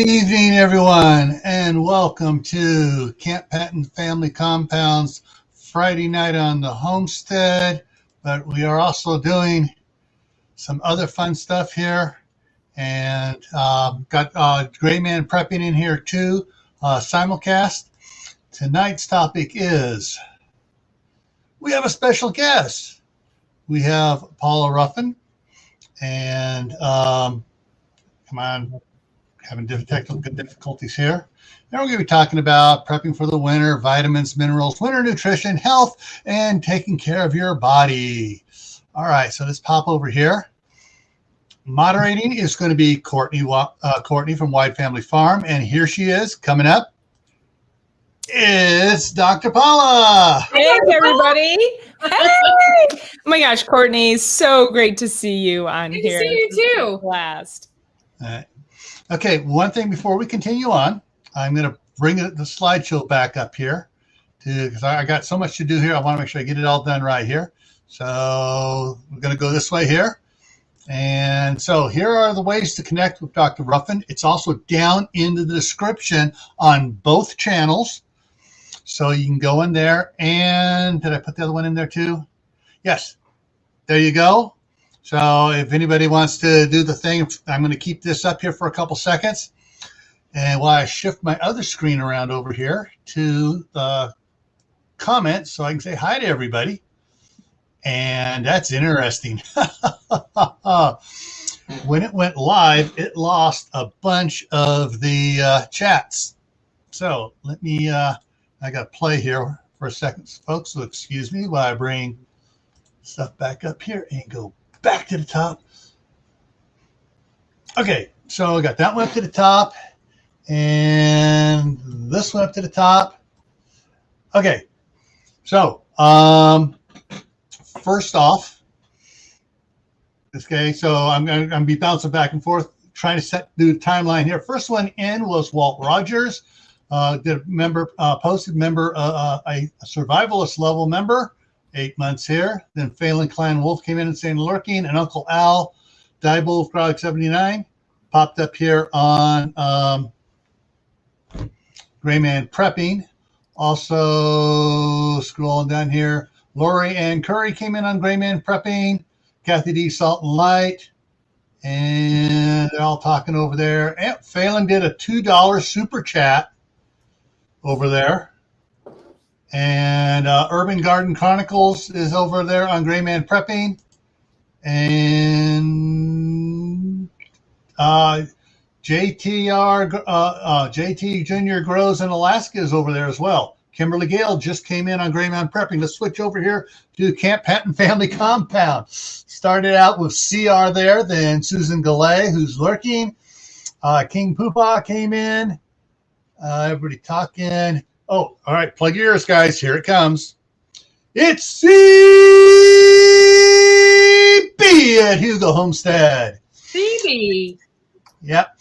Good evening, everyone, and welcome to Camppatton Family Compound's Friday night on the Homestead. But we are also doing some other fun stuff here, and got Gray Man Prepping in here too, simulcast. Tonight's topic is we have a special guest. We have Paula Ruffin, and come on. Having technical difficulties here. Now we're going to be talking about prepping for the winter, vitamins, minerals, winter nutrition, health, and taking care of your body. All right, so let's pop over here. Moderating is going to be Courtney from Wide Family Farm, and here she is coming up. It's Dr. Paula. Hey, everybody. Hey. Oh my gosh, Courtney, so great to see you on Good here. To see you too. Last. All right. Okay, one thing before we continue on, I'm going to bring the slideshow back up here because I got so much to do here. I want to make sure I get it all done right here. So we're going to go this way here. And so here are the ways to connect with Dr. Ruffin. It's also down in the description on both channels. So you can go in there. And did I put the other one in there too? Yes. There you go. So if anybody wants to do the thing, I'm going to keep this up here for a couple seconds. And while I shift my other screen around over here to the comments so I can say hi to everybody. And that's interesting. When it went live, it lost a bunch of the chats. So let me, I got to play here for a second, folks. So excuse me while I bring stuff back up here and go back to the top. Okay, so I got that one up to the top and this one up to the top. Okay, so first off, so I'm gonna be bouncing back and forth, trying to do the timeline here. First one in was Walt Rogers, did a member posted member a survivalist level member. 8 months here. Then Phelan Clan Wolf came in and saying lurking, and Uncle Al, Diebol Frog 79, popped up here on Gray Man Prepping. Also scrolling down here, Lori Ann Curry came in on Gray Man Prepping, Kathy D Salt and Light, and they're all talking over there. And Phelan did a $2 super chat over there. And Urban Garden Chronicles is over there on Gray Man Prepping. And JT Junior Grows in Alaska is over there as well. Kimberly Gale just came in on Gray Man Prepping. Let's switch over here to Camppatton Family Compound. Started out with CR there, then Susan Gallet, who's lurking. King Poopa came in. Everybody talking. Oh, all right. Plug your ears, guys. Here it comes. It's CB at Hugo Homestead. CB. Yep.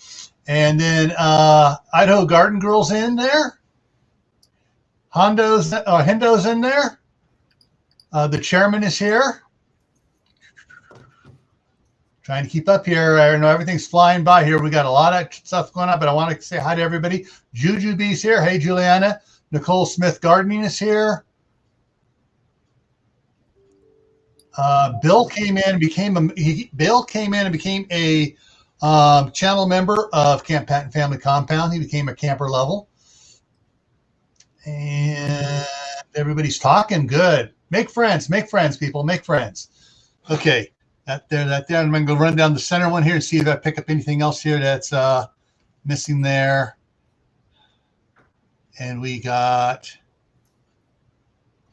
And then Idaho Garden Girl's in there. Hendo's in there. The chairman is here. Trying to keep up here. I know everything's flying by here. We got a lot of stuff going on, but I want to say hi to everybody. Juju B's here. Hey, Juliana. Nicole Smith Gardening is here. Bill came in and became a channel member of Camppatton Family Compound. He became a camper level. And everybody's talking. Good. Make friends, people. Make friends. Okay. That there. I'm going to go run down the center one here and see if I pick up anything else here that's missing there. And we got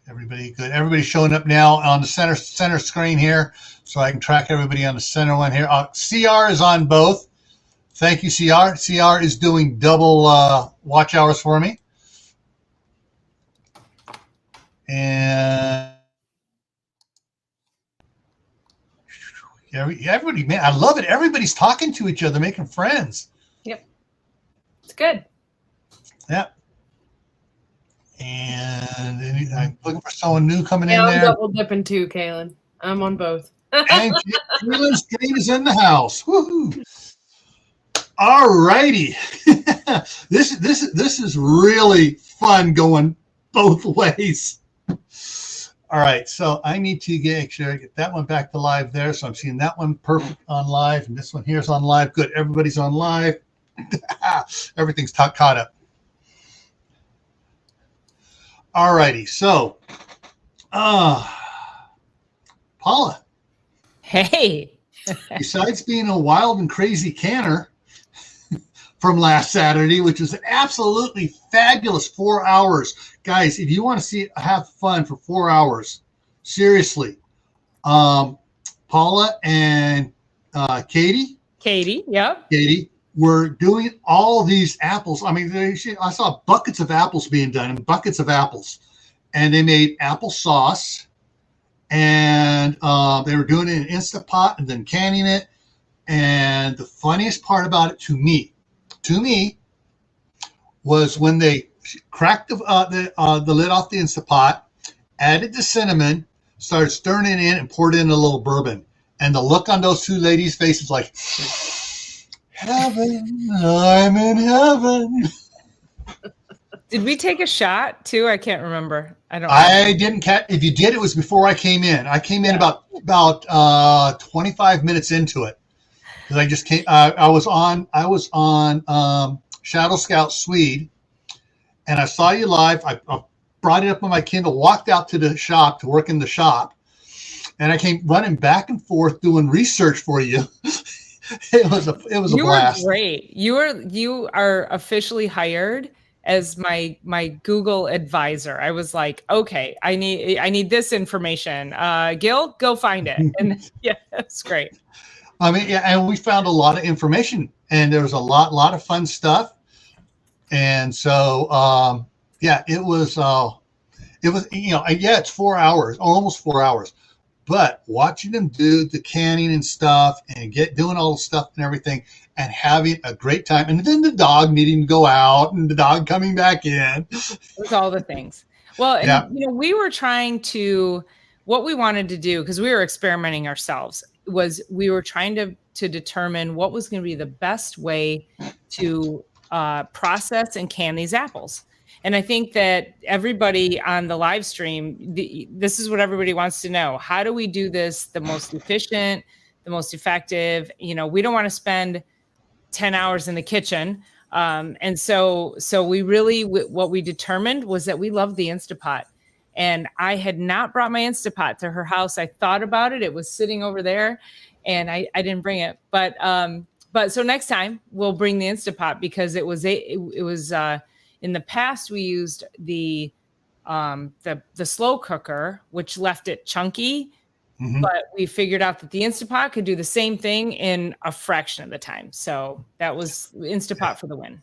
everybody good. Everybody's showing up now on the center screen here, so I can track everybody on the center one here. CR is on both. Thank you, CR. CR is doing double watch hours for me. And everybody, man, I love it. Everybody's talking to each other, making friends. Yep. It's good. Yep. And I'm looking for someone new coming in I'm there. double dipping too, Kaylin. I'm on both. And Kaylin's game is in the house. Woohoo! All righty. This is really fun going both ways. All right, so I need to make sure I get that one back to live there. So I'm seeing that one perfect on live, and this one here is on live. Good, everybody's on live. Everything's caught up. All righty, so Paula. Hey. Besides being a wild and crazy canner from last Saturday, which was an absolutely fabulous 4 hours. Guys, if you want to have fun for 4 hours, seriously, Paula and Katie, yep. Katie were doing all these apples. I mean, I saw buckets of apples being done and buckets of apples, and they made apple sauce, and they were doing it in Instapot and then canning it. And the funniest part about it to me, was when they cracked the lid off the Instapot, added the cinnamon, started stirring it in, and poured in a little bourbon. And the look on those two ladies' faces, like, heaven, I'm in heaven. Did we take a shot too? I can't remember. I didn't catch. If you did, it was before I came in. I came in about 25 minutes into it. Because I just came. I was on Shadow Scout Swede, and I saw you live. I brought it up on my Kindle, walked out to the shop to work in the shop, and I came running back and forth doing research for you. It was a blast. You were great. You are officially hired as my Google advisor. I was like, okay, I need this information. Gil, go find it. And yeah, that's great. I mean, yeah, and we found a lot of information, and there was a lot of fun stuff. And so, yeah, it was, it's 4 hours, almost 4 hours, but watching them do the canning and stuff and doing all the stuff and everything and having a great time. And then the dog needing to go out and the dog coming back in. It was all the things. Well, and, yeah. We were trying to, what we wanted to do, because we were experimenting ourselves, was we were trying to determine what was going to be the best way to process and can these apples. And I think that everybody on the live stream, this is what everybody wants to know. How do we do this the most efficient, the most effective? We don't want to spend 10 hours in the kitchen. And so we really, what we determined was that we love the Instapot. And I had not brought my Instapot to her house. I thought about it. It was sitting over there and I didn't bring it. But so next time we'll bring the Instapot, because it was in the past we used the slow cooker, which left it chunky. Mm-hmm. But we figured out that the Instapot could do the same thing in a fraction of the time. So that was Instapot for the win.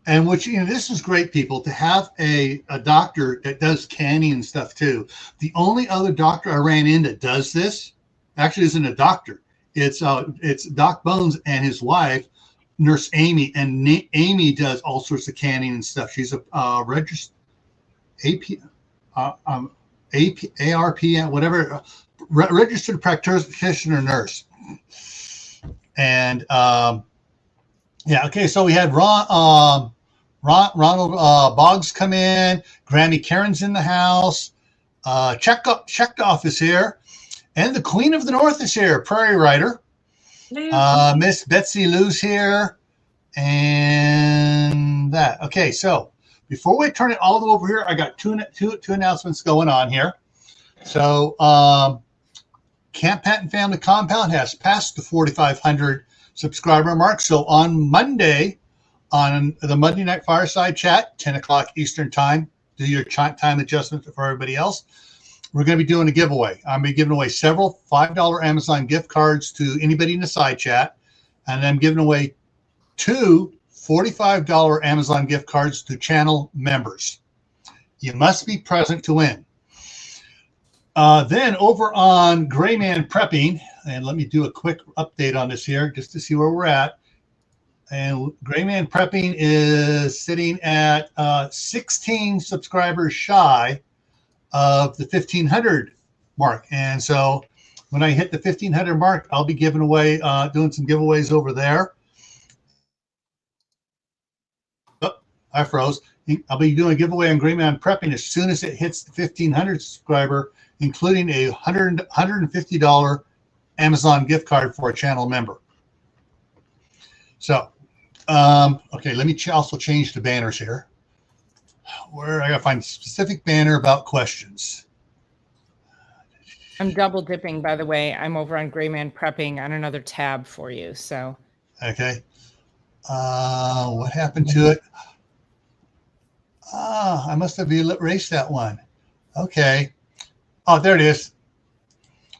And this is great, people, to have a doctor that does canning and stuff too. The only other doctor I ran in that does this actually isn't a doctor. It's Doc Bones and his wife, Nurse Amy, and Amy does all sorts of canning and stuff. She's a registered ARP, whatever, registered practitioner nurse. And okay, so we had Ronald Boggs come in, Grammy Karen's in the house, Checkoff is here, and the Queen of the North is here, Prairie Rider. Miss Betsy Lou's here, and that. Okay, so before we turn it all the way over here, I got two announcements going on here. So Camppatton Family Compound has passed the 4,500 subscriber mark. So on Monday, on the Monday Night Fireside Chat, 10 o'clock Eastern Time, do your time adjustment for everybody else. We're going to be doing a giveaway. I'm going to be giving away several $5 Amazon gift cards to anybody in the side chat. And I'm giving away 2 $45 Amazon gift cards to channel members. You must be present to win. Then over on Gray Man Prepping, and let me do a quick update on this here just to see where we're at. And Gray Man Prepping is sitting at 16 subscribers shy of the 1,500 mark. And so when I hit the 1,500 mark, I'll be giving away, doing some giveaways over there. I froze. I'll be doing a giveaway on Gray Man Prepping as soon as it hits the 1,500 subscriber, including a $150 Amazon gift card for a channel member. So, okay, let me also change the banners here. Where I gotta find a specific banner about questions. I'm double dipping, by the way. I'm over on Gray Man Prepping on another tab for you. So, okay. What happened to it? I must have erased that one. Okay. Oh, there it is.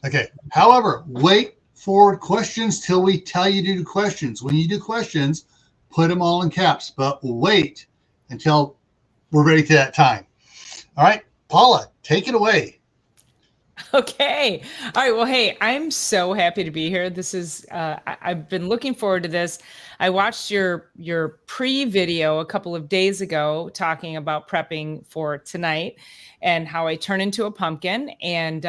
Okay. However, wait for questions till we tell you to do questions. When you do questions, put them all in caps, but wait until we're ready to that time. All right, Paula, take it away. okay. All right. Well, hey, I'm so happy to be here. This is, I've been looking forward to this. I watched your pre-video a couple of days ago talking about prepping for tonight and how I turn into a pumpkin. And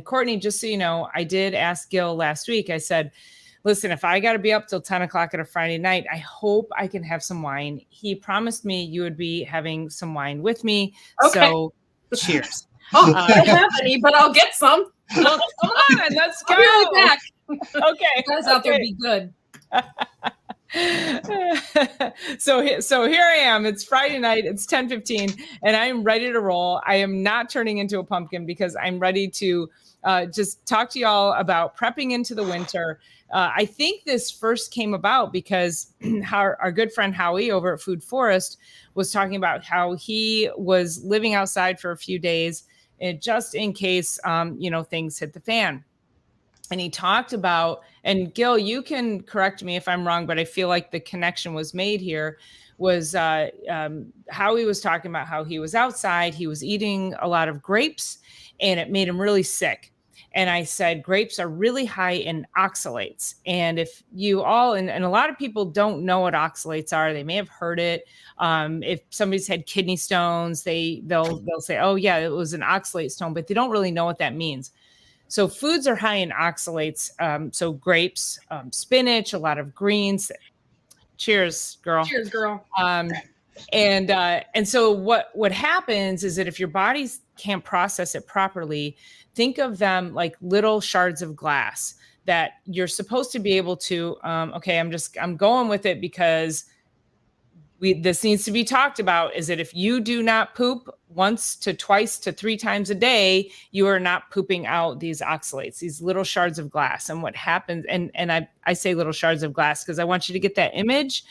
Courtney, just so you know, I did ask Gil last week. I said, listen, if I got to be up till 10 o'clock on a Friday night, I hope I can have some wine. He promised me you would be having some wine with me. Okay. So cheers. Oh, I don't have any, but I'll get some. Well, come on, let's go. I'll be right back. Okay. You guys out there be good. So here I am. It's Friday night. It's 10:15, and I am ready to roll. I am not turning into a pumpkin because I'm ready to just talk to y'all about prepping into the winter. I think this first came about because our good friend Howie over at Food Forest was talking about how he was living outside for a few days, and just in case things hit the fan. And he talked about, and Gil, you can correct me if I'm wrong, but I feel like the connection was made here, was Howie was talking about how he was outside, he was eating a lot of grapes, and it made him really sick. And I said, grapes are really high in oxalates. And if you all, and a lot of people don't know what oxalates are, they may have heard it. If somebody's had kidney stones, they'll say, oh yeah, it was an oxalate stone, but they don't really know what that means. So foods are high in oxalates. So grapes, spinach, a lot of greens. Cheers, girl. Cheers, girl. And so what happens is that if your body can't process it properly, think of them like little shards of glass that you're supposed to be able to, okay, I'm going with it because this needs to be talked about, is that if you do not poop once to twice to 3 times a day, you are not pooping out these oxalates, these little shards of glass. And what happens, and I say little shards of glass because I want you to get that image,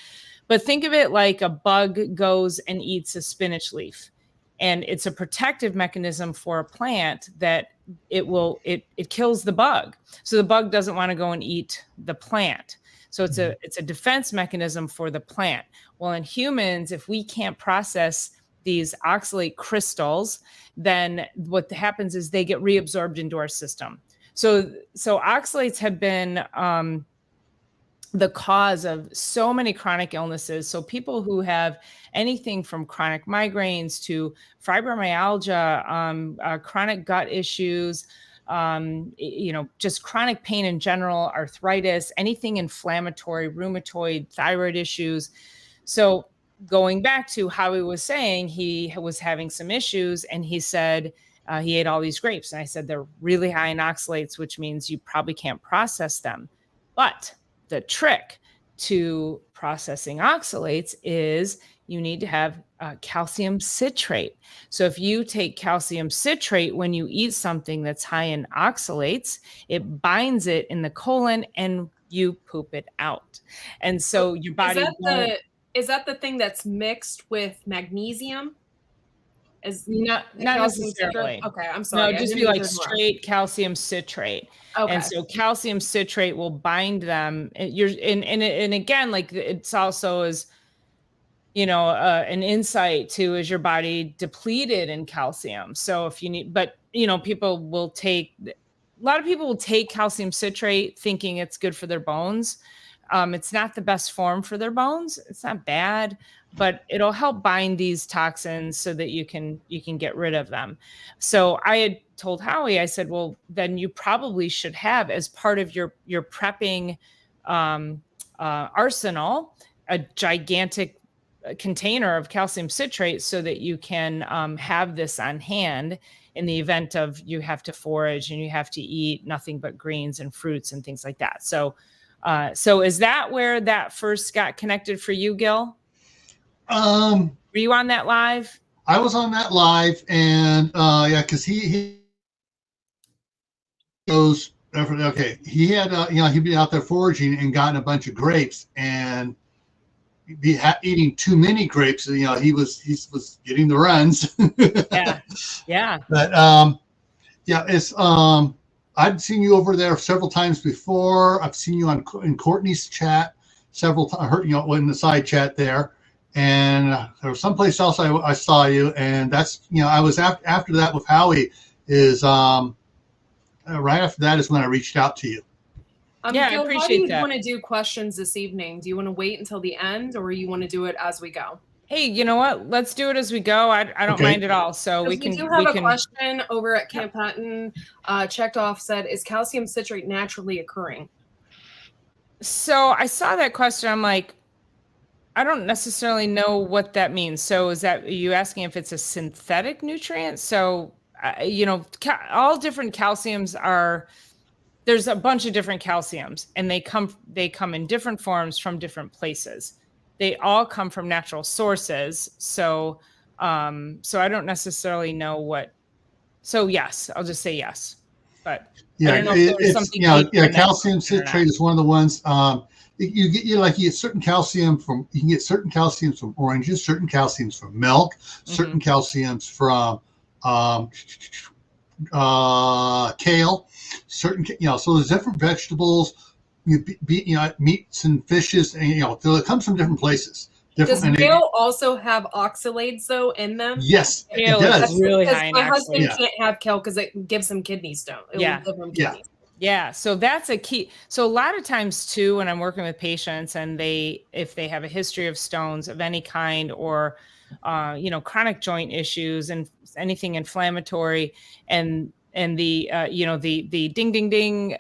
but think of it like a bug goes and eats a spinach leaf. And it's a protective mechanism for a plant that it kills the bug. So the bug doesn't want to go and eat the plant. So it's a defense mechanism for the plant. Well, in humans, if we can't process these oxalate crystals, then what happens is they get reabsorbed into our system. So oxalates have been the cause of so many chronic illnesses. So people who have anything from chronic migraines to fibromyalgia, chronic gut issues, just chronic pain in general, arthritis, anything inflammatory, rheumatoid, thyroid issues. So going back to how he was saying he was having some issues, and he said he ate all these grapes. And I said, they're really high in oxalates, which means you probably can't process them. But the trick to processing oxalates is you need to have calcium citrate. So if you take calcium citrate when you eat something that's high in oxalates, it binds it in the colon and you poop it out. And so your body is that the thing that's mixed with magnesium? Is not necessarily. Okay, I'm sorry. No, just be like straight calcium citrate. Okay. And so calcium citrate will bind them. And again, like it's also is, an insight to, is your body depleted in calcium? So if you need, but a lot of people will take calcium citrate thinking it's good for their bones. It's not the best form for their bones. It's not bad, but it'll help bind these toxins so that you can get rid of them. So I had told Howie, I said, well, then you probably should have, as part of your prepping arsenal, a gigantic container of calcium citrate so that you can have this on hand in the event of you have to forage and you have to eat nothing but greens and fruits and things like that. So, so is that where that first got connected for you, Gil? Were you on that live? I was on that live, and yeah, because he goes, okay, he had he'd be out there foraging and gotten a bunch of grapes, and be eating too many grapes. He was getting the runs. yeah. But yeah, it's I've seen you over there several times before. I've seen you in Courtney's chat several times. I heard in the side chat there, and there was someplace else I saw you, and that's I was after that with Howie is right after that is when I reached out to you. Yeah, Gil, I appreciate how do you that. want to do questions this evening? Do you want to wait until the end, or you want to do it as we go? Hey, you know what? Let's do it as we go. I don't mind at all. So we do have a question over at Camppatton. Checked off said, is calcium citrate naturally occurring? So I saw that question. I'm like, I don't necessarily know what that means. So are you asking if it's a synthetic nutrient? So, all different calciums there's a bunch of different calciums, and they come in different forms from different places. They all come from natural sources. So I don't necessarily know what. So yes, I'll just say yes. But yeah, I don't know if there's something. Calcium citrate is one of the ones. You get certain calcium from oranges, certain calciums from milk, certain calciums from kale, certain so there's different vegetables, meats and fishes, and so it comes from different places. Does kale also have oxalates though in them? Yes, kale it does. Is really high in my husband can't have kale because it gives him kidney stone. Yeah, so that's a key. So a lot of times too, when I'm working with patients and if they have a history of stones of any kind or, chronic joint issues and anything inflammatory and the, the ding, ding, ding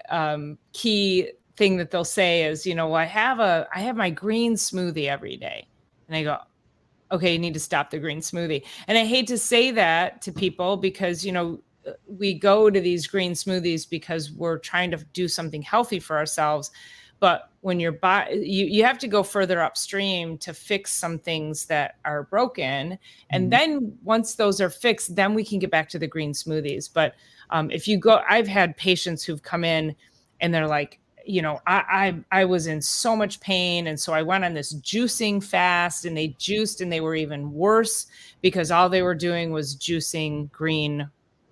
key thing that they'll say is, I have my green smoothie every day. And I go, okay, you need to stop the green smoothie. And I hate to say that to people because, we go to these green smoothies because we're trying to do something healthy for ourselves. But when your body, you have to go further upstream to fix some things that are broken. And then once those are fixed, then we can get back to the green smoothies. But if you go, I've had patients who've come in and they're like, I was in so much pain. And so I went on this juicing fast and they juiced and they were even worse because all they were doing was juicing green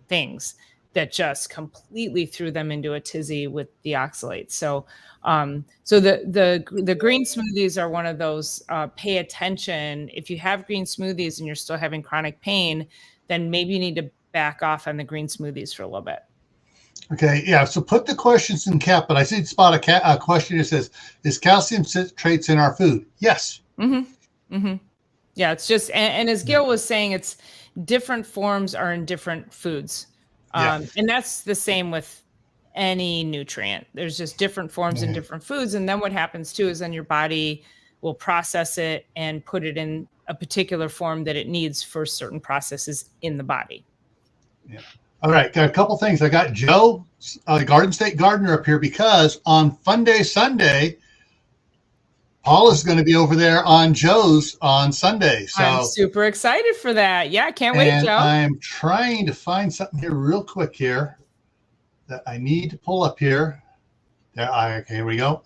things that just completely threw them into a tizzy with the oxalates. So, so the green smoothies are one of those, pay attention. If you have green smoothies and you're still having chronic pain, then maybe you need to back off on the green smoothies for a little bit. Okay, yeah. So put the questions in cap, but I did spot a question that says, "Is calcium citrates in our food?" Yes. Yeah, it's just, and as Gil was saying, it's different forms are in different foods, and that's the same with any nutrient. There's just different forms in different foods, and then what happens too is then your body will process it and put it in a particular form that it needs for certain processes in the body. Yeah. All right, got a couple things. I got Joe, Garden State Gardener, up here because on Fun Day Sunday, Paula's going to be over there on Joe's on Sunday. So I'm super excited for that. Yeah, can't wait, Joe. I'm trying to find something here real quick here that I need to pull up here. Okay, here we go.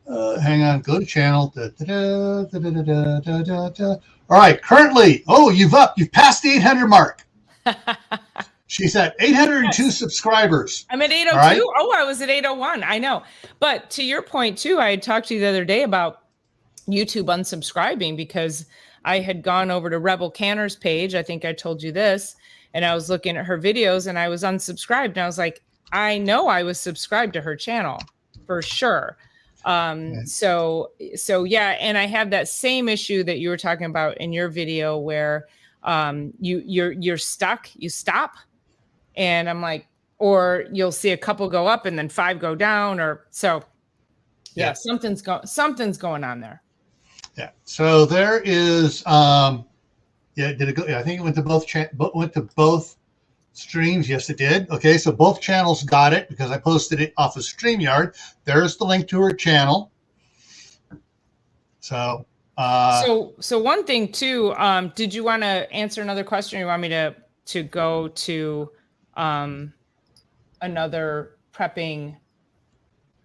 Hang on, go to channel. All right, currently, you've passed the 800 mark. She's at 802 subscribers. I'm at 802. Right? Oh, I was at 801. I know. But to your point too, I had talked to you the other day about YouTube unsubscribing because I had gone over to Rebel Canner's page. I think I told you this, and I was looking at her videos and I was unsubscribed. And I was like, I know I was subscribed to her channel for sure. So yeah. And I have that same issue that you were talking about in your video where you're stuck, you stop. And I'm like, or you'll see a couple go up and then 5 go down, or so. Yeah, something's going on there. Yeah. So there is, yeah, did it go? I think it went to both streams. Yes, it did. Okay, so both channels got it because I posted it off of StreamYard. There's the link to her channel. So, so one thing too, did you want to answer another question? Or you want me to go to another prepping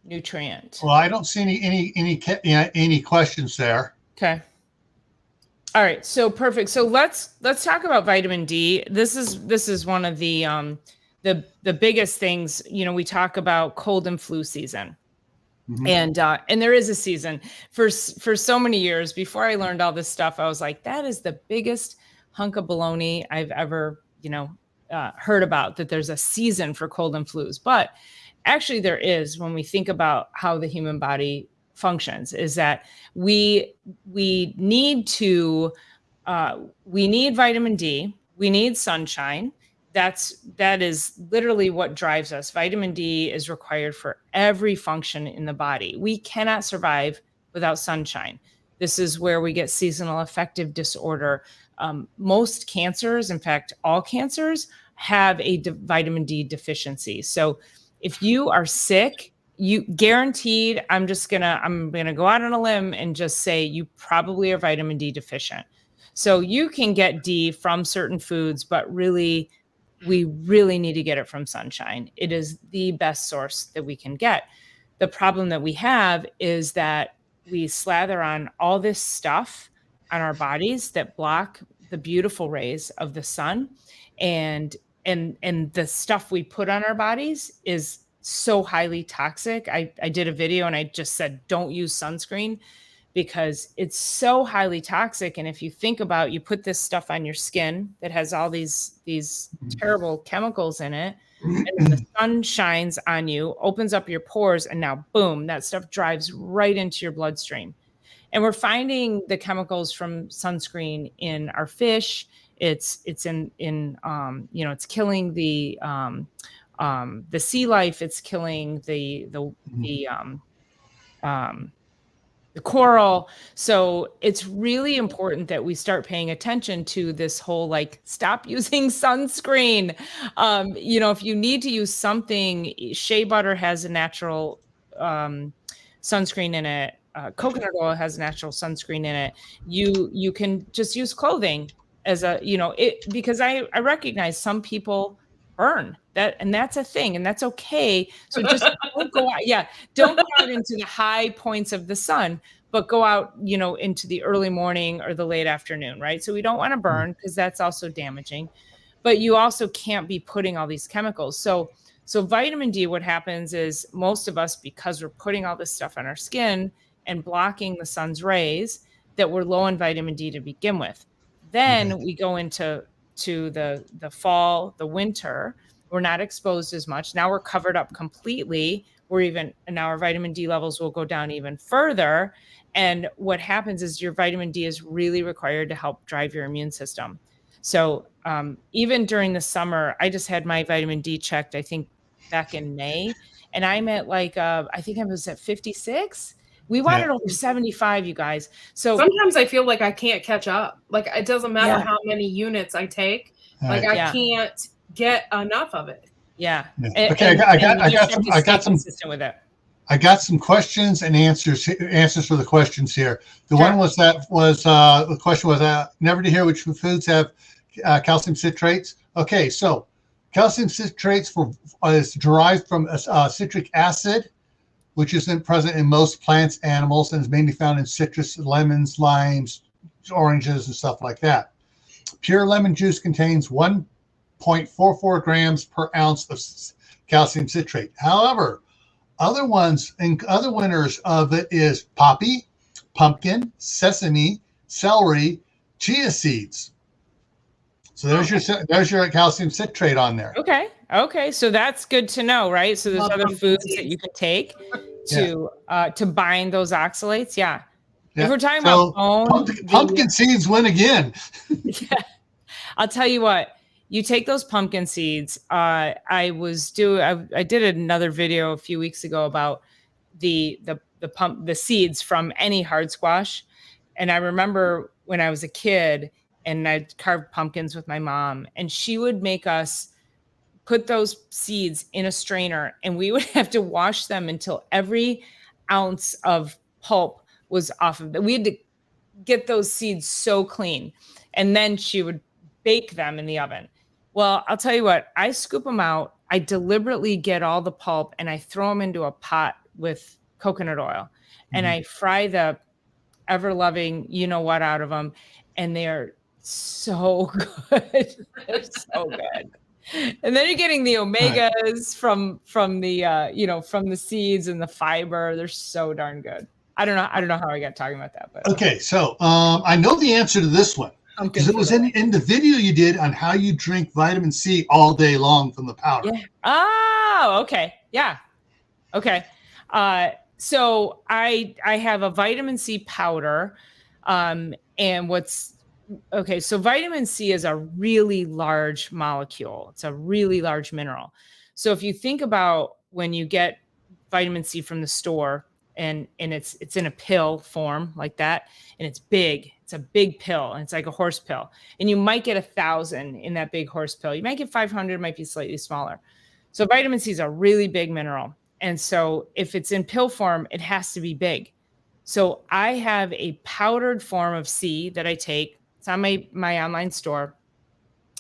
nutrient? well, I don't see any questions there. Okay. All right. So perfect. So let's talk about vitamin D. This is one of the biggest things. You know, we talk about cold and flu season. And there is a season for so many years. Before I learned all this stuff, I was like, that is the biggest hunk of baloney I've ever, heard about, that there's a season for cold and flus. But actually there is, when we think about how the human body functions, is that we need vitamin D, we need sunshine. That is literally what drives us. Vitamin D is required for every function in the body. We cannot survive without sunshine. This is where we get seasonal affective disorder. Most cancers, in fact, all cancers, have a vitamin D deficiency. So if you are sick, you guaranteed, I'm gonna go out on a limb and just say you probably are vitamin D deficient. So you can get D from certain foods, but really, we really need to get it from sunshine. It is the best source that we can get. The problem that we have is that we slather on all this stuff on our bodies that block the beautiful rays of the sun. And the stuff we put on our bodies is so highly toxic. I did a video and I just said, don't use sunscreen, because it's so highly toxic. And if you think about, you put this stuff on your skin that has all these terrible chemicals in it, and then the sun shines on you, opens up your pores, and now boom, that stuff drives right into your bloodstream. And we're finding the chemicals from sunscreen in our fish. It's in it's killing the sea life. It's killing the coral. So it's really important that we start paying attention to this whole, stop using sunscreen. If you need to use something, shea butter has a natural sunscreen in it. Coconut oil has natural sunscreen in it. You can just use clothing as because I recognize some people burn that, and that's a thing, and that's okay. So just don't go out. Yeah. Don't go out into the high points of the sun, but go out, into the early morning or the late afternoon. Right. So we don't want to burn, because that's also damaging, but you also can't be putting all these chemicals. So vitamin D, what happens is, most of us, because we're putting all this stuff on our skin and blocking the sun's rays, that we're low in vitamin D to begin with. Then we go into the fall, the winter, we're not exposed as much. Now we're covered up completely. And now our vitamin D levels will go down even further. And what happens is, your vitamin D is really required to help drive your immune system. So even during the summer, I just had my vitamin D checked, I think back in May, and I'm at I think I was at 56. We wanted over 75, you guys. So sometimes I feel like I can't catch up. It doesn't matter how many units I take. I can't get enough of it. Yeah. Okay, I got some consistent with it. I got some questions and answers for the questions here. The one was the question was never to hear which foods have calcium citrates. Okay, so calcium citrates is derived from citric acid, which isn't present in most plants, animals, and is mainly found in citrus, lemons, limes, oranges, and stuff like that. Pure lemon juice contains 1.44 grams per ounce of calcium citrate. However, other winners of it is poppy, pumpkin, sesame, celery, chia seeds. So there's your calcium citrate on there. Okay. So that's good to know, right? So there's other foods that you can take to bind those oxalates. Yeah. If we're talking about bone, pumpkin seeds win again. Yeah. I'll tell you what. You take those pumpkin seeds. I did another video a few weeks ago about the seeds from any hard squash. And I remember when I was a kid and I'd carve pumpkins with my mom, and she would make us put those seeds in a strainer, and we would have to wash them until every ounce of pulp was off of them. We had to get those seeds so clean. And then she would bake them in the oven. Well, I'll tell you what, I scoop them out. I deliberately get all the pulp and I throw them into a pot with coconut oil, and I fry the ever loving, you know what, out of them. And they're so good. They're so good. And then you're getting the omegas from the from the seeds and the fiber. They're so darn good. I don't know how I got talking about that, but okay. So I know the answer to this one because it was in the video you did on how you drink vitamin C all day long from the powder. Yeah. Oh, okay. Yeah. Okay. So I have a vitamin C powder, and so vitamin C is a really large molecule. It's a really large mineral. So if you think about when you get vitamin C from the store and it's in a pill form like that, and it's big, it's a big pill, and it's like a horse pill, and you might get 1,000 in that big horse pill. You might get 500, might be slightly smaller. So vitamin C is a really big mineral. And so if it's in pill form, it has to be big. So I have a powdered form of C that I take. It's on my online store,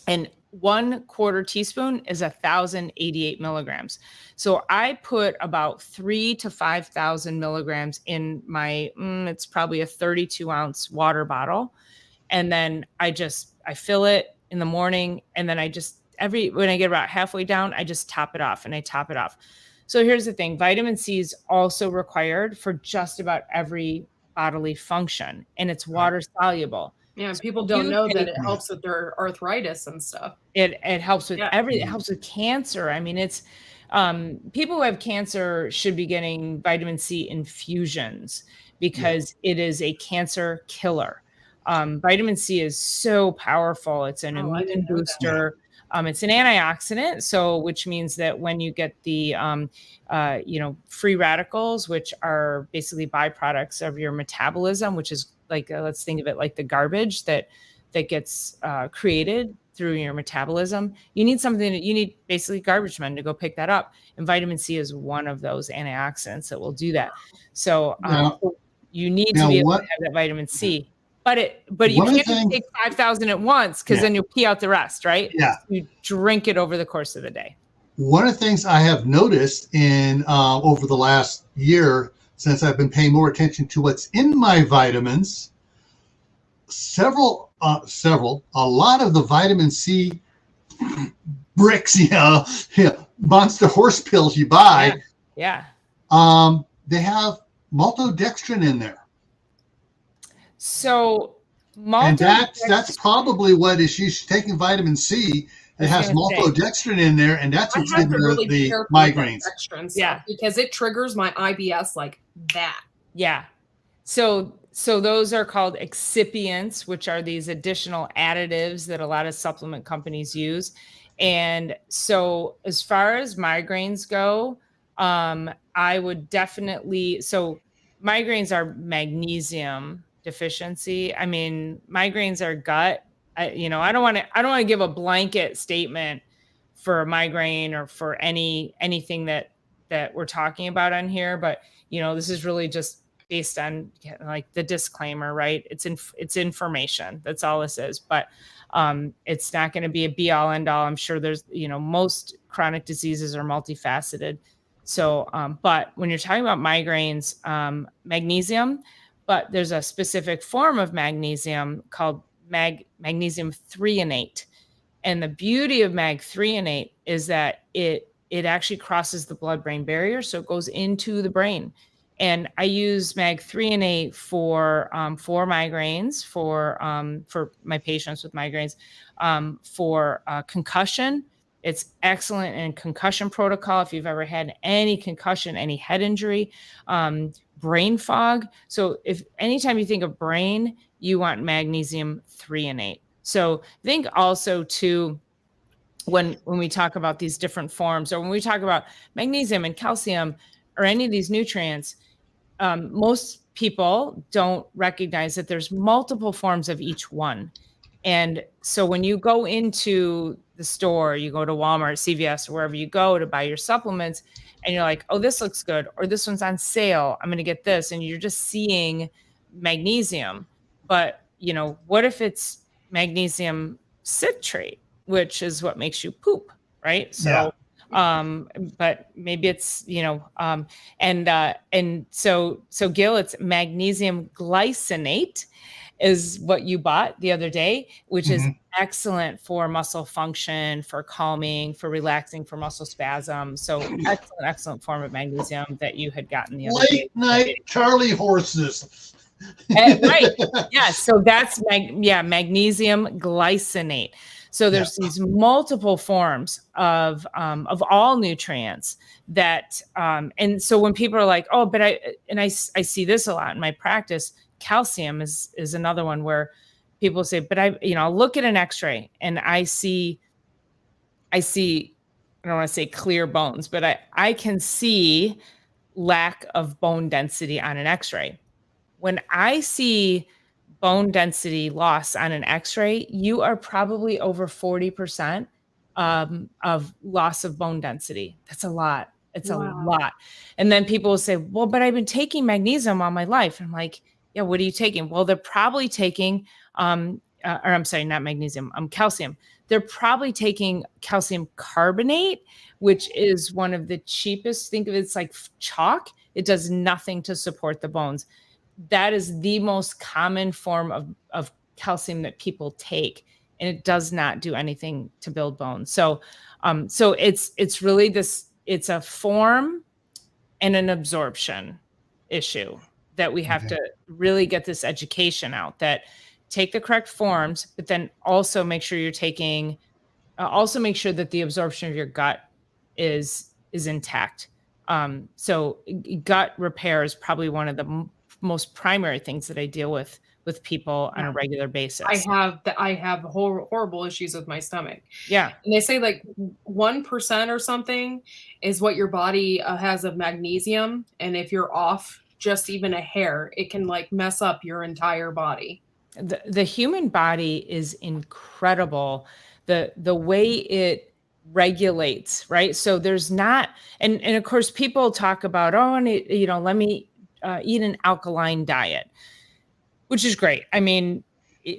and 1/4 teaspoon is 1,088 milligrams. So I put about 3,000 to 5,000 milligrams in my, it's probably a 32-ounce water bottle. And then I fill it in the morning. And then when I get about halfway down, I just top it off, and I top it off. So here's the thing. Vitamin C is also required for just about every bodily function, and it's water soluble. Yeah, people don't know that it helps with their arthritis and stuff. It helps with everything. It helps with cancer. I mean, it's people who have cancer should be getting vitamin C infusions because it is a cancer killer. Vitamin C is so powerful. It's an immune booster. It's an antioxidant, which means that when you get the free radicals, which are basically byproducts of your metabolism, which is like let's think of it like the garbage that gets created through your metabolism. You need basically garbage men to go pick that up, and vitamin C is one of those antioxidants that will do that. So you need to be able to have that vitamin C. But you can't just take 5,000 at once, because then you'll pee out the rest, right? Yeah. You drink it over the course of the day. One of the things I have noticed in over the last year, since I've been paying more attention to what's in my vitamins, a lot of the vitamin C bricks, monster horse pills you buy, they have maltodextrin in there. So and that's probably what is she's taking vitamin C. It has maltodextrin in there, and that's what's giving her the migraines. Because it triggers my IBS like that. Yeah. So those are called excipients, which are these additional additives that a lot of supplement companies use. And so as far as migraines go, I would definitely, migraines are magnesium deficiency. I mean, migraines are gut. I don't want to give a blanket statement for a migraine or for anything that we're talking about on here, but this is really just based on like the disclaimer, right? It's information. That's all this is. But it's not going to be a be all end all. I'm sure there's most chronic diseases are multifaceted. So, but when you're talking about migraines, magnesium, but there's a specific form of magnesium called magnesium threonate. And the beauty of mag threonate is that it actually crosses the blood-brain barrier. So it goes into the brain. And I use mag threonate for migraines, for my patients with migraines, for concussion. It's excellent in concussion protocol. If you've ever had any concussion, any head injury, brain fog. So anytime you think of brain, you want magnesium threonate. So think also too, when we talk about these different forms, or when we talk about magnesium and calcium or any of these nutrients, most people don't recognize that there's multiple forms of each one. And so when you go into the store, you go to Walmart, CVS, or wherever you go to buy your supplements, and you're like, oh, this looks good, or this one's on sale, I'm going to get this. And you're just seeing magnesium. But, you know, what if it's magnesium citrate, which is what makes you poop, right? So, but maybe it's, you know, and so Gil, it's magnesium glycinate is what you bought the other day, which is excellent for muscle function, for calming, for relaxing, for muscle spasm. So excellent form of magnesium that you had gotten the other day. Late night Charlie horses. Right. Yeah. So that's magnesium glycinate. So there's these multiple forms of all nutrients that, and so when people are like, oh, but I see this a lot in my practice. Calcium is another one where people say, but I'll look at an x-ray and I see, I don't want to say clear bones, but I can see lack of bone density on an x-ray. When I see bone density loss on an x-ray, you are probably over 40% of loss of bone density. That's a lot. It's a lot. And then people will say, well, but I've been taking magnesium all my life. And I'm like, yeah, what are you taking? Well, they're probably taking, or I'm sorry, not magnesium, calcium. They're probably taking calcium carbonate, which is one of the cheapest. Think of it, it's like chalk. It does nothing to support the bones. That is the most common form of calcium that people take, and it does not do anything to build bones. So, so it's really this. It's a form and an absorption issue that we have to really get this education out, that take the correct forms, but then also make sure you're taking, also make sure that the absorption of your gut is intact. So gut repair is probably one of the most primary things that I deal with people on a regular basis. I have horrible issues with my stomach. Yeah. And they say like 1% or something is what your body has of magnesium. And if you're off just even a hair, it can like mess up your entire body. The human body is incredible. The way it regulates, right? So there's not, and of course people talk about, oh, and let me eat an alkaline diet, which is great. I mean,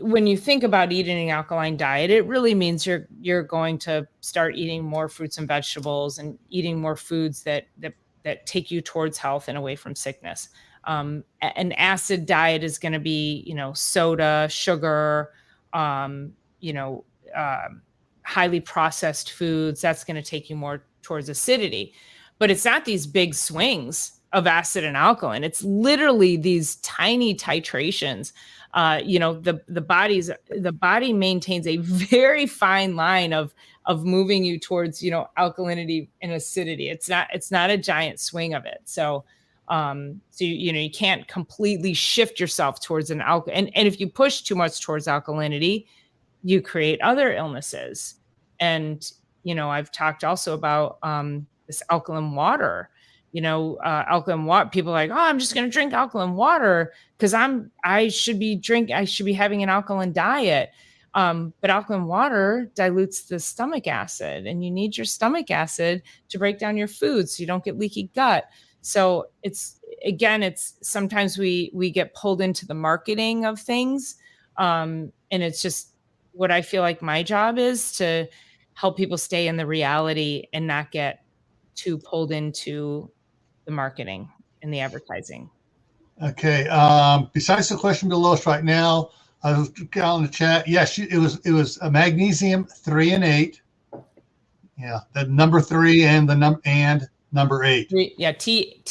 when you think about eating an alkaline diet, it really means you're going to start eating more fruits and vegetables and eating more foods that take you towards health and away from sickness. An acid diet is going to be, soda, sugar, highly processed foods. That's going to take you more towards acidity. But it's not these big swings of acid and alkaline. It's literally these tiny titrations. The body maintains a very fine line of moving you towards, alkalinity and acidity. It's not a giant swing of it. So you can't completely shift yourself towards an alkaline. And if you push too much towards alkalinity, you create other illnesses. And, I've talked also about this alkaline water. Alkaline water, people are like, oh, I'm just going to drink alkaline water because I should be having an alkaline diet. But alkaline water dilutes the stomach acid, and you need your stomach acid to break down your food so you don't get leaky gut. So it's sometimes we get pulled into the marketing of things. And it's just what I feel like my job is to help people stay in the reality and not get too pulled into the marketing and the advertising. Okay. Besides the question below us right now, I was on the chat. Yes, it was a magnesium 3 and 8. Yeah, the number 3 and number 8. Yeah, THREO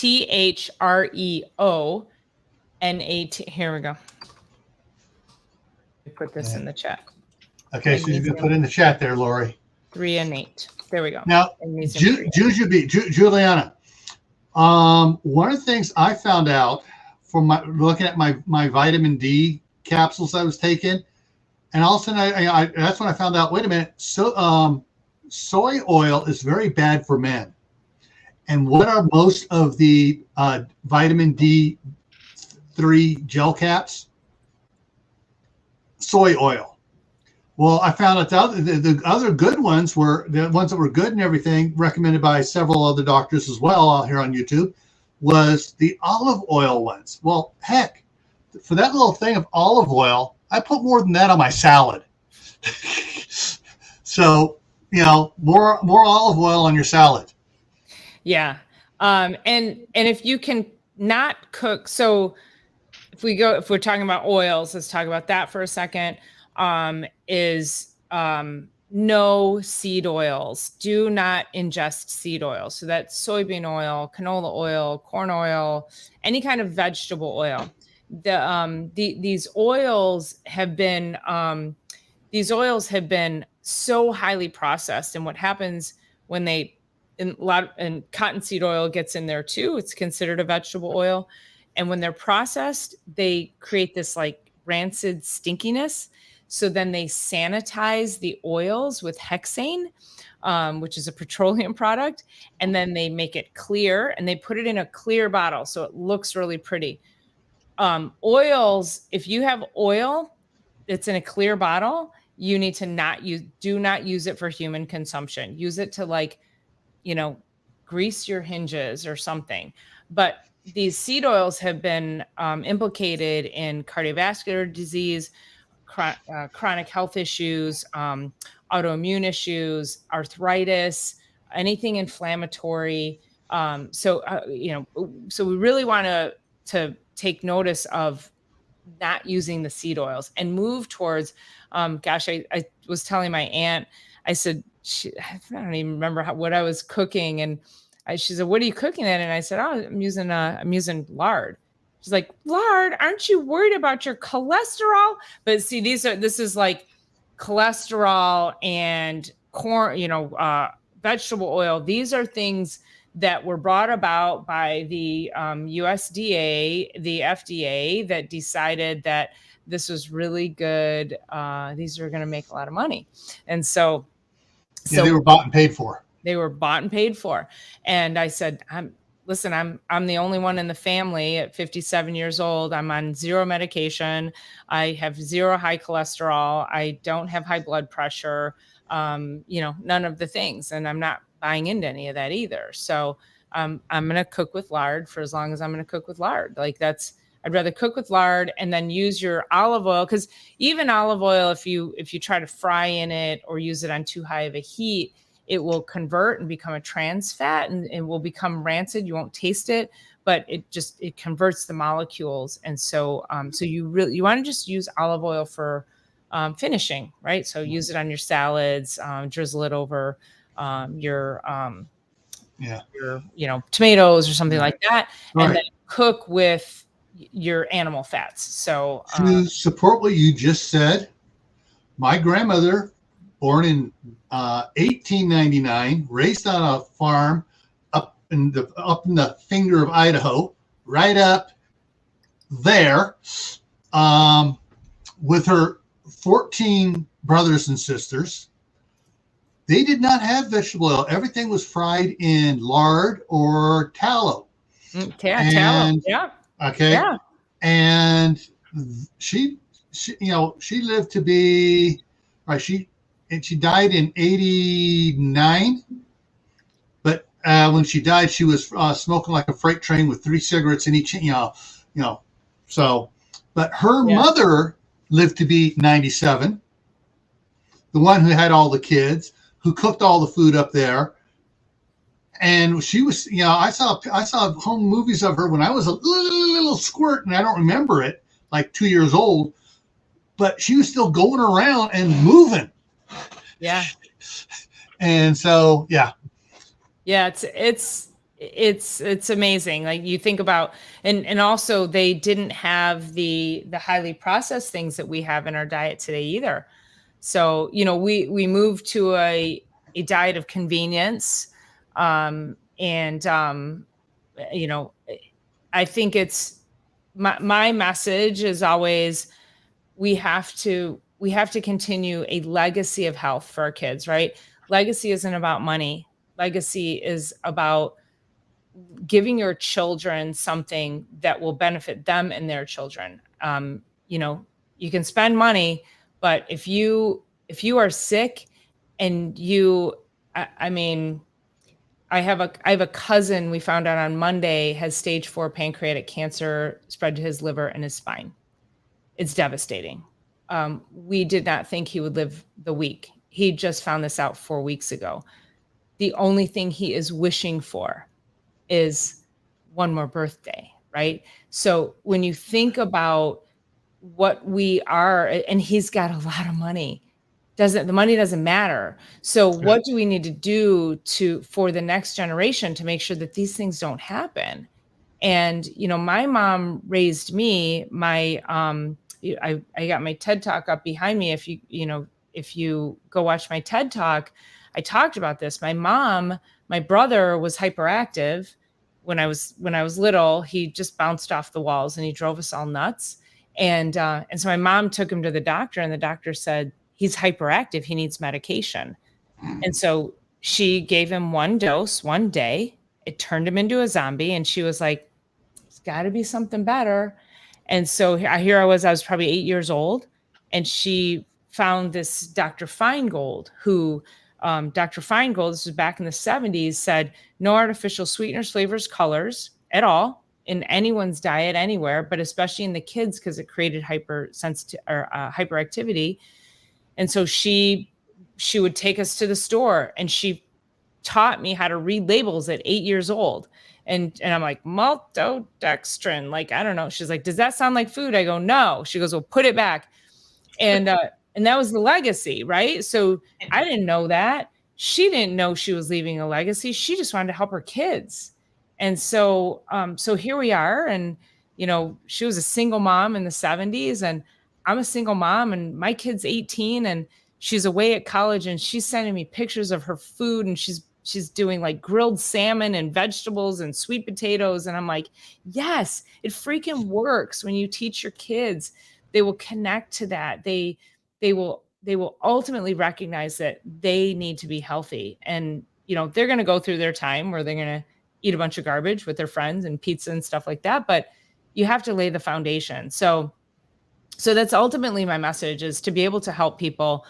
and 8. Here we go. Put this in the chat. Okay, so you can put in the chat there, Lori. 3 and 8. There we go. Now, Juliana, one of the things I found out from looking at my vitamin D capsules I was taking, and all of a sudden that's when I found out, wait a minute, so soy oil is very bad for men. And what are most of the vitamin D3 3 gel caps, soy oil. Well, I found out the other good ones were the ones that were good and everything, recommended by several other doctors as well out here on YouTube, was the olive oil ones. Well, heck, for that little thing of olive oil, I put more than that on my salad. So, more olive oil on your salad. Yeah. And if you can not cook, so if we're talking about oils, let's talk about that for a second. No seed oils. Do not ingest seed oils. So that's soybean oil, canola oil, corn oil, any kind of vegetable oil. These oils have been so highly processed, and what happens when and cottonseed oil gets in there too. It's considered a vegetable oil, and when they're processed, they create this like rancid stinkiness. So then they sanitize the oils with hexane, which is a petroleum product, and then they make it clear and they put it in a clear bottle so it looks really pretty. Oils, if you have oil that's in a clear bottle, you need to do not use it for human consumption. Use it to grease your hinges or something. But these seed oils have been implicated in cardiovascular disease, chronic health issues, autoimmune issues, arthritis, anything inflammatory. So we really want to take notice of not using the seed oils and move towards, I was telling my aunt, I said, I don't even remember what I was cooking. And she said, what are you cooking then? And I said, oh, I'm using lard. She's like, lard, aren't you worried about your cholesterol? But see, this is like cholesterol and corn, vegetable oil. These are things that were brought about by the USDA, the FDA, that decided that this was really good. These are going to make a lot of money. And so they were bought and paid for. They were bought and paid for. And I said, I'm the only one in the family at 57 years old. I'm on 0 medication. I have 0 high cholesterol. I don't have high blood pressure. None of the things. And I'm not buying into any of that either. So I'm going to cook with lard for as long as I'm going to cook with lard. I'd rather cook with lard and then use your olive oil. Because even olive oil, if you try to fry in it or use it on too high of a heat, it will convert and become a trans fat and it will become rancid. You won't taste it, but it converts the molecules. And so, you want to just use olive oil for finishing, right? So use it on your salads, drizzle it over your tomatoes or something like that, right. And then cook with your animal fats. So to support what you just said, my grandmother, born in 1899, raised on a farm up in the finger of Idaho, right up there, with her 14 brothers and sisters. They did not have vegetable oil. Everything was fried in lard or tallow. Tallow. Yeah. Okay. Yeah. And she lived to be, right. She died in 89. But when she died, she was smoking like a freight train with 3 cigarettes in each, So, but her mother lived to be 97. The one who had all the kids, who cooked all the food up there. And she was, I saw home movies of her when I was a little squirt, and I don't remember it, like 2 years old, but she was still going around and moving. Yeah. And so, yeah. Yeah, it's amazing. Like you think about, and also they didn't have the highly processed things that we have in our diet today either. So, we moved to a diet of convenience. I think it's my message is always, we have to continue a legacy of health for our kids, right? Legacy isn't about money. Legacy is about giving your children something that will benefit them and their children. You can spend money, but if you are sick and I have a cousin we found out on Monday has stage 4 pancreatic cancer spread to his liver and his spine. It's devastating. We did not think he would live the week. He just found this out 4 weeks ago. The only thing he is wishing for is one more birthday, right? So when you think about what we are, and he's got a lot of money, the money doesn't matter. So what do we need to do for the next generation to make sure that these things don't happen? And, my mom raised me. I got my TED Talk up behind me. If you go watch my TED Talk, I talked about this. My brother was hyperactive when I was little. He just bounced off the walls and he drove us all nuts. And so my mom took him to the doctor, and the doctor said, he's hyperactive. He needs medication. And so she gave him one dose one day. It turned him into a zombie. And she was like, it's got to be something better. And so here I was probably 8 years old, and she found this Dr. Feingold, who Dr. Feingold, this was back in the 70s, said no artificial sweeteners, flavors, colors at all in anyone's diet anywhere, but especially in the kids, because it created hyperactivity. And so she would take us to the store, and she taught me how to read labels at 8 years old. And I'm like, maltodextrin, like, I don't know. She's like, does that sound like food? I go, no. She goes, well, put it back. And that was the legacy, right? So I didn't know that. She didn't know she was leaving a legacy. She just wanted to help her kids. And so here we are. And, she was a single mom in the 70s, and I'm a single mom, and my kid's 18, and she's away at college, and she's sending me pictures of her food, and she's doing like grilled salmon and vegetables and sweet potatoes. And I'm like, yes, it freaking works. When you teach your kids, they will connect to that. They will ultimately recognize that they need to be healthy. And, they're going to go through their time where they're going to eat a bunch of garbage with their friends and pizza and stuff like that. But you have to lay the foundation. So that's ultimately my message, is to be able to help people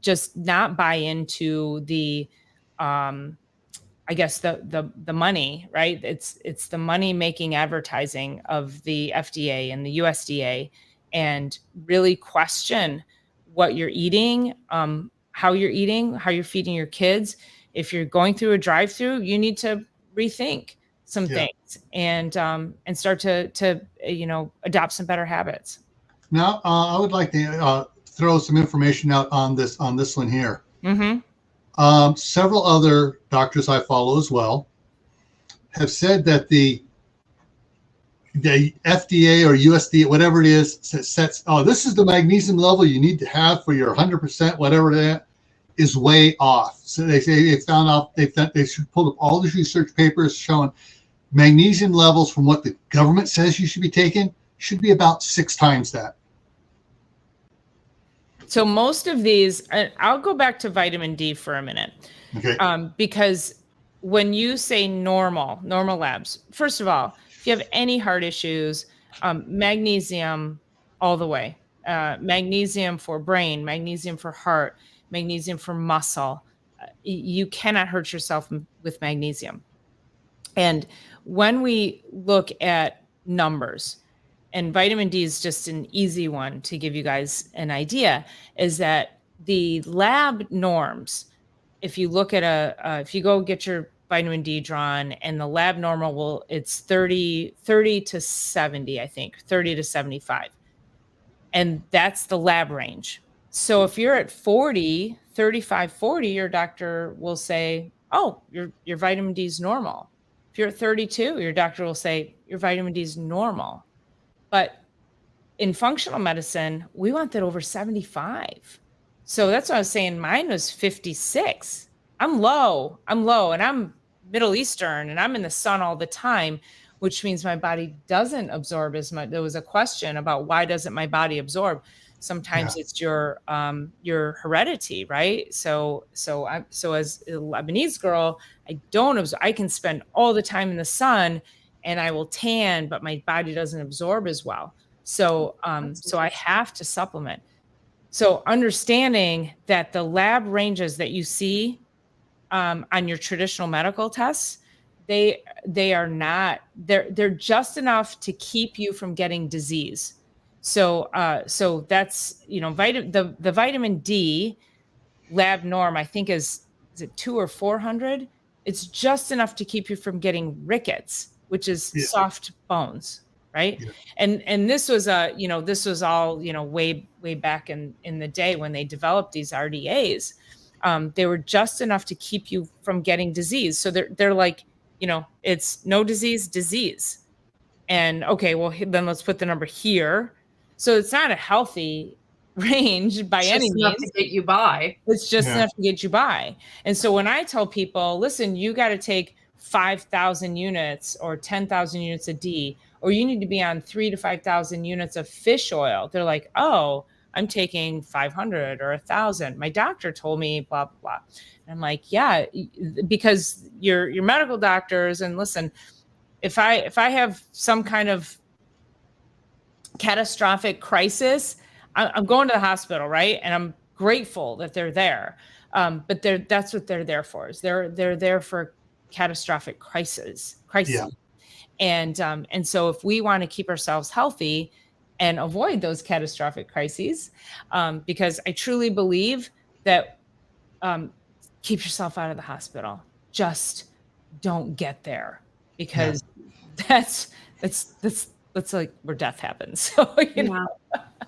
just not buy into the, I guess the money, right? It's the money making advertising of the FDA and the USDA, and really question what you're eating, how you're eating, how you're feeding your kids. If you're going through a drive-through, you need to rethink some things and start to adopt some better habits. Now, I would like to throw some information out on this one here. Mm-hmm. Several other doctors I follow as well have said that the FDA or USDA, whatever it is, sets, this is the magnesium level you need to have for your 100%, whatever that is, way off. So they say they found out, they pulled up all these research papers showing magnesium levels from what the government says you should be taking should be about 6 times that. So most of these, I'll go back to vitamin D for a minute. Okay. Because when you say normal labs, first of all, if you have any heart issues, magnesium all the way. Magnesium for brain, magnesium for heart, magnesium for muscle. You cannot hurt yourself with magnesium. And when we look at numbers, and vitamin D is just an easy one to give you guys an idea, is that the lab norms, if you look at if you go get your vitamin D drawn, and the lab normal it's 30 to 70, I think, 30 to 75. And that's the lab range. So if you're at 40, 35, 40, your doctor will say, oh, your vitamin D is normal. If you're at 32, your doctor will say your vitamin D is normal. But in functional medicine, we want that over 75. So that's what I was saying. Mine was 56. I'm low, and I'm Middle Eastern, and I'm in the sun all the time, which means my body doesn't absorb as much. There was a question about why doesn't my body absorb? Sometimes it's your heredity, right? So as a Lebanese girl, I can spend all the time in the sun and I will tan, but my body doesn't absorb as well. So I have to supplement. So understanding that the lab ranges that you see on your traditional medical tests, they're just enough to keep you from getting disease. So that's, the vitamin D lab norm, I think is it 200 or 400? It's just enough to keep you from getting rickets, which is soft bones, right? Yeah. And this was all, way back in the day when they developed these RDAs. They were just enough to keep you from getting disease. So they're like, it's no disease. And okay, well then let's put the number here. So it's not a healthy range by any means. Enough to get you by. It's just enough to get you by. And so when I tell people, listen, you got to take 5,000 units or 10,000 units of D, or you need to be on 3,000 to 5,000 units of fish oil, they're like, oh, I'm taking 500 or 1,000. My doctor told me blah, blah, blah. And I'm like, yeah, because your medical doctors, and listen, if I have some kind of catastrophic crisis, I'm going to the hospital, right? And I'm grateful that they're there. But that's what they're there for. Is they're there for catastrophic crises. Yeah. And so if we want to keep ourselves healthy and avoid those catastrophic crises, because I truly believe that keep yourself out of the hospital. Just don't get there, because that's like where death happens. So you know.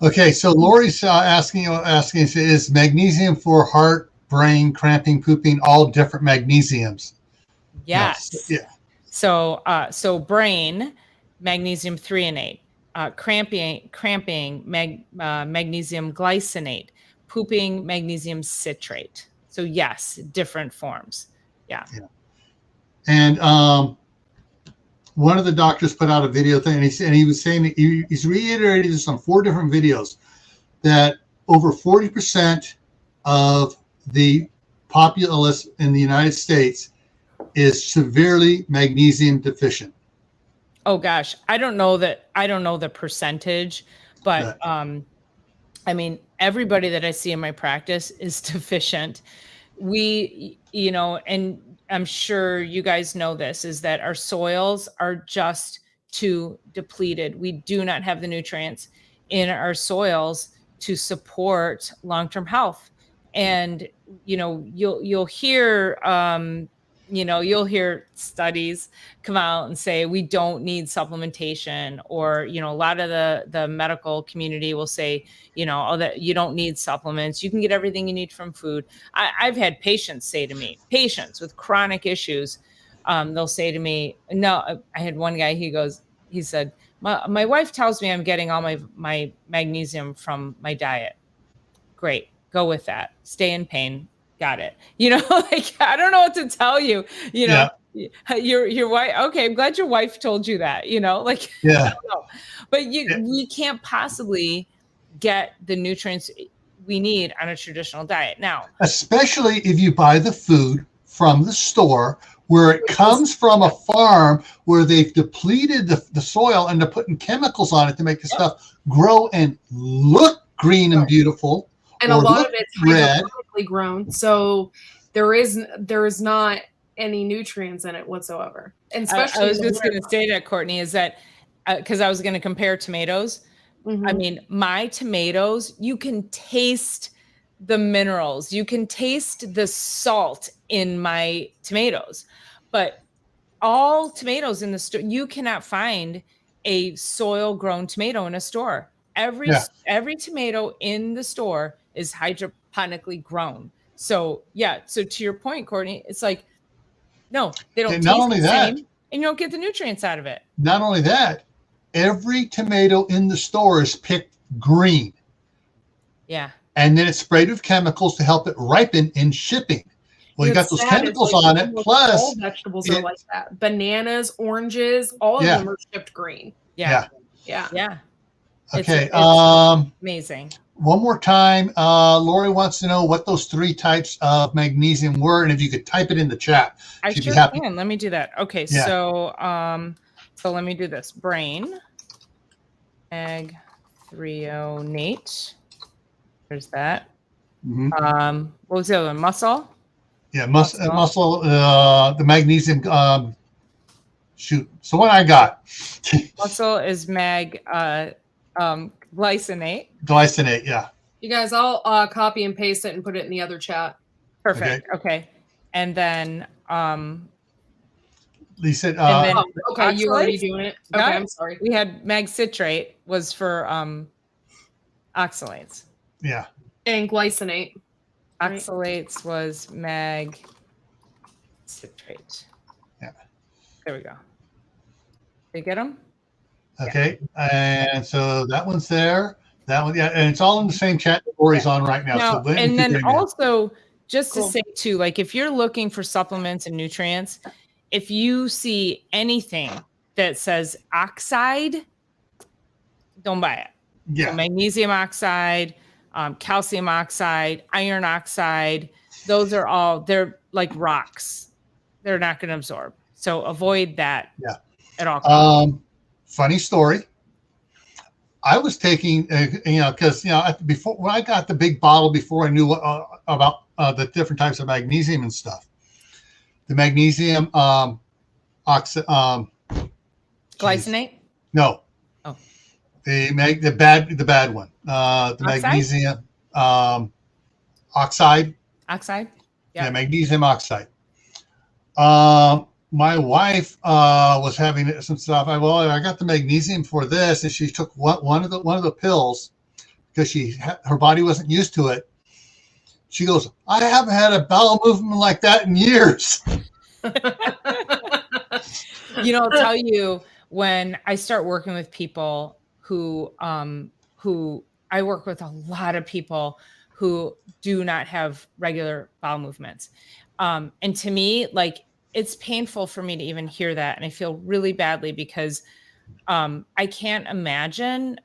Okay, so Lori's asking, is magnesium for heart, brain, cramping, pooping, all different magnesiums? Yes. Yeah. So brain, magnesium threonate, cramping, magnesium glycinate, pooping, magnesium citrate. So yes, different forms. Yeah. And one of the doctors put out a video thing, and he was saying that he's reiterated this on 4 different videos, that over 40% of the populace in the United States is severely magnesium deficient. Oh gosh, I don't know the percentage, but I mean, everybody that I see in my practice is deficient. And I'm sure you guys know this, is that our soils are just too depleted. We do not have the nutrients in our soils to support long-term health. And, you'll hear, you'll hear studies come out and say, we don't need supplementation, or, a lot of the medical community will say, that you don't need supplements. You can get everything you need from food. I've had patients say to me, patients with chronic issues, they'll say to me, no, I had one guy, he said, my wife tells me I'm getting all my magnesium from my diet. Great. Go with that. Stay in pain. Got it. Like, I don't know what to tell you, your wife. Okay. I'm glad your wife told you that, like, yeah. I don't know. But we can't possibly get the nutrients we need on a traditional diet. Now, especially if you buy the food from the store, where it comes from a farm where they've depleted the soil and they're putting chemicals on it to make the stuff grow and look green and beautiful. And a lot of it's hydroponically grown, so there is not any nutrients in it whatsoever. And especially, I was just going to say that, Courtney, is that because I was going to compare tomatoes. Mm-hmm. I mean, my tomatoes, you can taste the minerals, you can taste the salt in my tomatoes, but all tomatoes in the store, you cannot find a soil grown tomato in a store. Every tomato in the store is hydroponically grown. So so to your point, Courtney, it's like, no, they don't taste the same, and you don't get the nutrients out of it. Not only that, every tomato in the store is picked green. Yeah. And then it's sprayed with chemicals to help it ripen in shipping. Well, you got those chemicals on it, plus all vegetables are like that. Bananas, oranges, all of them are shipped green. Yeah. Okay. It's amazing. one more time. Lori wants to know what those 3 types of magnesium were, and if you could type it in the chat, I she'd sure be happy. can. Let me do that. Okay, Yeah. so let me do this. Brain, mag threonate. There's that. Mm-hmm. What was the other one? Muscle. Yeah, muscle. The magnesium. Shoot. So what I got? Muscle is glycinate. Glycinate. Yeah. You guys, I'll copy and paste it and put it in the other chat. Perfect. Okay. And then They said. Okay, you already doing it. Okay, I'm sorry. We had mag citrate was for oxalates. Yeah. And glycinate. Oxalates was mag citrate. Yeah. There we go. Did you get them? Okay. Yeah. And so that one's there. That one, yeah, and it's all in the same chat that Lori's on right now. No, So and then also, just to say too, like if you're looking for supplements and nutrients, if you see anything that says oxide, don't buy it. Yeah. So magnesium oxide, calcium oxide, iron oxide, those are all, they're like rocks. They're not going to absorb. So avoid that at all costs. Funny story. I was taking, because, before when I got the big bottle, before I knew about the different types of magnesium and stuff, the magnesium Glycinate? No. Oh. The bad one. The oxide? Magnesium oxide. Oxide? Yeah, magnesium oxide. My wife was having some stuff. I got the magnesium for this, and she took one of the pills because her body wasn't used to it. She goes, I haven't had a bowel movement like that in years. I'll tell you, when I start working with people who I work with a lot of people who do not have regular bowel movements. And to me, like, it's painful for me to even hear that. And I feel really badly because I can't imagine.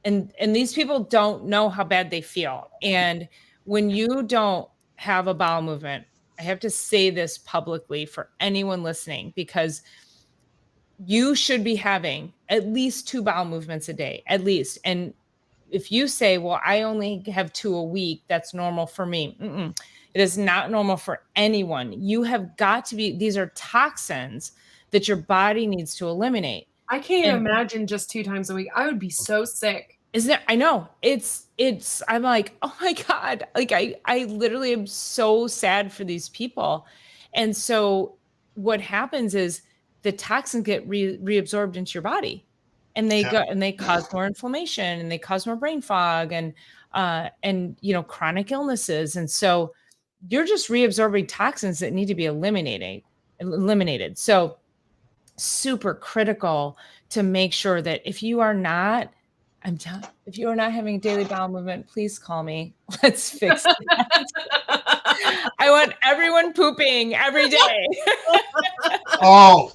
And these people don't know how bad they feel. And when you don't have a bowel movement, I have to say this publicly for anyone listening, because you should be having at least 2 bowel movements a day, at least. And if you say, well, I only have 2 a week, that's normal for me. It is not normal for anyone. You have got to be, these are toxins that your body needs to eliminate. I can't imagine just 2 times a week. I would be so sick. Isn't it? I know. I'm like, oh my God. Like I literally am so sad for these people. And so what happens is the toxins get reabsorbed into your body, and they go and they cause more inflammation, and they cause more brain fog and chronic illnesses. And so you're just reabsorbing toxins that need to be eliminated. So super critical to make sure that if you are not having a daily bowel movement, please call me. Let's fix it. I want everyone pooping every day. Oh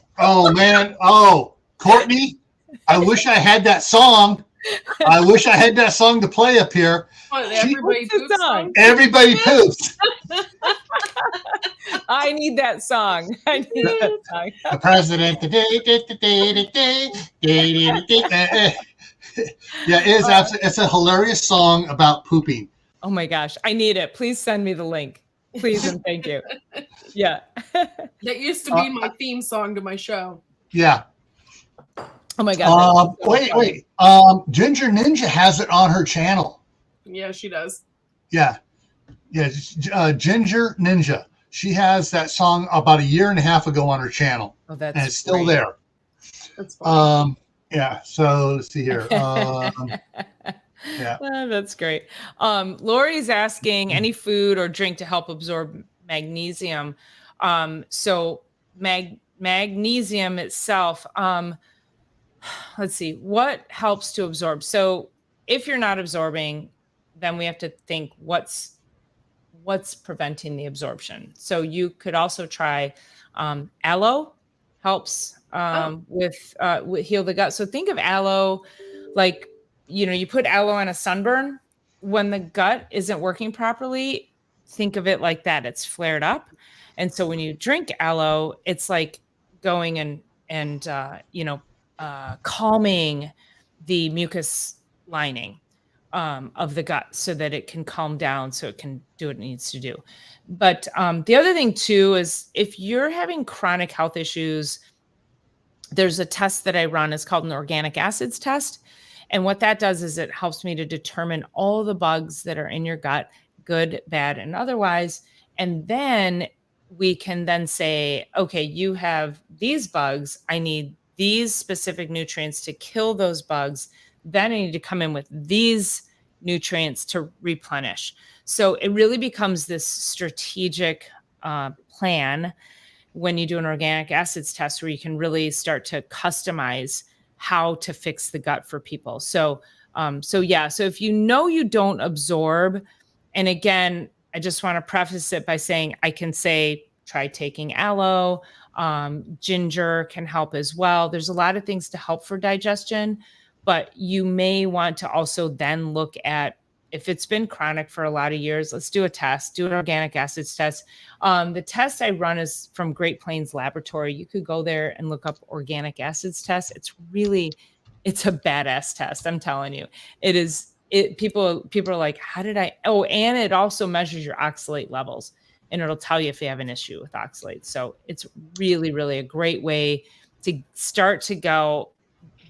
man. Oh, Courtney, I wish I had that song. I wish I had that song to play up here. Everybody poops. Everybody poops. I need that song. The president. Yeah, it's a hilarious song about pooping. Oh my gosh, I need it. Please send me the link. Please and thank you. Yeah. That used to be my theme song to my show. Yeah. Oh my God. Wait. Ginger Ninja has it on her channel. Yeah, she does. Yeah. Ginger Ninja. She has that song about 1.5 years ago on her channel. Oh, that's and it's still there. That's funny. Yeah. So let's see here. Yeah. That's great. Lori's asking any food or drink to help absorb magnesium. So magnesium itself, let's see what helps to absorb. So if you're not absorbing, then we have to think what's preventing the absorption. So you could also try aloe helps with heal the gut. So think of aloe like, you put aloe on a sunburn when the gut isn't working properly, think of it like that. It's flared up. And so when you drink aloe, it's like going and calming the mucus lining of the gut so that it can calm down, so it can do what it needs to do. But the other thing too is if you're having chronic health issues, there's a test that I run. It's called an organic acids test. And what that does is it helps me to determine all the bugs that are in your gut, good, bad, and otherwise. And then we can then say, okay, you have these bugs. I need these specific nutrients to kill those bugs. Then I need to come in with these nutrients to replenish. So it really becomes this strategic plan when you do an organic acids test, where you can really start to customize how to fix the gut for people. So if you know you don't absorb, and again, I just want to preface it by saying I can say try taking aloe, ginger can help as well. There's a lot of things to help for digestion, but you may want to also then look at, if it's been chronic for a lot of years, let's do a test, do an organic acids test. The test I run is from Great Plains Laboratory. You could go there and look up organic acids test. It's a badass test. I'm telling you, it is. People are like, how did I? Oh, and it also measures your oxalate levels, and it'll tell you if you have an issue with oxalates. So it's really, really a great way to start to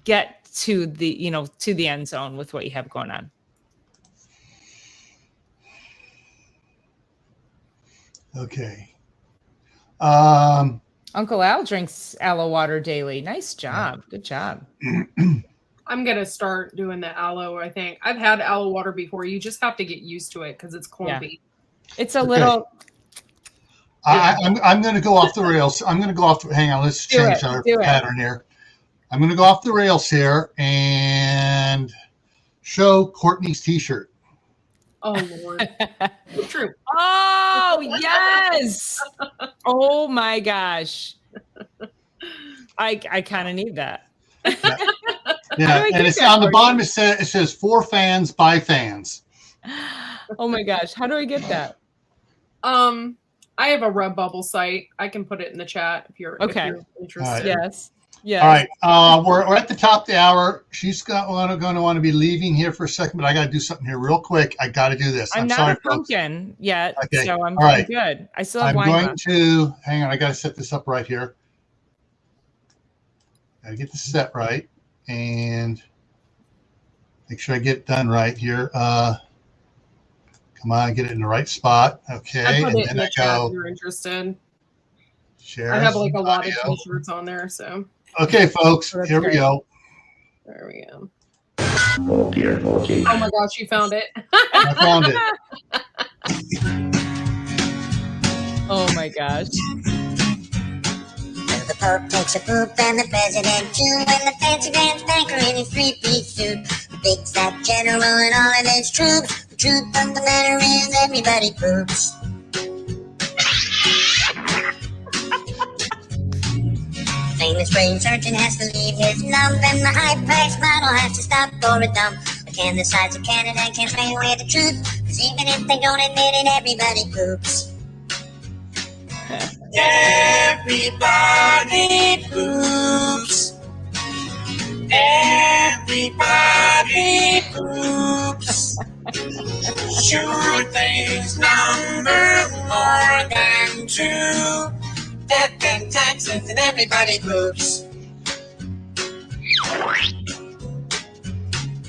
get to the end zone with what you have going on. Okay. Uncle Al drinks aloe water daily. Nice job. Yeah. Good job. I'm going to start doing the aloe, I think. I've had aloe water before. You just have to get used to it because it's clumpy. Yeah. It's a little... I'm going to go off the rails. Hang on, let's change our pattern here. I'm going to go off the rails here and show Courtney's t-shirt. Oh, Lord. True. Oh, yes. Oh, my gosh. I kind of need that. Yeah. And it's on the bottom. It says for fans by fans. Oh, my gosh. How do I get that? I have a Redbubble site. I can put it in the chat if you're interested. Right. Yes. Yeah. All right. We're at the top of the hour. She's going to want to be leaving here for a second, but I got to do something here real quick. I got to do this. I'm not sorry, a pumpkin yet, okay. So I'm good. I still have I'm wine. going to hang on. I got to set this up right here. Got to get this set right and make sure I get it done right here. Come on, get it in the right spot. Okay, I put and it in the chat if you're interested. Share. I have like a lot of t-shirts on there, so. Okay, folks, here we go. There we go. Oh dear. Okay. Oh my gosh, you found it. I found it. Oh my gosh. The Pope takes a poop and the president too, and the fancy grand banker in his three-piece suit. The big fat general and all of his troops. The truth of the matter is everybody poops. Famous brain surgeon has to leave his lump, and the high-priced model has to stop for a dump. But can the sides of Canada can't explain away the truth, because even if they don't admit it, everybody poops. Everybody poops. Everybody poops. Sure things number more than two. Death and taxes and everybody poops.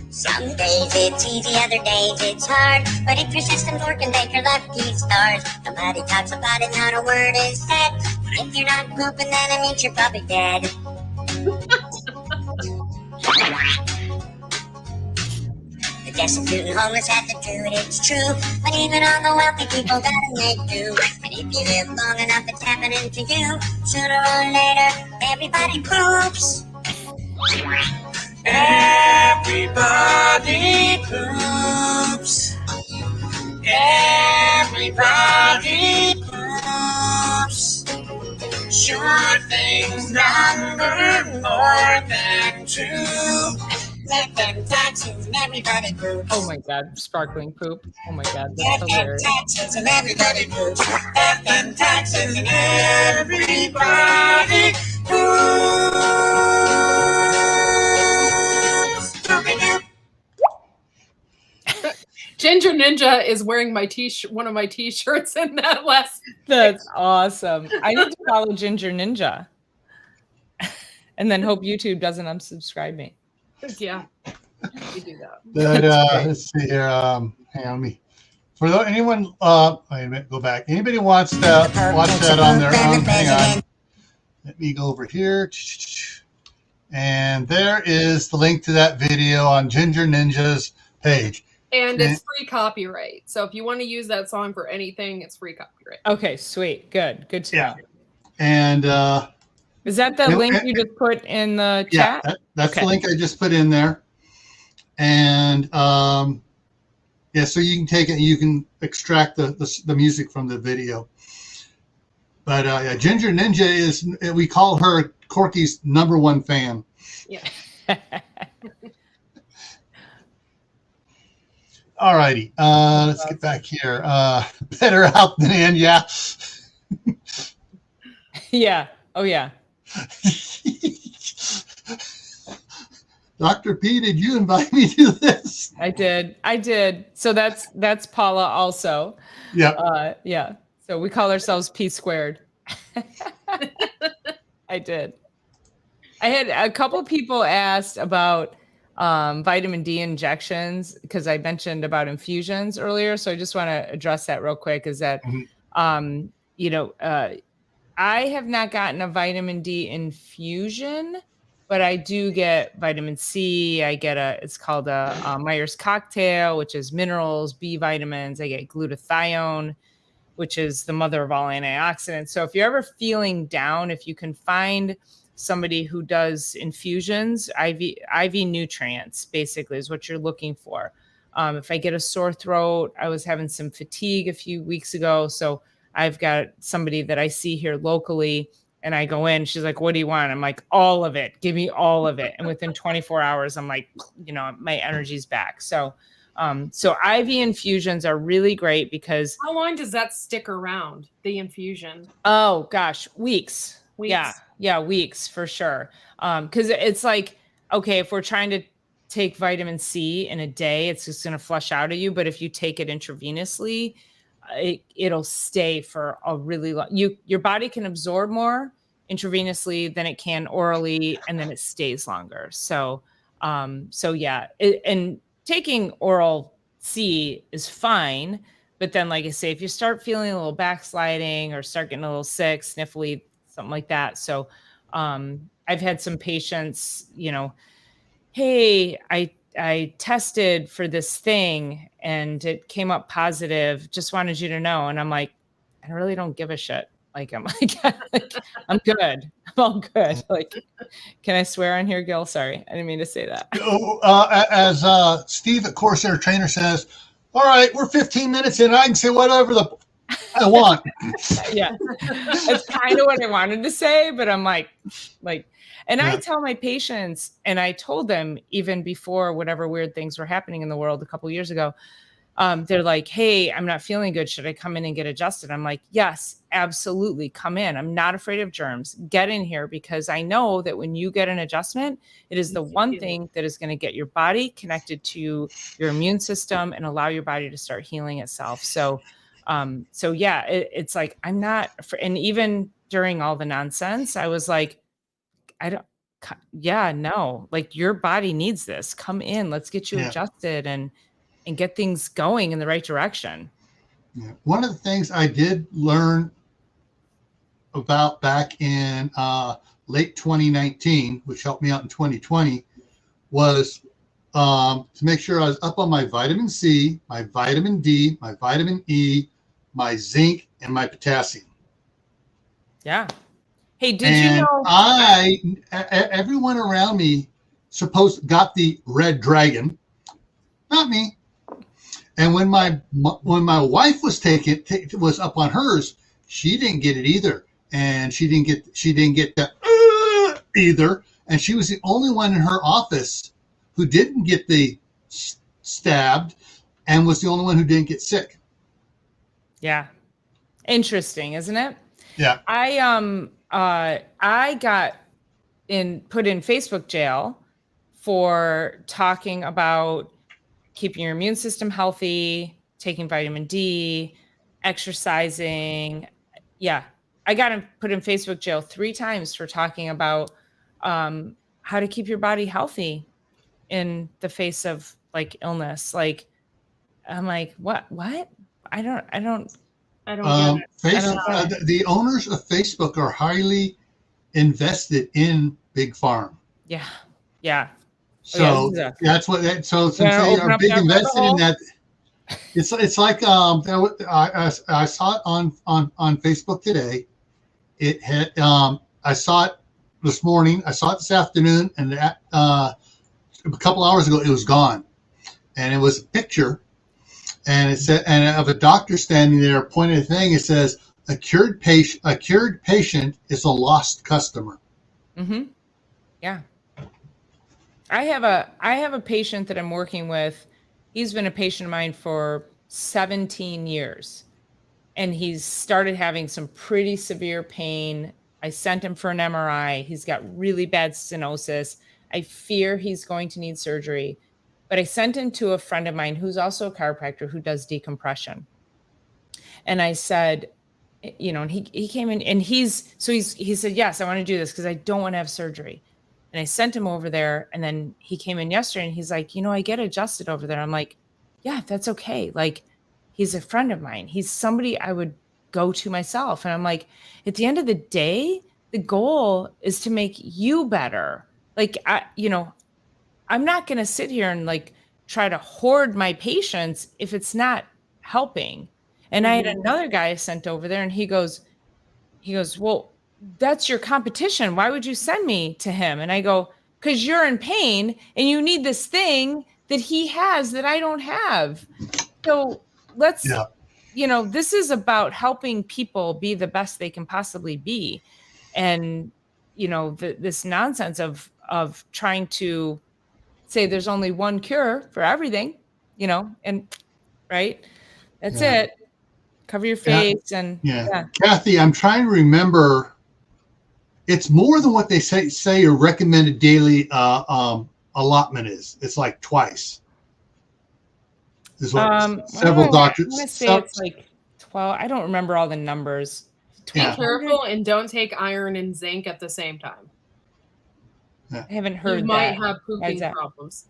Some days it's easy, other days it's hard. But if your system's working, thank your lucky stars. Nobody talks about it, not a word is said. If you're not pooping, then it means you're probably dead. The destitute and homeless have to do it, it's true. But even all the wealthy people gotta make do. And if you live long enough, it's happening to you. Sooner or later, everybody poops. Everybody poops. Everybody poops. Sure things number more than two. Death and taxes and everybody poops. Oh my God, sparkling poop. Oh my God, that's Death and hilarious. taxes and everybody poops. Death and taxes and everybody poops. Poopy-doop. Ginger Ninja is wearing my one of my t-shirts in that last. That's awesome. I need to follow Ginger Ninja. And then hope YouTube doesn't unsubscribe me. Yeah, you do that. But let's see here. Hang on me. For anyone, wait a minute, go back. Anybody wants to watch that on their own? Hang on. Let me go over here. And there is the link to that video on Ginger Ninja's page. And it's free copyright. So if you want to use that song for anything, it's free copyright. Okay, sweet. Good to know. And is that the link you just put in the chat? Yeah, that's the link I just put in there. And yeah, so you can take it, you can extract the music from the video. But yeah, Ginger Ninja is, we call her Corky's #1 fan. Yeah. All righty, let's get back here. Better out than in, yeah. Yeah. Oh yeah. Dr. P, did you invite me to this? I did. So that's Paula also. Yeah. Yeah. So we call ourselves P squared. I did. I had a couple people asked about vitamin D injections because I mentioned about infusions earlier. So I just want to address that real quick. Is that, I have not gotten a vitamin D infusion, but I do get vitamin C. I get it's called a Myers cocktail, which is minerals, B vitamins. I get glutathione, which is the mother of all antioxidants. So if you're ever feeling down, if you can find somebody who does infusions, IV nutrients basically is what you're looking for. If I get a sore throat, I was having some fatigue a few weeks ago. So I've got somebody that I see here locally and I go in, she's like, what do you want? I'm like, all of it, give me all of it. And within 24 hours, I'm like, my energy's back. So IV infusions are really great because. How long does that stick around, the infusion? Oh gosh, weeks. Weeks. Yeah, weeks for sure. Because it's like, okay, if we're trying to take vitamin C in a day, it's just going to flush out of you. But if you take it intravenously, it'll stay for a really long. Your body can absorb more intravenously than it can orally, and then it stays longer. So yeah, and taking oral C is fine. But then, like I say, if you start feeling a little backsliding or start getting a little sick, sniffly, something like that. So I've had some patients, hey, I tested for this thing and it came up positive. Just wanted you to know. And I'm like, I really don't give a shit. I'm good. I'm all good. Like, can I swear on here, Gil? Sorry, I didn't mean to say that. As Steve at Corsair Trainer says, all right, we're 15 minutes in. I can say whatever I want. Yeah, that's kind of what I wanted to say, but I'm like, and I tell my patients, and I told them even before whatever weird things were happening in the world a couple of years ago, they're like, hey, I'm not feeling good. Should I come in and get adjusted? I'm like, yes, absolutely. Come in. I'm not afraid of germs. Get in here because I know that when you get an adjustment, it is the one thing that is going to get your body connected to your immune system and allow your body to start healing itself. So yeah, it's like, I'm not, and even during all the nonsense, I was like, no, like your body needs this. Come in, let's get you adjusted and get things going in the right direction. Yeah. One of the things I did learn about back in late 2019, which helped me out in 2020, was to make sure I was up on my vitamin C, my vitamin D, my vitamin E, my zinc, and my potassium. Yeah. Hey, did you know? Everyone around me got the red dragon, not me. And when my wife was up on hers, she didn't get it either, and she didn't get that either. And she was the only one in her office who didn't get the stabbed and was the only one who didn't get sick. Yeah. Interesting, isn't it? Yeah. I got put in Facebook jail for talking about keeping your immune system healthy, taking vitamin D, exercising. Yeah. I got put in Facebook jail 3 times for talking about how to keep your body healthy in the face of like illness. Like, I'm like, what? I don't get it. The owners of Facebook are highly invested in Big Farm. Yeah. Yeah. So that's what that. So since they are big invested in that, it's like I saw it on Facebook today. It had I saw it this morning. I saw it this afternoon, and a couple hours ago it was gone, and it was a picture, and it said, and of a doctor standing there pointing at a thing. It says a cured patient is a lost customer. Mm-hmm. Yeah. I have a patient that I'm working with. He's been a patient of mine for 17 years, and he's started having some pretty severe pain. I sent him for an MRI. He's got really bad stenosis. I fear he's going to need surgery, but I sent him to a friend of mine who's also a chiropractor who does decompression. And I said, and he came in, and he said, yes, I want to do this because I don't want to have surgery. And I sent him over there, and then he came in yesterday and he's like, I get adjusted over there. I'm like, yeah, that's okay. Like, he's a friend of mine. He's somebody I would go to myself. And I'm like, at the end of the day, the goal is to make you better. Like, I'm not going to sit here and like try to hoard my patients if it's not helping. And I had another guy I sent over there, and he goes, well, that's your competition. Why would you send me to him? And I go, because you're in pain and you need this thing that he has that I don't have. So let's, this is about helping people be the best they can possibly be. And, this nonsense of trying to say there's only one cure for everything, and right. That's it. Cover your face. And Kathy, I'm trying to remember. It's more than what they say your recommended daily allotment is. It's like twice. Is what several doctors. I'm gonna say it's like 12. I don't remember all the numbers. Be careful and don't take iron and zinc at the same time. I haven't heard. You might have pooping problems.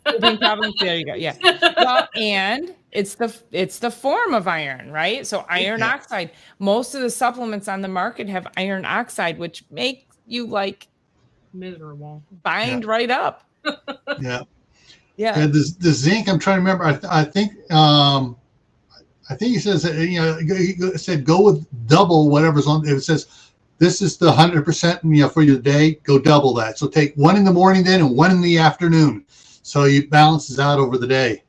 Pooping problems. There you go. Yeah. Well, and it's the form of iron, right? So iron oxide. Most of the supplements on the market have iron oxide, which makes you like miserable. Bind right up. Yeah. Yeah. The zinc. I'm trying to remember. I think he says that, he said go with double whatever's on. It says this is the 100%, for your day. Go double that. So take one in the morning then and one in the afternoon. So it balances out over the day.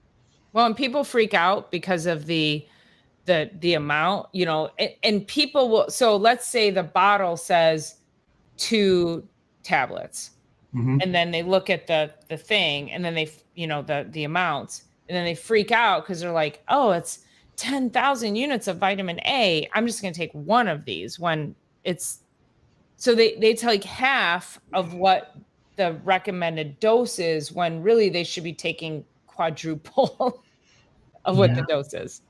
Well, and people freak out because of the amount, and people will. So let's say the bottle says 2 tablets, and then they look at the thing, and then they, the amounts, and then they freak out because they're like, oh, it's 10,000 units of vitamin A. I'm just going to take one of these when it's. So they take half of what the recommended dose is when really they should be taking quadruple of what the dose is.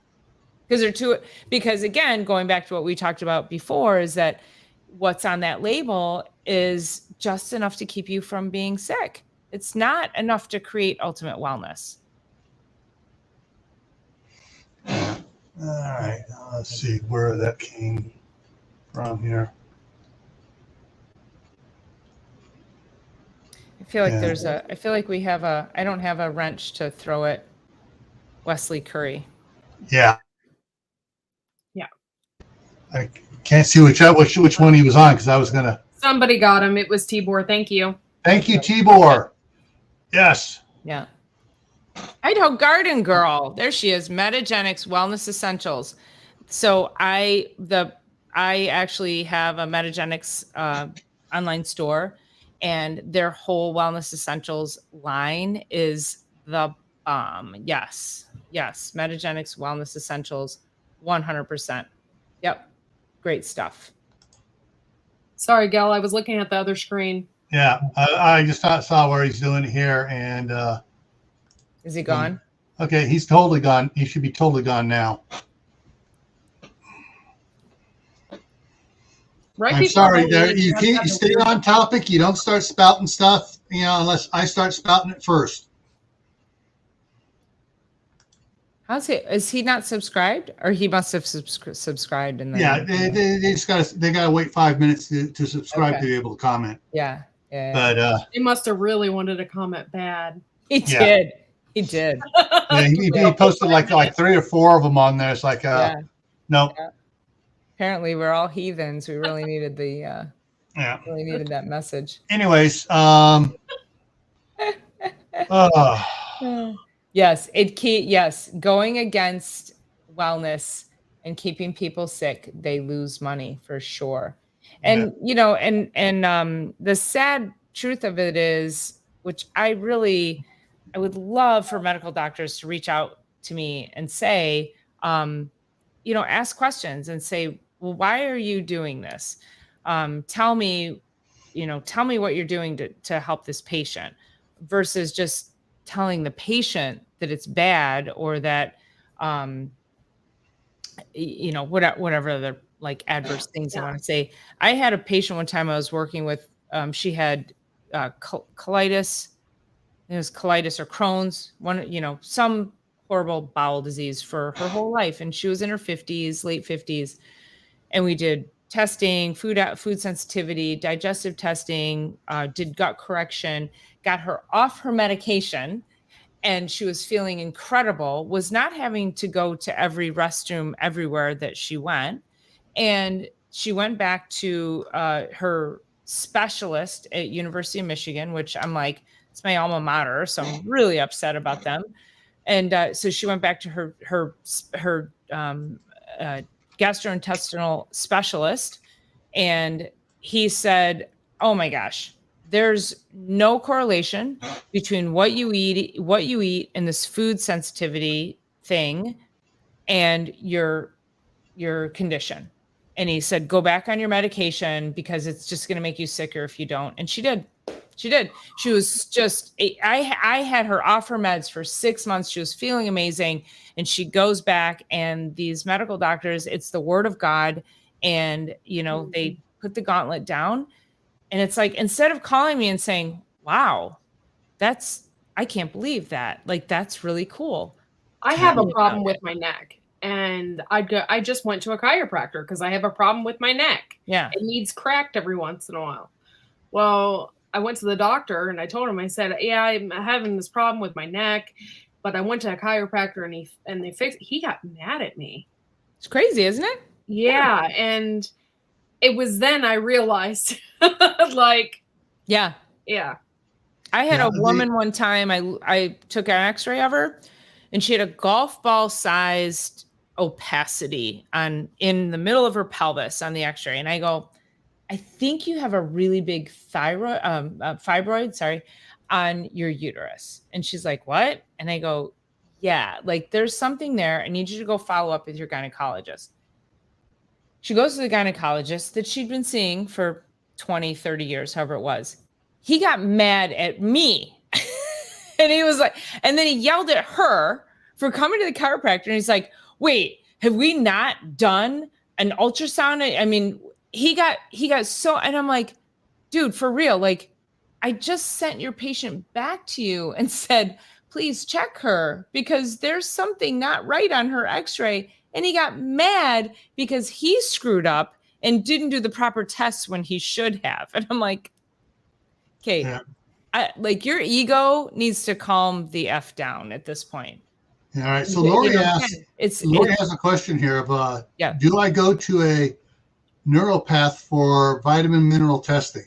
Because again, going back to what we talked about before, is that what's on that label is just enough to keep you from being sick. It's not enough to create ultimate wellness. All right. Let's see where that came from here. I feel like I feel like I don't have a wrench to throw at Wesley Curry. Yeah. Yeah. I can't see which one he was on because I was going to. Somebody got him. It was Tibor. Thank you. Thank you, Tibor. Yes. Yeah. Idaho Garden Girl. There she is. Metagenics Wellness Essentials. So I actually have a Metagenics online store. and their whole Wellness Essentials line is the yes, Metagenics Wellness Essentials, 100%. Yep, great stuff. Sorry, Gal, I was looking at the other screen. Yeah, I just saw where he's doing it here, and is he gone? Okay, he's totally gone. He should be totally gone now. Right. I'm sorry, there you can't stay on topic. You don't start spouting stuff, unless I start spouting it first. How's he? Is he not subscribed, or he must have subscribed? And then Yeah, they gotta wait 5 minutes to subscribe to be able to comment. Yeah. But he must have really wanted to comment bad. He did. He did. Yeah, he posted like 3 or 4 of them on there. It's like, no. Yeah. Apparently, we're all heathens. We really needed really needed that message. Anyways, yes, going against wellness and keeping people sick, they lose money for sure. And the sad truth of it is, which I would love for medical doctors to reach out to me and say, ask questions and say, well, why are you doing this? Tell me what you're doing to help this patient, versus just telling the patient that it's bad, or that, whatever other adverse things I want to say. I had a patient one time I was working with, she had colitis. It was colitis or Crohn's, some horrible bowel disease for her whole life. And she was in her 50s, late 50s. And we did testing, food sensitivity, digestive testing, did gut correction, got her off her medication. And she was feeling incredible, was not having to go to every restroom everywhere that she went. And she went back to her specialist at University of Michigan, which I'm like, it's my alma mater, so I'm really upset about them. And so she went back to her gastrointestinal specialist, and he said, "Oh my gosh, there's no correlation between what you eat and this food sensitivity thing and your condition." And he said, "Go back on your medication because it's just going to make you sicker if you don't." And she did. She was just, I had her off her meds for 6 months. She was feeling amazing. And she goes back, and these medical doctors, it's the word of God. And, they put the gauntlet down. And it's like, instead of calling me and saying, wow, I can't believe that. That's really cool. I have a problem with my neck, and I just went to a chiropractor because I have a problem with my neck. Yeah. It needs cracked every once in a while. Well, I went to the doctor and I told him, I said, yeah, I'm having this problem with my neck, but I went to a chiropractor and they fixed it. He got mad at me. It's crazy, isn't it? Yeah. And it was then I realized yeah. I had a woman one time, I took an x-ray of her, and she had a golf ball sized opacity in the middle of her pelvis on the x-ray. And I go, I think you have a really big fibroid, on your uterus. And she's like, what? And I go, yeah, there's something there. I need you to go follow up with your gynecologist. She goes to the gynecologist that she'd been seeing for 20, 30 years, however it was. He got mad at me. And he was like, and then he yelled at her for coming to the chiropractor. And he's like, wait, have we not done an ultrasound? I mean, he got so, and I'm like, dude, for real, I just sent your patient back to you and said, please check her because there's something not right on her x-ray. And he got mad because he screwed up and didn't do the proper tests when he should have. And I'm like, okay, your ego needs to calm the F down at this point. All right. So Lori has a question here of, do I go to a neuropath for vitamin mineral testing?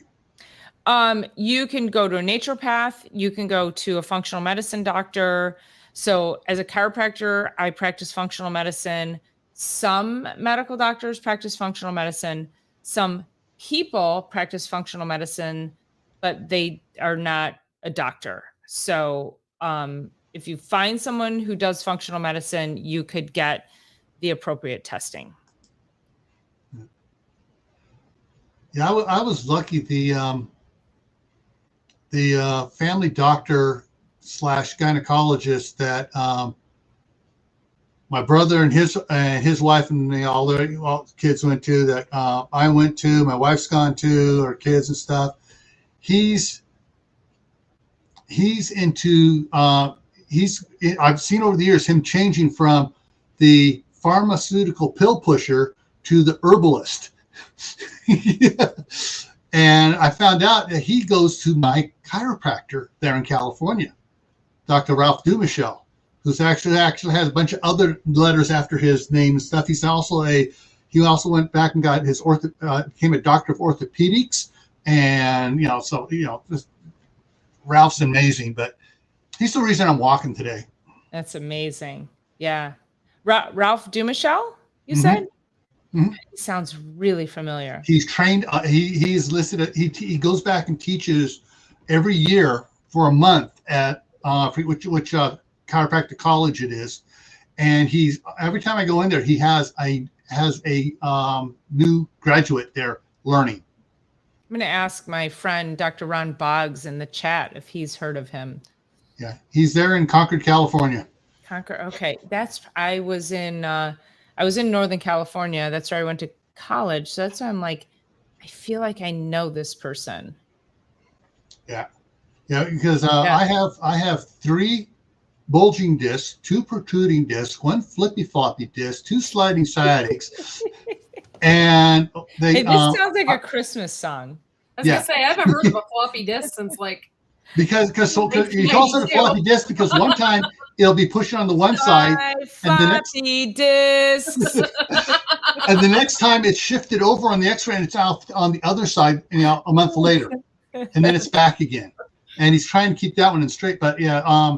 You can go to a naturopath. You can go to a functional medicine doctor. So as a chiropractor, I practice functional medicine. Some medical doctors practice functional medicine. Some people practice functional medicine but they are not a doctor. So if you find someone who does functional medicine, you could get the appropriate testing. Yeah, I was lucky. The family doctor / gynecologist that my brother and his wife and all the kids went to, that I went to, my wife's gone to, our kids and stuff. He's into I've seen over the years him changing from the pharmaceutical pill pusher to the herbalist. Yeah. And I found out that he goes to my chiropractor there in California, Dr. Ralph Dumichel, who's actually has a bunch of other letters after his name and stuff. He also went back and got his became a doctor of orthopedics, and just Ralph's amazing. But he's the reason I'm walking today. That's amazing. Yeah, Ralph Dumichel, you said. Mm-hmm. He sounds really familiar. He's trained. He's listed. He goes back and teaches every year for a month at which chiropractic college it is, and every time I go in there, he has a new graduate there learning. I'm going to ask my friend Dr. Ron Boggs in the chat if he's heard of him. Yeah, he's there in Concord, California. Concord. Okay, I was in Northern California. That's where I went to college. So that's why I'm like, I feel like I know this person. Yeah, because I have 3 bulging discs, 2 protruding discs, 1 flippy floppy disc, 2 sliding sciatics, and this sounds like a Christmas song. I was gonna say I haven't heard of a floppy disk since because he calls it a floppy disk because one time it'll be pushing on the one side, and floppy discs. and the next time it's shifted over on the X-ray and it's out on the other side, a month later, and then it's back again. And he's trying to keep that one in straight. But yeah,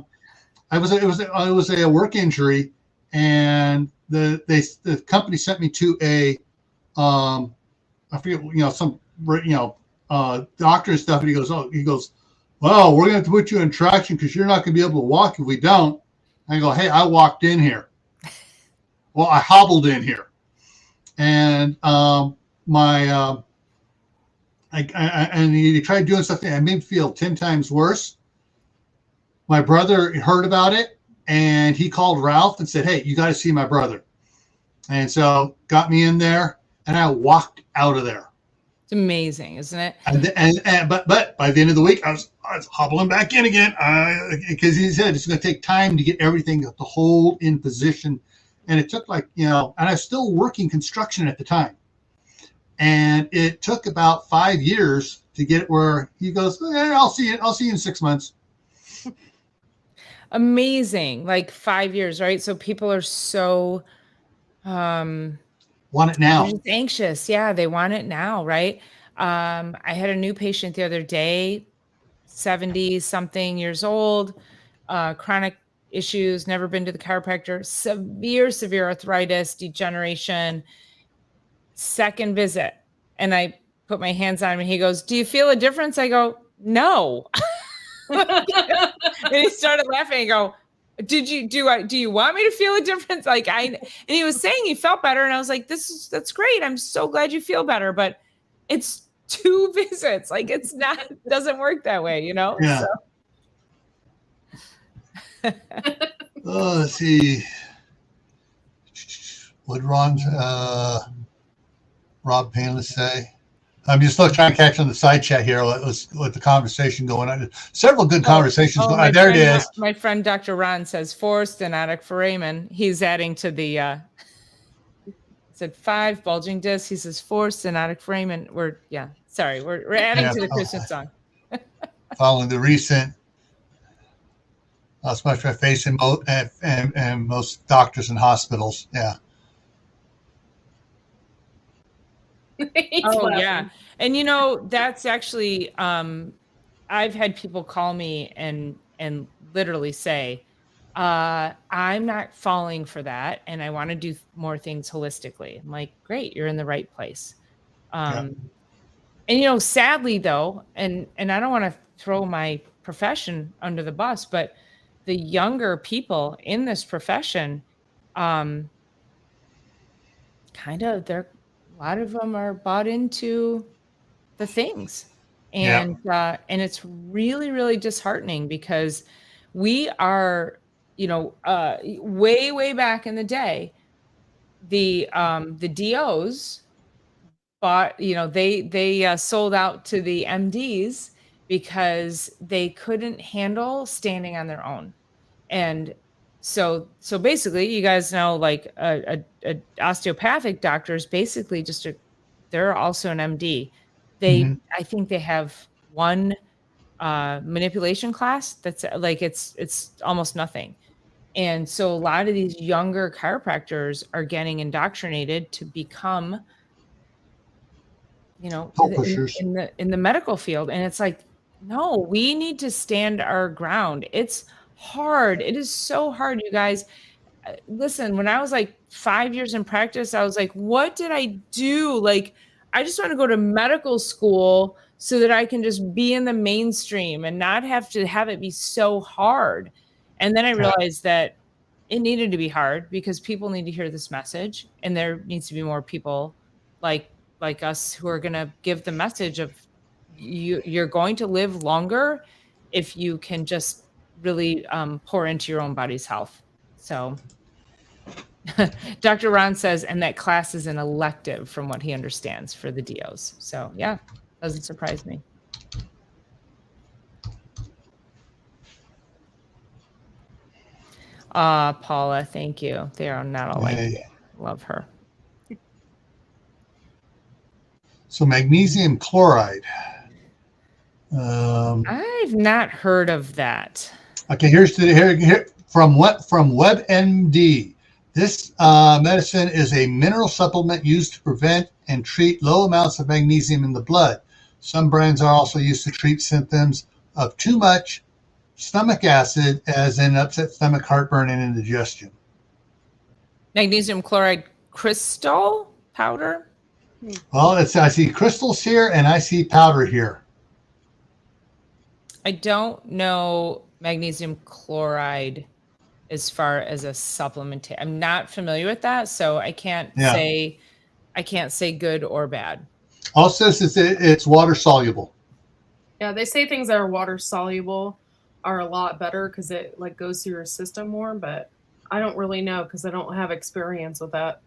it was a work injury, and the company sent me to a I forget some doctor and stuff. And he goes, well, we're going to have to put you in traction because you're not going to be able to walk if we don't. I go, hey, I walked in here. Well, I hobbled in here, and and he tried doing something. I made me feel 10 times worse. My brother heard about it, and he called Ralph and said, hey, you got to see my brother. And so got me in there, and I walked out of there. It's amazing, isn't it? But by the end of the week, I was hobbling back in again because he said it's going to take time to get everything to hold in position. And it took and I was still working construction at the time. And it took about 5 years to get it where he goes, I'll see you in 6 months. Amazing. Like 5 years, right? So people are so want it now. They're just anxious. Yeah, they want it now, right? I had a new patient the other day, 70-something years old, chronic issues, never been to the chiropractor, severe arthritis, degeneration. Second visit, and I put my hands on him, and he goes, do you feel a difference? I go, no. And he started laughing. I go, do you want me to feel a difference? And he was saying he felt better, and I was like, that's great. I'm so glad you feel better, but it's 2 visits. Doesn't work that way, Yeah. So. Let's see. What Rob Painless say? I'm just trying to catch on the side chat here with the conversation going on. Several good conversations. There it is. My friend Dr. Ron says 4 stenotic foramen. He's adding to the said 5 bulging discs. He says 4 stenotic foramen. We're adding to the Christmas song. Following the recent much I face in most doctors and hospitals. Yeah. Oh yeah. And that's actually I've had people call me and literally say, I'm not falling for that, and I want to do more things holistically. I'm like, great, you're in the right place. And sadly though, and I don't want to throw my profession under the bus, but the younger people in this profession, kind of, a lot of them are bought into the things, and it's really, really disheartening, because we are, way back in the day, the DOs bought, they sold out to the MDs because they couldn't handle standing on their own. And so basically, you guys know, like a osteopathic doctor is basically just they're also an MD. I think they have one manipulation class that's like, it's almost nothing. And so a lot of these younger chiropractors are getting indoctrinated to become, in the medical field. And it's like, no, we need to stand our ground. It's hard. It is so hard, you guys. Listen, when I was like 5 years in practice, I was like, what did I do? Like, I just want to go to medical school so that I can just be in the mainstream and not have to have it be so hard. And then I realized that it needed to be hard because people need to hear this message, and there needs to be more people like us who are going to give the message of you're going to live longer if you can just really pour into your own body's health. So Dr. Ron says, and that class is an elective from what he understands for the DOs. So yeah, doesn't surprise me. Paula, thank you. They are not all like you. Love her. So magnesium chloride. I've not heard of that. Okay, here from WebMD. This medicine is a mineral supplement used to prevent and treat low amounts of magnesium in the blood. Some brands are also used to treat symptoms of too much stomach acid, as in upset stomach, heartburn, and indigestion. Magnesium chloride crystal powder? Well, I see crystals here and I see powder here. I don't know magnesium chloride as far as a supplement. I'm not familiar with that, so I can't say good or bad. Also, it's water soluble. Yeah, they say things that are water soluble are a lot better because it like goes through your system more, but I don't really know because I don't have experience with that.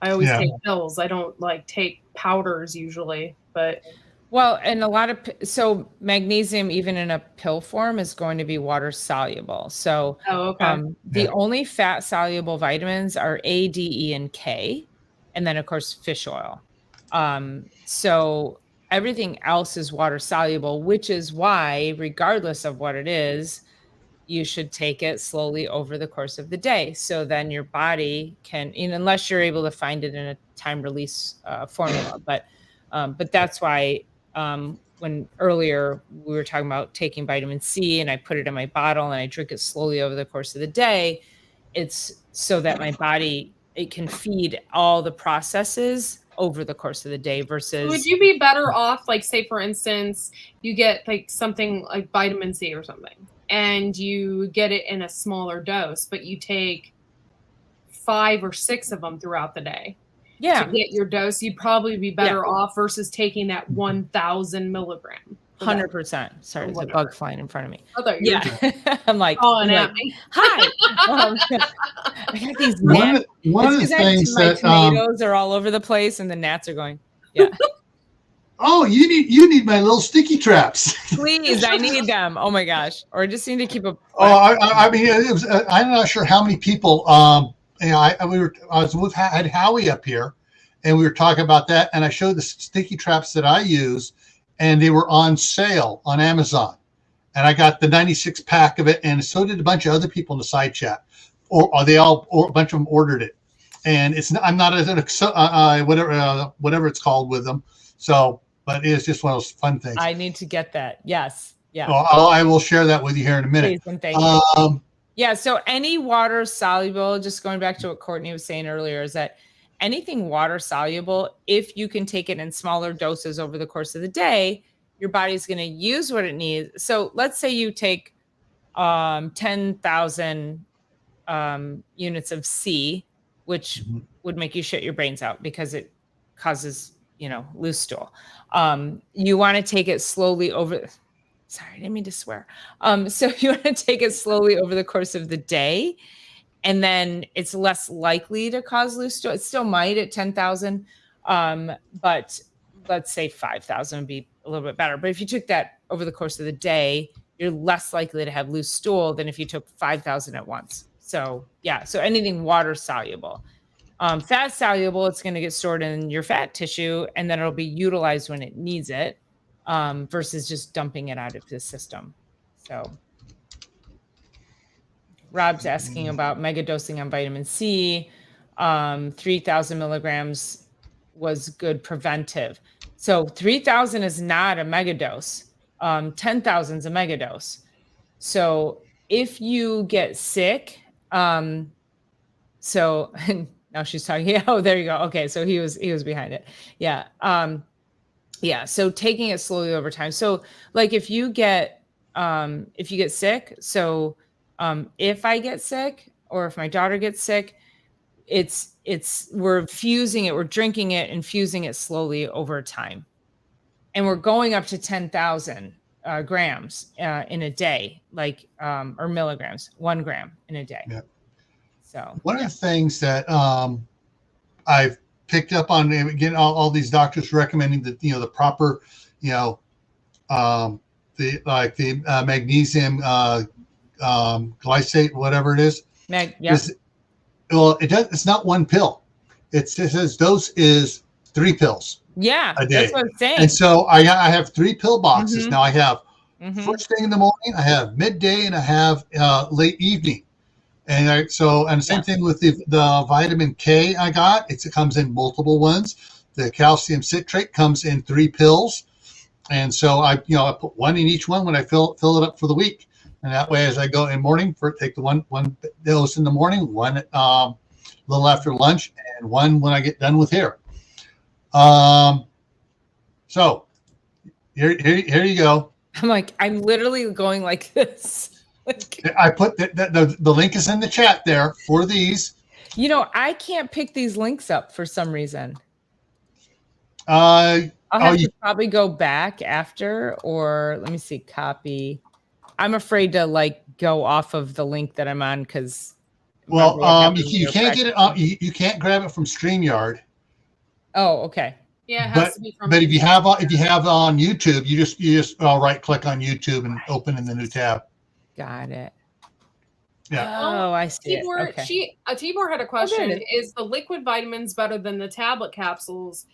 I always take pills. I don't like take powders usually, but well, and a lot of so magnesium, even in a pill form, is going to be water soluble. So the only fat soluble vitamins are A, D, E, and K, and then of course fish oil. So everything else is water soluble, which is why, regardless of what it is, you should take it slowly over the course of the day. So then your body can, unless you're able to find it in a time release formula, but that's why when earlier we were talking about taking vitamin C and I put it in my bottle and I drink it slowly over the course of the day, it's so that my body, it can feed all the processes over the course of the day versus. Would you be better off, like, say, for instance, you get like something like vitamin C or something and you get it in a smaller dose, but you take 5 or 6 of them throughout the day. Yeah. To get your dose, you'd probably be better off versus taking that 1,000 milligram. 100%. Sorry, there's a bug flying in front of me. I'm like, calling at me. Hi. I got these one of the things my that tomatoes are all over the place and the gnats are going. Yeah. Oh, you need my little sticky traps. Please, I need them. Oh my gosh. Or I just need to keep a. I mean, I'm not sure how many people. I had Howie up here, and we were talking about that, and I showed the sticky traps that I use, and they were on sale on Amazon, and I got the 96 pack of it, and so did a bunch of other people in the side chat, or a bunch of them ordered it, and I'm not as whatever it's called with them, so. But it's just one of those fun things. I need to get that. Yes. Yeah. I will share that with you here in a minute. Please and thank you. Yeah. So any water soluble, just going back to what Courtney was saying earlier, is that anything water soluble, if you can take it in smaller doses over the course of the day, your body's going to use what it needs. So let's say you take 10,000 units of C, which would make you shit your brains out because it causes, loose stool. You want to take it slowly over. Sorry, I didn't mean to swear. So you want to take it slowly over the course of the day, and then it's less likely to cause loose stool. It still might at 10,000, but let's say 5,000 would be a little bit better. But if you took that over the course of the day, you're less likely to have loose stool than if you took 5,000 at once. So yeah, so anything water soluble. Fat soluble, it's going to get stored in your fat tissue, and then it'll be utilized when it needs it, versus just dumping it out of the system. So Rob's asking about mega dosing on vitamin C. 3,000 milligrams was good preventive. So 3,000 is not a mega dose. 10,000 is a mega dose. So if you get sick, so now she's talking. Yeah, oh, there you go. Okay, so he was behind it. Yeah. Yeah. So taking it slowly over time. So like if you get sick, so if I get sick or if my daughter gets sick, we're drinking it, infusing it slowly over time. And we're going up to 10,000 grams in a day, like, or milligrams, 1 gram in a day. Yeah. So one of the things that I've picked up on, again, all these doctors recommending that, the proper, the magnesium glycate, whatever it is. It's not 1 pill. It says dose is 3 pills. Yeah, a day. That's what I'm saying. And so I have 3 pill boxes. Mm-hmm. Now I have first thing in the morning, I have midday, and I have late evening. And the same thing with the vitamin K I got. It comes in multiple ones. The calcium citrate comes in 3 pills. And so I put 1 in each one when I fill it up for the week. And that way, as I go in morning, take the one dose in the morning, 1 a little after lunch, and 1 when I get done with hair. So here you go. I'm literally going like this. I put the link is in the chat there for these. I can't pick these links up for some reason. I'll have to probably go back after, or let me see, copy. I'm afraid to go off of the link that I'm on because. You can't get it. You can't grab it from StreamYard. Oh, okay. Yeah, it has to be from. But if you have on YouTube, you just right click on YouTube and open in the new tab. Got it. Yeah. Oh, I see. Tibor, Okay. Tibor had a question. Is the liquid vitamins better than the tablet capsules?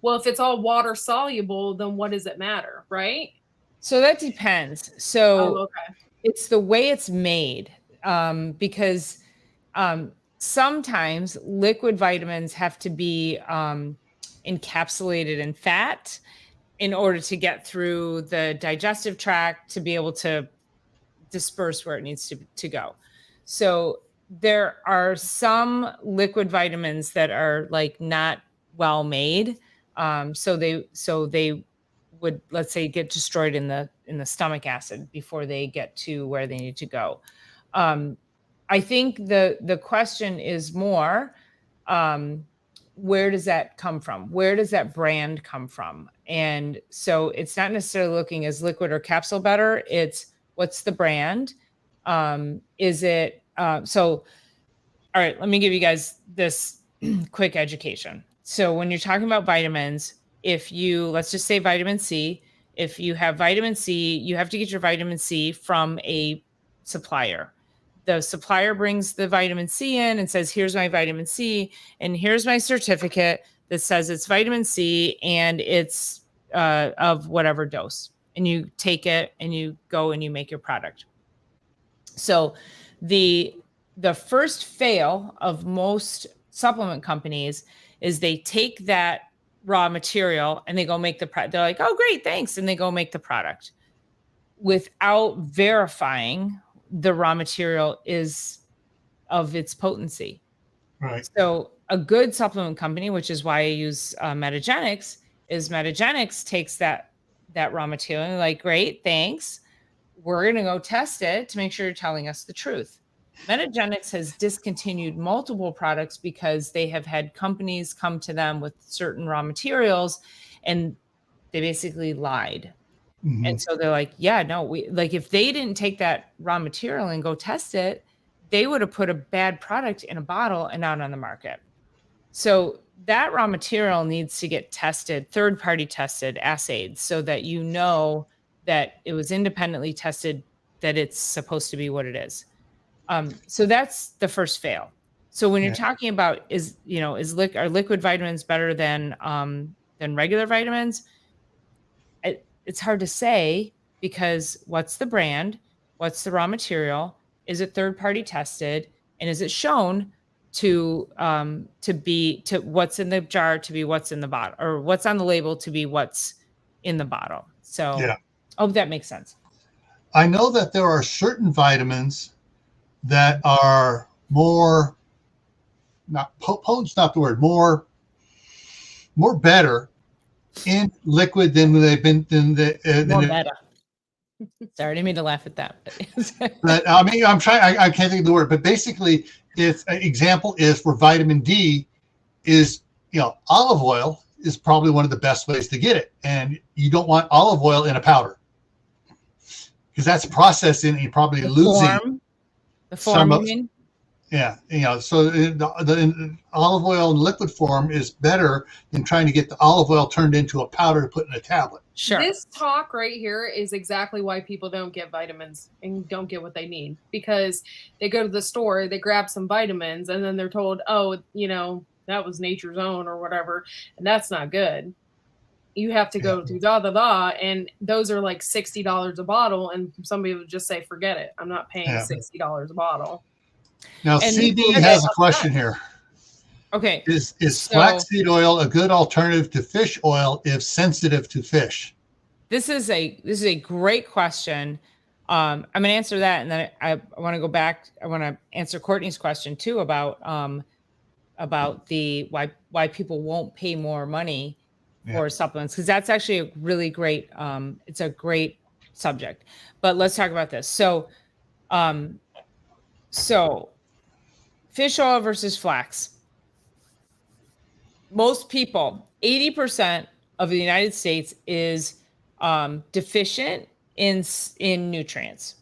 Well, if it's all water soluble, then what does it matter, right? So that depends. So okay. It's the way it's made, because sometimes liquid vitamins have to be encapsulated in fat in order to get through the digestive tract to be able to disperse where it needs to go. So there are some liquid vitamins that are not well made. So they would, let's say, get destroyed in the stomach acid before they get to where they need to go. I think the question is more, where does that come from? Where does that brand come from? And so it's not necessarily looking as liquid or capsule better. It's what's the brand? Is it so? All right, let me give you guys this quick education. So when you're talking about vitamins, let's just say vitamin C, if you have vitamin C, you have to get your vitamin C from a supplier. The supplier brings the vitamin C in and says, here's my vitamin C, and here's my certificate that says it's vitamin C and it's of whatever dose. And you take it and you go and you make your product. So the first fail of most supplement companies is they take that raw material and they go make the product. They're like, oh, great, thanks. And they go make the product without verifying the raw material is of its potency. Right. So a good supplement company, which is why I use Metagenics, is Metagenics takes that raw material and like, great, thanks. We're going to go test it to make sure you're telling us the truth. Metagenics has discontinued multiple products because they have had companies come to them with certain raw materials and they basically lied. Mhm. And so they're like, yeah, no, we like if they didn't take that raw material and go test it, they would have put a bad product in a bottle and out on the market. So that raw material needs to get tested, third-party tested, assayed, so that you know that it was independently tested, that it's supposed to be what it is. So that's the first fail. So when you're Yeah. talking about are liquid vitamins better than regular vitamins? It's hard to say because what's the brand? What's the raw material? Is it third-party tested? And is it shown to what's in the jar to be what's in the bottle, or what's on the label to be what's in the bottle? So Yeah. I hope that makes sense. I know that there are certain vitamins that are more, not potent's not the word, more better in liquid than they've been More meta. Sorry, I didn't mean to laugh at that. But I mean, I'm trying. I can't think of the word. But basically, if an example is for vitamin D, is olive oil is probably one of the best ways to get it, and you don't want olive oil in a powder because that's processing and you're probably losing the form. some You of, mean? Yeah, so the olive oil in liquid form is better than trying to get the olive oil turned into a powder to put in a tablet. Sure. This talk right here is exactly why people don't get vitamins and don't get what they need, because they go to the store, they grab some vitamins, and then they're told, oh, that was nature's own or whatever, and that's not good. You have to go through and those are like $60 a bottle, and somebody would just say, forget it. I'm not paying $60 a bottle. Now, And CD has a question here. Okay. Is flaxseed oil a good alternative to fish oil if sensitive to fish? This is a great question. I'm going to answer that, and then I want to go back. I want to answer Courtney's question too about the why people won't pay more money for supplements, because that's actually a really great. It's a great subject. But let's talk about this. So fish oil versus flax. Most people, 80% of the United States is deficient in nutrients.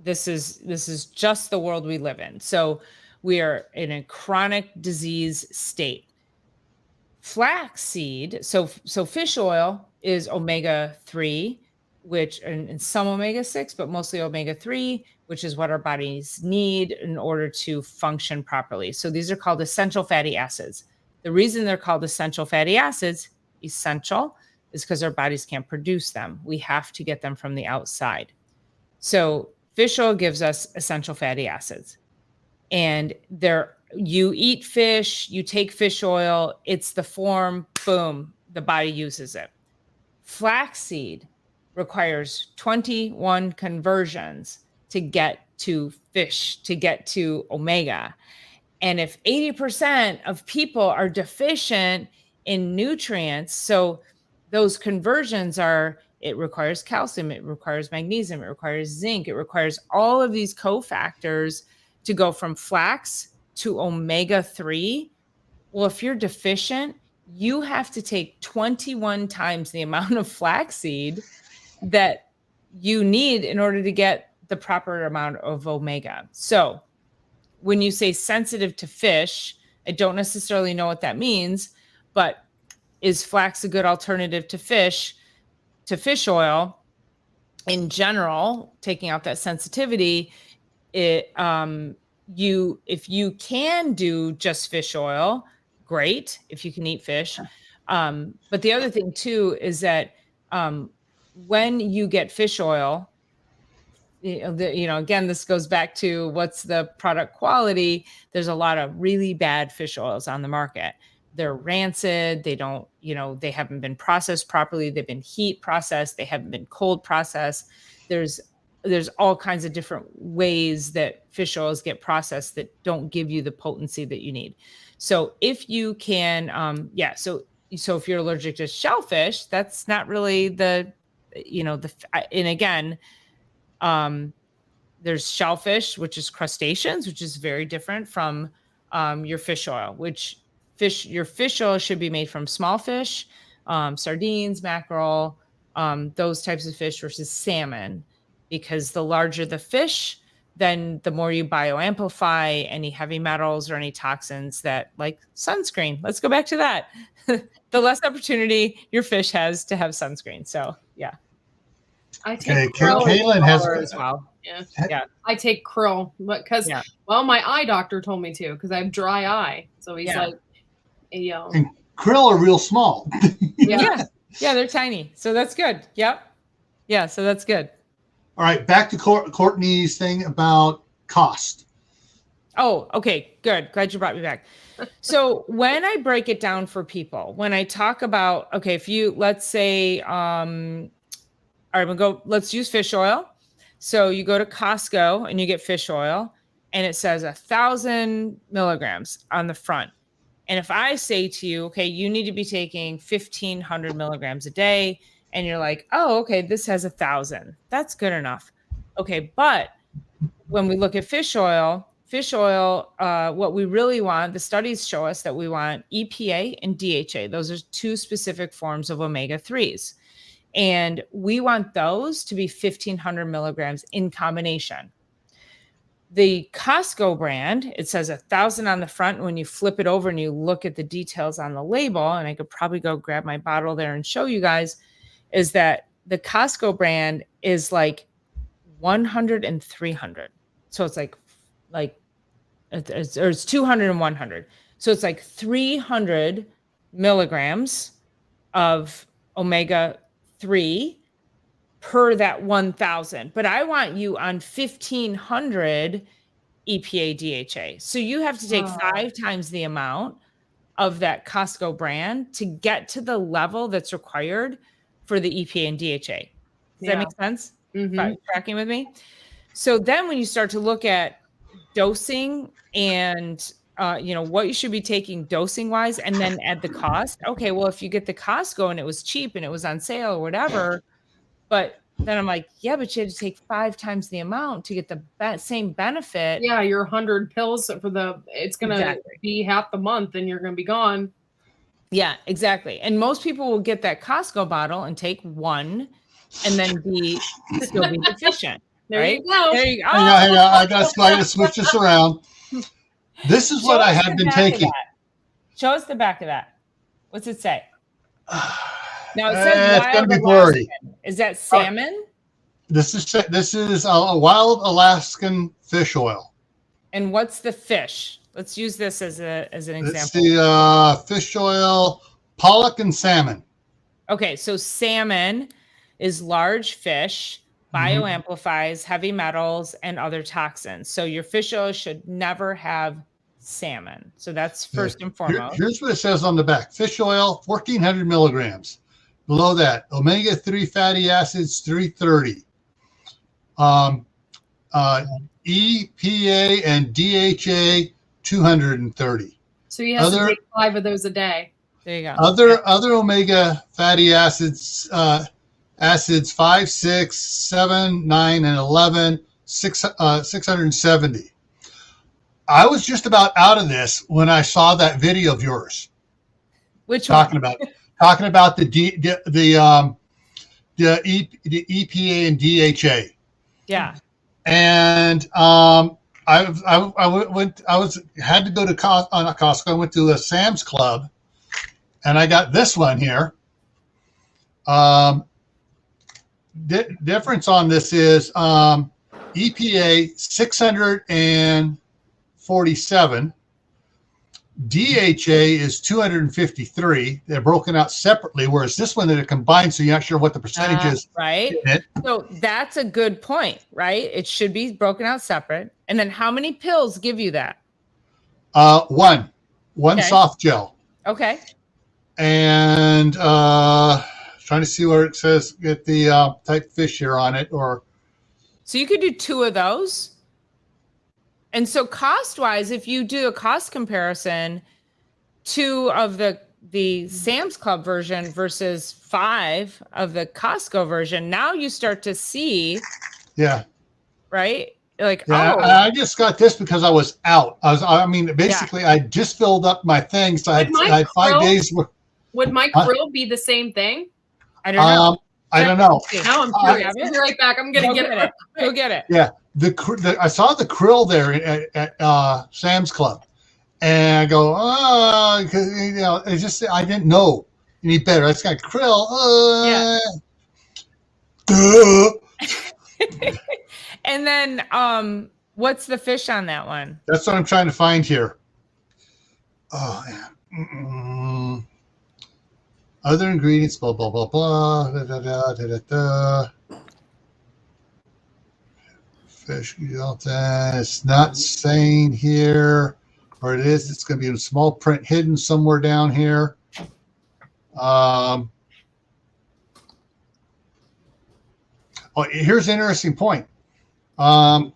This is just the world we live in. So we are in a chronic disease state. Flaxseed, so fish oil is omega-3, which and some omega-6, but mostly omega-3, which is what our bodies need in order to function properly. So these are called essential fatty acids. The reason they're called essential fatty acids, essential, is because our bodies can't produce them. We have to get them from the outside. So fish oil gives us essential fatty acids. And you eat fish, you take fish oil, it's the form, boom, the body uses it. Flaxseed requires 21 conversions to get to fish, to get to omega. And if 80% of people are deficient in nutrients, so those conversions it requires calcium, it requires magnesium, it requires zinc, it requires all of these cofactors to go from flax to omega-3. Well, if you're deficient, you have to take 21 times the amount of flaxseed that you need in order to get the proper amount of omega. So when you say sensitive to fish, I don't necessarily know what that means, but is flax a good alternative to fish oil? In general, taking out that sensitivity, if you can do just fish oil, great, if you can eat fish. But the other thing too is that when you get fish oil, again, this goes back to what's the product quality. There's a lot of really bad fish oils on the market. They're rancid. They don't, they haven't been processed properly. They've been heat processed. They haven't been cold processed. There's there's all kinds of different ways that fish oils get processed that don't give you the potency that you need. So if you can, so if you're allergic to shellfish, that's not really and again, there's shellfish, which is crustaceans, which is very different from your fish oil, your fish oil should be made from small fish, sardines, mackerel, those types of fish versus salmon, because the larger the fish, then the more you bioamplify any heavy metals or any toxins that, like sunscreen. Let's go back to that. The less opportunity your fish has to have sunscreen. So yeah. I take Caitlin has as well. Yeah. I take krill because my eye doctor told me to, because I have dry eye. So he's like, and krill are real small. Yeah, they're tiny. So that's good. Yep. Yeah, so that's good. All right, back to Courtney's thing about cost. Oh, okay, good. Glad you brought me back. So when I break it down for people, when I talk about, okay, if you, let's say, all right, let's use fish oil. So you go to Costco and you get fish oil and it says 1,000 milligrams on the front. And if I say to you, okay, you need to be taking 1,500 milligrams a day, and you're like, oh, okay, this has 1,000. That's good enough. Okay, but when we look at fish oil, what we really want, the studies show us that we want EPA and DHA. Those are two specific forms of omega-3s. And we want those to be 1,500 milligrams in combination. The Costco brand, it says 1,000 on the front. When you flip it over and you look at the details on the label, and I could probably go grab my bottle there and show you guys, is that the Costco brand is like 100 and 300. So it's like it's 200 and 100. So it's like 300 milligrams of omega-3 per that 1,000. But I want you on 1,500 EPA DHA. So you have to take 5 times the amount of that Costco brand to get to the level that's required for the EPA and DHA. Does that make sense? Mm-hmm. Tracking with me? So then when you start to look at dosing and what you should be taking dosing wise, and then add the cost. Okay, well, if you get the Costco and it was cheap and it was on sale or whatever, but then I'm like, yeah, but you had to take 5 times the amount to get the same benefit. Yeah, your 100 pills it's going to be half the month and you're going to be gone. Yeah, exactly. And most people will get that Costco bottle and take one and then still be deficient. There right? you go. There you go. Hang on. I got to switch this around. This is what I have been taking. Show us the back of that. What's it say? Now it says it's going to be blurry. Is that salmon? This is a wild Alaskan fish oil. And what's the fish? Let's use this as an example. It's the fish oil, pollock and salmon. Okay, so salmon is large fish, bioamplifies heavy metals and other toxins. So your fish oil should never have salmon. So that's first and foremost. Here's what it says on the back. Fish oil, 1,400 milligrams. Below that, omega-3 fatty acids, 330. EPA and DHA, 230. So you have to take 5 of those a day. There you go. Other omega fatty acids, 5, 6, 7, 9, and 11, 670. I was just about out of this when I saw that video of yours. Which talking one? Talking about the EPA and DHA. Yeah. And I had to go to Costco. I went to a Sam's Club, and I got this one here. Difference on this is EPA 647, DHA is 253. They're broken out separately, whereas this one they're combined, so you're not sure what the percentage is. Right. So that's a good point, right? It should be broken out separate. And then how many pills give you that? One soft gel. Okay. And trying to see where it says get the type fish here on it, or So you could do 2 of those. And so cost-wise, if you do a cost comparison, 2 of the Sam's Club version versus 5 of the Costco version, now you start to see, Yeah. right? Like, Yeah, oh, I just got this because I was out. Basically, I just filled up my things. So I had 5 days. Would my krill be the same thing? I don't know. I don't know. Now I'm curious. I'll be right back. I'm gonna get it. Go get it. Yeah, I saw the krill there at Sam's Club, and I go, because it's just I didn't know any better. I just got krill. And then, what's the fish on that one? That's what I'm trying to find here. Oh, yeah. Other ingredients, blah, blah, blah, blah. Da, da, da, da, da, da. Fish gelatin. It's not saying here where it is. It's going to be in small print hidden somewhere down here. Here's an interesting point. So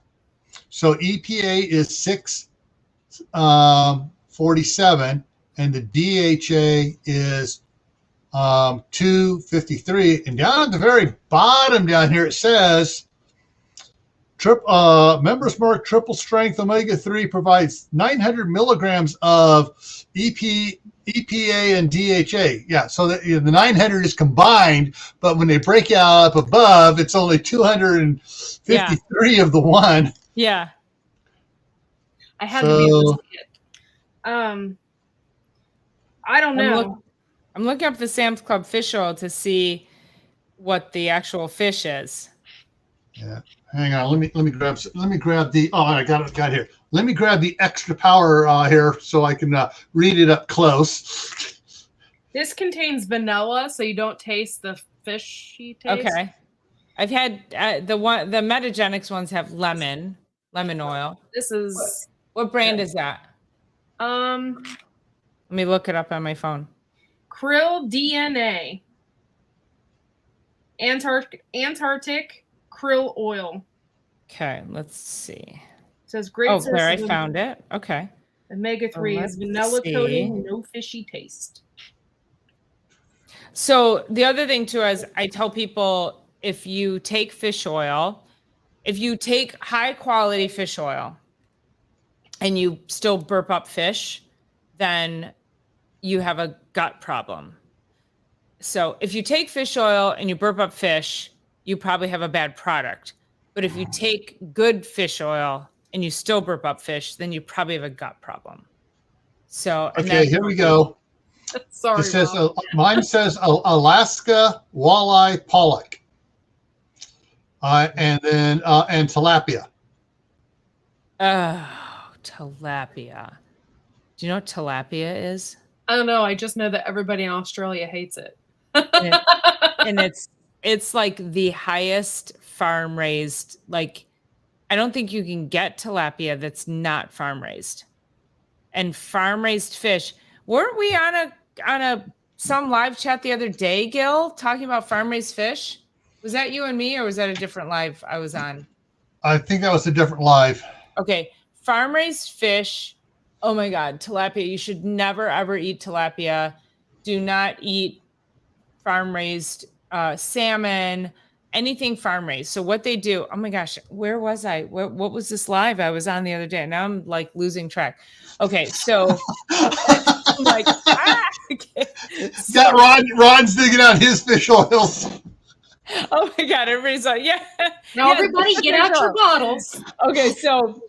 EPA is 647 and the DHA is 253. And down at the very bottom down here, it says Members Mark Triple Strength Omega-3 provides 900 milligrams of EPA and DHA. Yeah, so the 900 is combined, but when they break out up above, it's only 253 of the one. Yeah. I had to be able to see it. I don't know. I'm looking up the Sam's Club fish oil to see what the actual fish is. Yeah. Hang on. Let me grab the. Oh, I got it here. Let me grab the extra power here so I can read it up close. This contains vanilla, so you don't taste the fishy taste. Okay. I've had the Metagenics ones have lemon oil. This is what brand is that? Let me look it up on my phone. Krill DNA. Antarctic krill oil. Okay, let's see. It says great. Oh, there, I found it. Okay. Omega-3 is vanilla coating, no fishy taste. So the other thing too is I tell people, if you take fish oil, if you take high quality fish oil and you still burp up fish, then you have a gut problem. So if you take fish oil and you burp up fish, you probably have a bad product. But if you take good fish oil and you still burp up fish, then you probably have a gut problem. So okay, here we go. Sorry, it says mine says Alaska walleye pollock, and then and tilapia. Oh, tilapia. Do you know what tilapia is? I don't know. I just know that everybody in Australia hates it. and it's like the highest farm raised. Like, I don't think you can get tilapia that's not farm raised. And farm raised fish. Weren't we on some live chat the other day, Gil, talking about farm raised fish? Was that you and me, or was that a different live I was on? I think that was a different live. Okay, farm raised fish. Oh my God, tilapia. You should never, ever eat tilapia. Do not eat farm raised salmon, anything farm raised. So what they do, oh my gosh, where was I? What was this live I was on the other day? Now I'm like losing track. Okay, so I'm like, okay. So, yeah, Ron's digging out his fish oils. Oh my God, everybody's like, yeah. Now everybody get out your bottles. Okay, so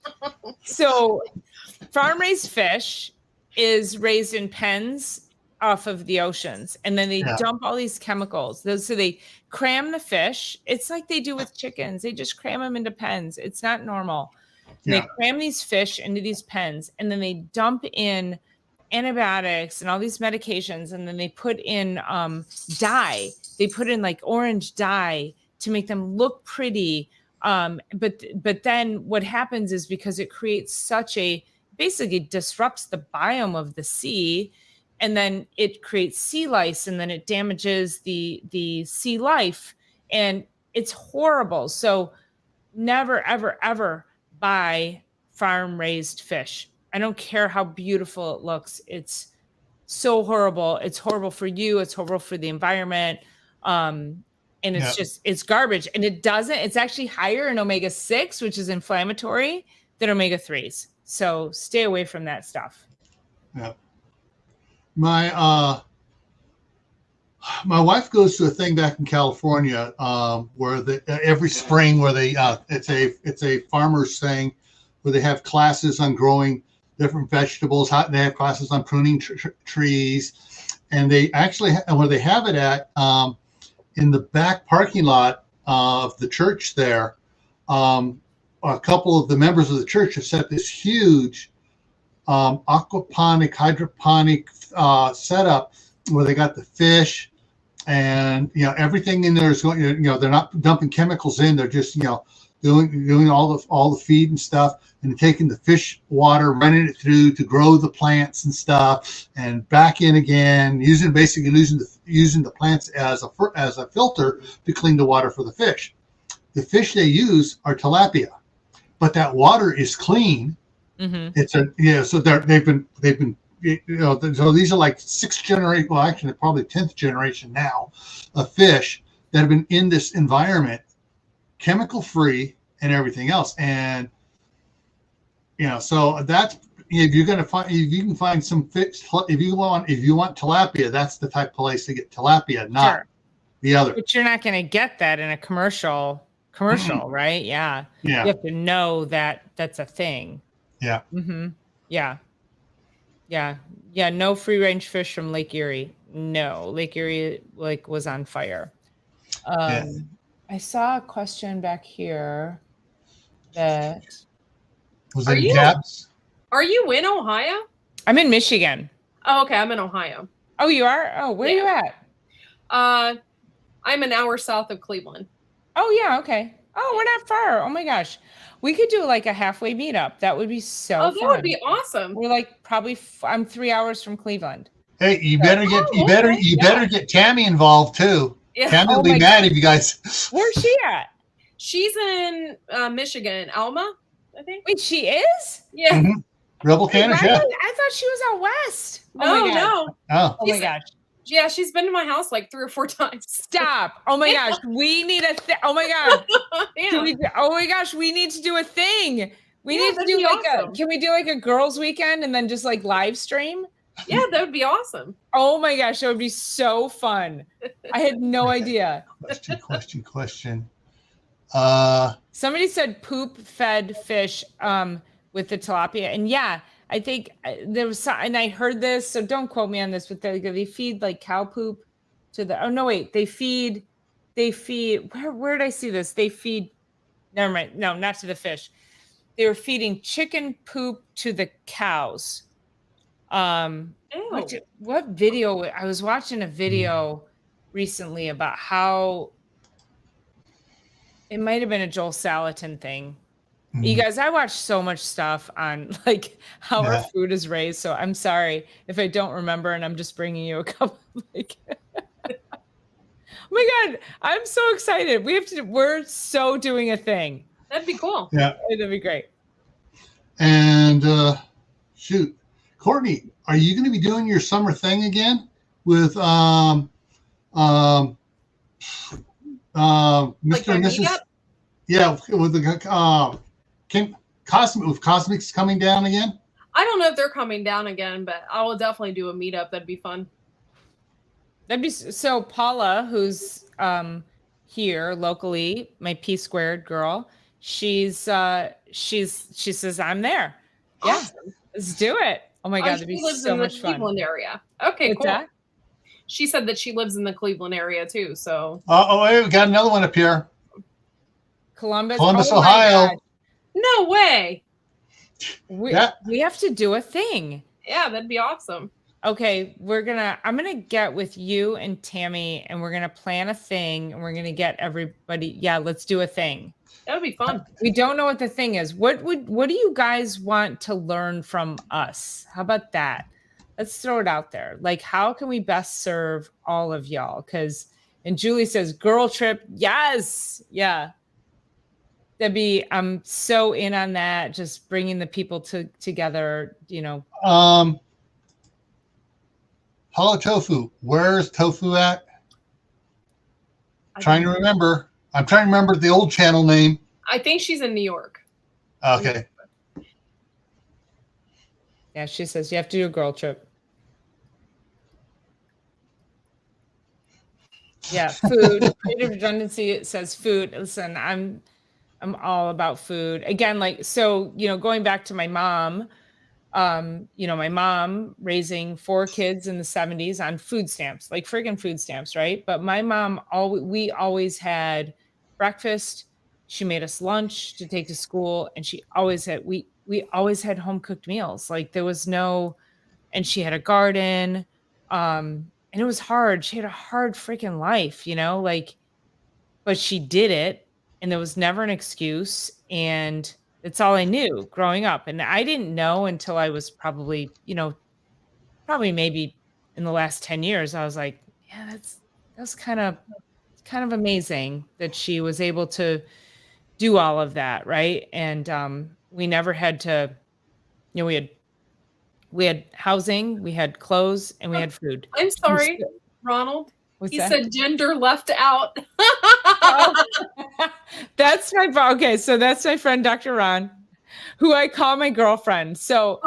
farm raised fish is raised in pens off of the oceans, and then they dump all these chemicals. So they cram the fish. It's like they do with chickens. They just cram them into pens. It's not normal. Yeah. They cram these fish into these pens, and then they dump in antibiotics and all these medications, and then they put in dye. They put in like orange dye to make them look pretty. But then what happens is, because it creates basically disrupts the biome of the sea, and then it creates sea lice, and then it damages the sea life, and it's horrible. So never, ever, ever buy farm raised fish. I don't care how beautiful it looks. It's so horrible. It's horrible for you. It's horrible for the environment. And it's just, it's garbage. And it's actually higher in omega-6, which is inflammatory, than omega-3s. So stay away from that stuff. Yeah. My wife goes to a thing back in California where every spring where it's a farmer's thing where they have classes on growing different vegetables. They have classes on pruning trees, and they actually where they have it at in the back parking lot of the church there. A couple of the members of the church have set this huge aquaponic, hydroponic setup where they got the fish and everything in there is going. They're not dumping chemicals in. They're just doing all the feed and stuff, and taking the fish water, running it through to grow the plants and stuff, and back in again, using the plants as a filter to clean the water for the fish. The fish they use are tilapia, but that water is clean. Mm-hmm. So they've been so these are like 6th generation, well actually probably 10th generation now of fish that have been in this environment, chemical free and everything else. And so that's, if you can find some fish, if you want tilapia, that's the type of place to get tilapia, not the other. But you're not going to get that in a commercial, mm-hmm. right? Yeah. You have to know that that's a thing. Yeah. Mm-hmm. Yeah. No free range fish from Lake Erie. No, Lake Erie was on fire. I saw a question back here that was it Gaps? Are you in Ohio? I'm in Michigan. Oh, okay. I'm in Ohio. Oh, you are? Oh, where are you at? I'm an hour south of Cleveland. Oh, yeah. Okay. Oh, we're not far. Oh my gosh. We could do like a halfway meetup. That would be so fun. That would be awesome. We're like I'm 3 hours from Cleveland. Hey, you better get Tammy involved too. Yeah. Tammy will be mad if you guys. Where's she at? She's in Michigan, Alma, I think. Wait, she is? Yeah. Mm-hmm. Rebel Cannons, I thought she was out west. No. Oh my gosh. Yeah, she's been to my house like 3 or 4 times. Stop. Oh my gosh. We need oh my God. Oh my gosh. We need to do a thing. We need to do can we do like a girls' weekend and then just like live stream? Yeah, that would be awesome. Oh my gosh. That would be so fun. I had no idea. Question. Somebody said poop fed fish with the tilapia. And yeah, I think there was some, and I heard this, so don't quote me on this, but they feed like cow poop to the, they feed, where did I see this? They feed, never mind. No, not to the fish. They were feeding chicken poop to the cows. What video? I was watching a video recently about how it might've been a Joel Salatin thing. You guys, I watch so much stuff on like how our food is raised. So I'm sorry if I don't remember, and I'm just bringing you a couple. Oh my God, I'm so excited. We're so doing a thing. That'd be cool. Yeah, that'd be great. And shoot, Courtney, are you going to be doing your summer thing again with Mr. and Mrs. Yeah, with the Cosmics coming down again? I don't know if they're coming down again, but I will definitely do a meetup. That'd be fun. That'd be so. Paula, who's here locally, my P Squared girl, she says I'm there. Awesome. Yeah, let's do it. Oh my God, that'd be so much fun. Cleveland area. Okay, cool. That? She said that she lives in the Cleveland area too. So. We got another one up here. Columbus, Ohio. No way. We have to do a thing. Yeah, that'd be awesome. Okay, I'm gonna get with you and Tammy, and we're gonna plan a thing, and we're gonna get everybody. Yeah, let's do a thing. That would be fun. We don't know what the thing is. What do you guys want to learn from us? How about that? Let's throw it out there. Like, how can we best serve all of y'all? And Julie says, girl trip. Yes. Yeah. I'm so in on that. Just bringing the people together, Hello, Tofu. Where's Tofu at? Trying to remember. I'm trying to remember the old channel name. I think she's in New York. Okay. Yeah, she says you have to do a girl trip. Yeah, food. Creative redundancy. It says food. Listen, I'm all about food. Again, going back to my mom. My mom raising 4 kids in the 70s on food stamps, like friggin' food stamps, right? But my mom, we always had breakfast. She made us lunch to take to school, and she always had we always had home cooked meals. Like there was no, and she had a garden, and it was hard. She had a hard freaking life, but she did it, and there was never an excuse, and it's all I knew growing up. And I didn't know until I was probably maybe in the last 10 years, I was like, yeah, that's kind of amazing that she was able to do all of that. Right. And we never had to, we had housing, we had clothes, and we had food. I'm sorry, Ronald. What's he that? said gender left out. That's okay. So that's my friend, Dr. Ron, who I call my girlfriend. So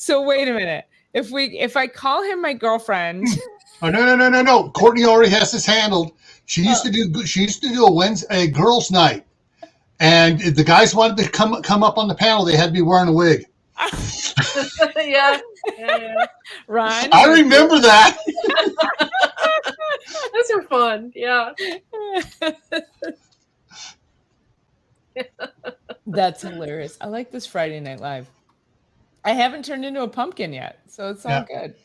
wait a minute. If I call him my girlfriend. Oh, no. Courtney already has this handled. She used to do a girls' night. And if the guys wanted to come up on the panel, they had to be wearing a wig. Yeah. Ron. I remember that. Those are fun. Yeah. That's hilarious. I like this Friday Night Live. I haven't turned into a pumpkin yet, so it's all good.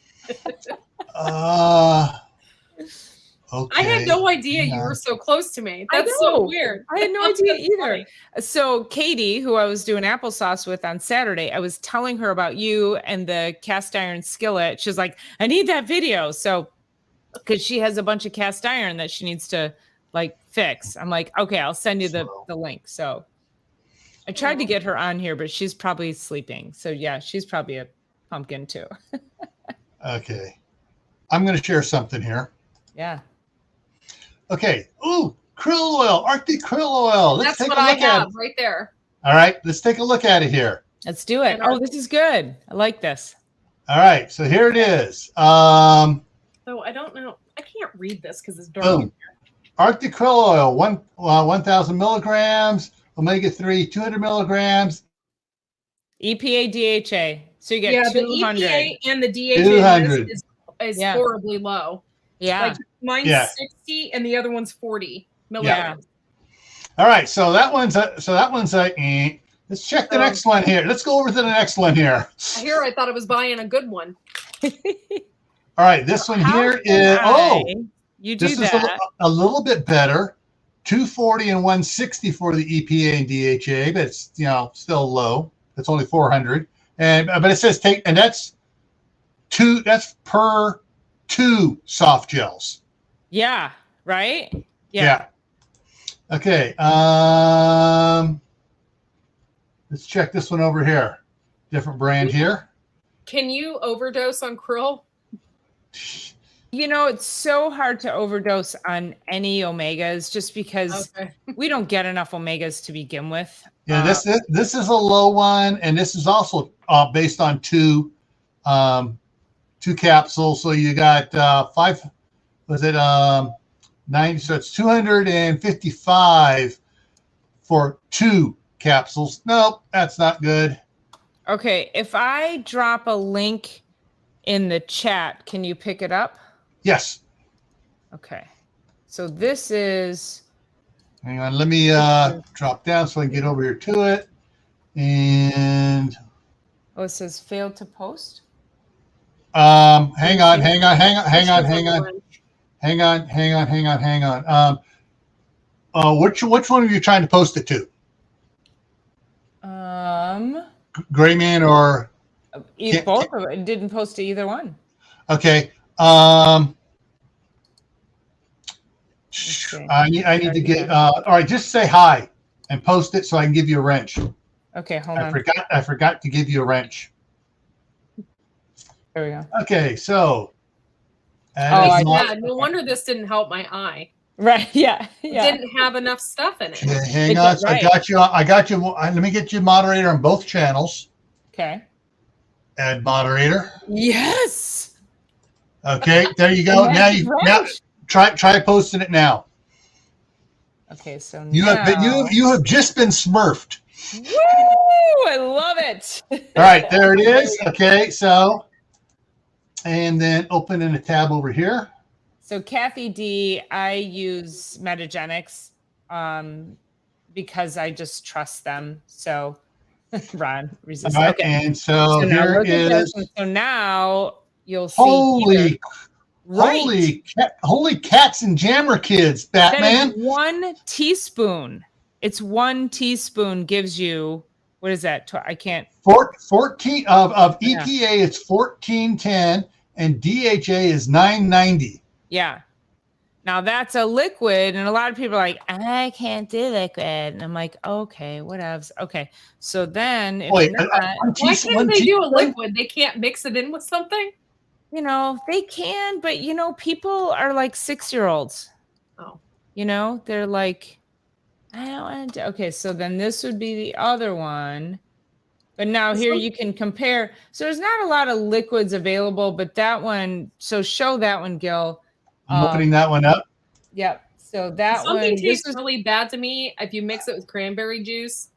Okay. I had no idea you were so close to me. That's so weird. I had no idea either. So Katie, who I was doing applesauce with on Saturday, I was telling her about you and the cast iron skillet. She's like, I need that video. So, because she has a bunch of cast iron that she needs to fix. I'm like, okay, I'll send you the link. So I tried to get her on here, but she's probably sleeping. So yeah, she's probably a pumpkin too. Okay. I'm going to share something here. Yeah. Okay. Ooh, krill oil, Arctic krill oil. That's what I have right there. All right. Let's take a look at it here. Let's do it. Oh, this is good. I like this. All right. So here it is. So I don't know. I can't read this because it's dark. Boom. Arctic krill oil, 1,000 milligrams, omega-3, 200 milligrams. EPA, DHA. So you get 200. The EPA and the DHA is horribly low. Yeah. Mine's 60 and the other one's 40 milligrams. Yeah. All right. So that one's let's check the next one here. Let's go over to the next one here. I thought I was buying a good one. All right. This one here is, you do this that. is a little bit better. 240 and 160 for the EPA and DHA, but it's, still low. It's only 400. But it says that's per 2 soft gels. Yeah. Right. Yeah. Okay. Let's check this one over here. Different brand here. Can you overdose on krill? It's so hard to overdose on any omegas just because we don't get enough omegas to begin with. Yeah, this is a low one, and this is also based on 2 capsules. So you got 5. Was it 90? So it's 255 for 2 capsules. Nope, that's not good. Okay, if I drop a link in the chat, can you pick it up? Yes. Okay. So this is. Hang on, let me drop down so I can get over here to it. And it says failed to post. Hang on. Which one are you trying to post it to? Grayman or both of it. Didn't post to either one. Okay. I need to get all right, just say hi. and post it so I can give you a wrench. Okay, hold on. I forgot to give you a wrench. There we go. Okay, so. Yeah, no wonder this didn't help my eye. Right. Yeah. It didn't have enough stuff in it. Okay, hang on. So right. I got you. Let me get you moderator on both channels. Okay. Add moderator. Yes. Okay, there you go. Now try posting it now. Okay, so you have just been smurfed. Woo! I love it. All right, there it is. Okay, so and then open in a tab over here. So Kathy D, I use Metagenics because I just trust them. So Ron, resist. All right, okay. And so here is. So now you'll see. Holy cats and jammer kids, Batman. 1 teaspoon. It's 1 teaspoon gives you, what is that? I can't. 14 of EPA, it's 1410, and DHA is 990. Yeah. Now that's a liquid, and a lot of people are like, I can't do liquid. And I'm like, okay, whatevs. Okay. So then why can't they do a liquid? They can't mix it in with something? You know, they can, but you know, people are like 6-year-olds. Oh. You know, they're like, I don't want to. Okay, so then this would be the other one. But now here you can compare. So there's not a lot of liquids available, but that one, so show that one, Gil. I'm opening that one up. Yep. So that something tastes really bad to me. If you mix it with cranberry juice,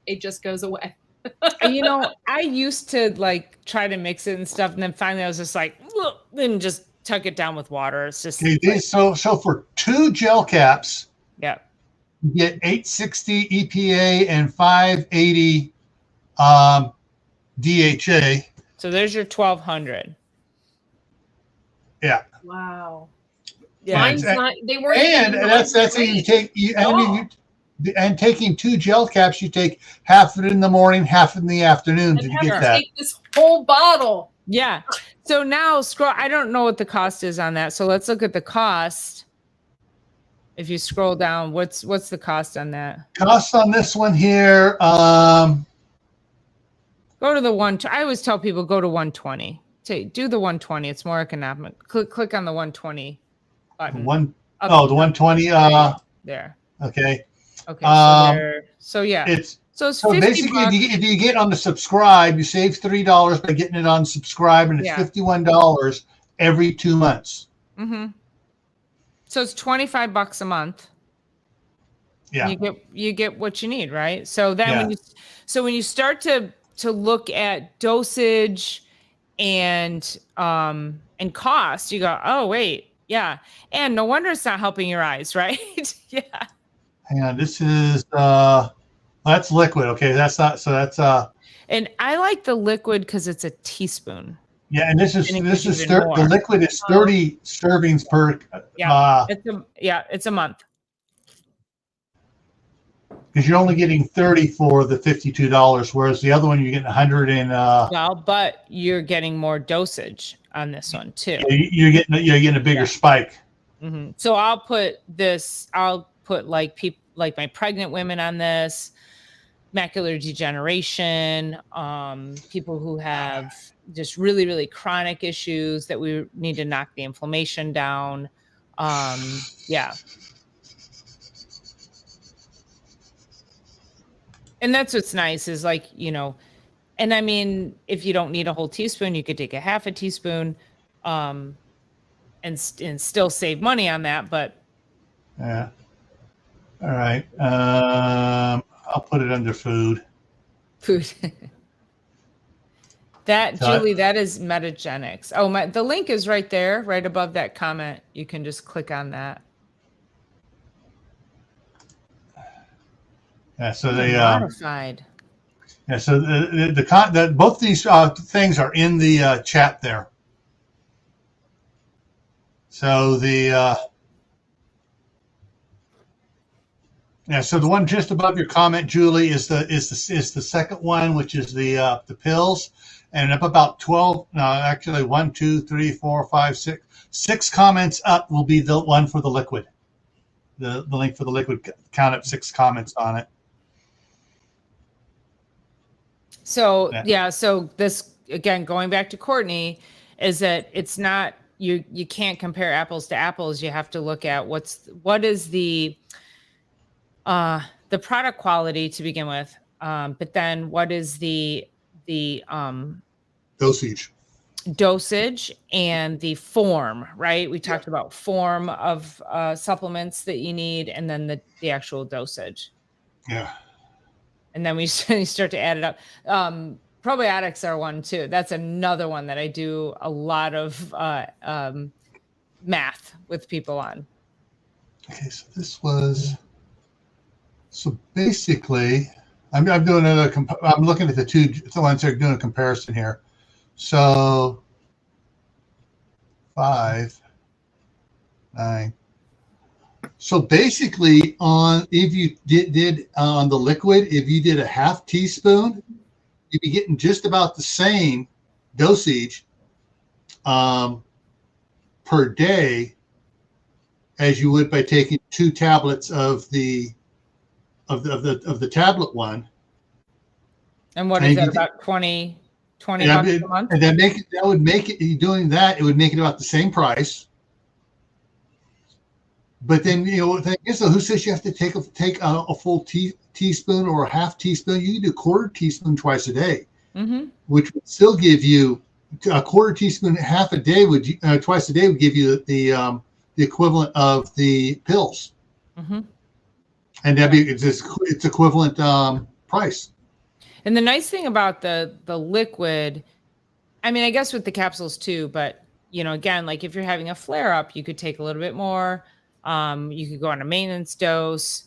it just goes away. You know, I used to like try to mix it and stuff, and then finally I was just like, then just tuck it down with water. It's just so for 2 gel caps, yeah, you get 860 EPA and 580 DHA. So there's your 1200. Yeah. Wow. Yeah. Mine's not. They were. And that's how you take. And taking 2 gel caps, you take half of it in the morning, half in the afternoon to get that. Take this whole bottle. Yeah. So now scroll. I don't know what the cost is on that. So let's look at the cost. If you scroll down, what's the cost on that? Cost on this one here. Go to the one. I always tell people go to 120. Do the 120. It's more economic. Click on the 120 button. The 120. There. Okay. Okay. So yeah. It's 50 basically bucks. if you get on the subscribe, you save $3 by getting it on subscribe, and it's $51 every 2 months. Mm-hmm. So it's $25 a month. Yeah. You get what you need, right? So then when you start to look at dosage and cost, you go, oh wait, yeah. And no wonder it's not helping your eyes, right? Yeah. Hang on, this is that's liquid. Okay, that's not and I like the liquid because it's a teaspoon. Yeah, and the liquid is 30 servings per. It's a month. Because you're only getting 30 for the $52, whereas the other one you're getting 100 and. Well, but you're getting more dosage on this one too. You're getting a bigger spike. Mm-hmm. So I'll put like my pregnant women on this, macular degeneration, people who have just really, really chronic issues that we need to knock the inflammation down. Yeah. And that's what's nice is like, you know, and I mean, if you don't need a whole teaspoon, you could take a half a teaspoon and still save money on that. But yeah. All right. I'll put it under food. Food. Julie, that is Metagenics. Oh, the link is right there, right above that comment. You can just click on that. Yeah, so they modified. Yeah, so both these things are in the chat there. So so the one just above your comment, Julie, is the second one, which is the pills, and up about 12. No, actually 1, 2, 3, 4, 5, 6 comments up will be the one for the liquid. the link for the liquid. Count up 6 comments on it. So yeah, so this again, going back to Courtney, is that it's not you can't compare apples to apples. You have to look at what is the product quality to begin with, but then what is the dosage and the form, right? We talked about form of supplements that you need, and then the actual dosage. Yeah. And then we start to add it up. Probiotics are one too. That's another one that I do a lot of math with people on. Okay, so this was, so basically, I'm doing I'm looking at the ones that are doing a comparison here. So 5, 9. So basically, if you did on the liquid, if you did a half teaspoon, you'd be getting just about the same dosage per day as you would by taking 2 tablets of the tablet one. And what is that, about 20 bucks a month? And that would make it, doing that, it would make it about the same price. But then, the thing is, who says you have to take a full teaspoon or a half teaspoon? You can do a quarter teaspoon twice a day, which would still give you a quarter teaspoon, half a day twice a day would give you the equivalent of the pills, and that'd be it's equivalent price. And the nice thing about the liquid, I mean, I guess with the capsules too, but again, like if you're having a flare up, you could take a little bit more. You could go on a maintenance dose.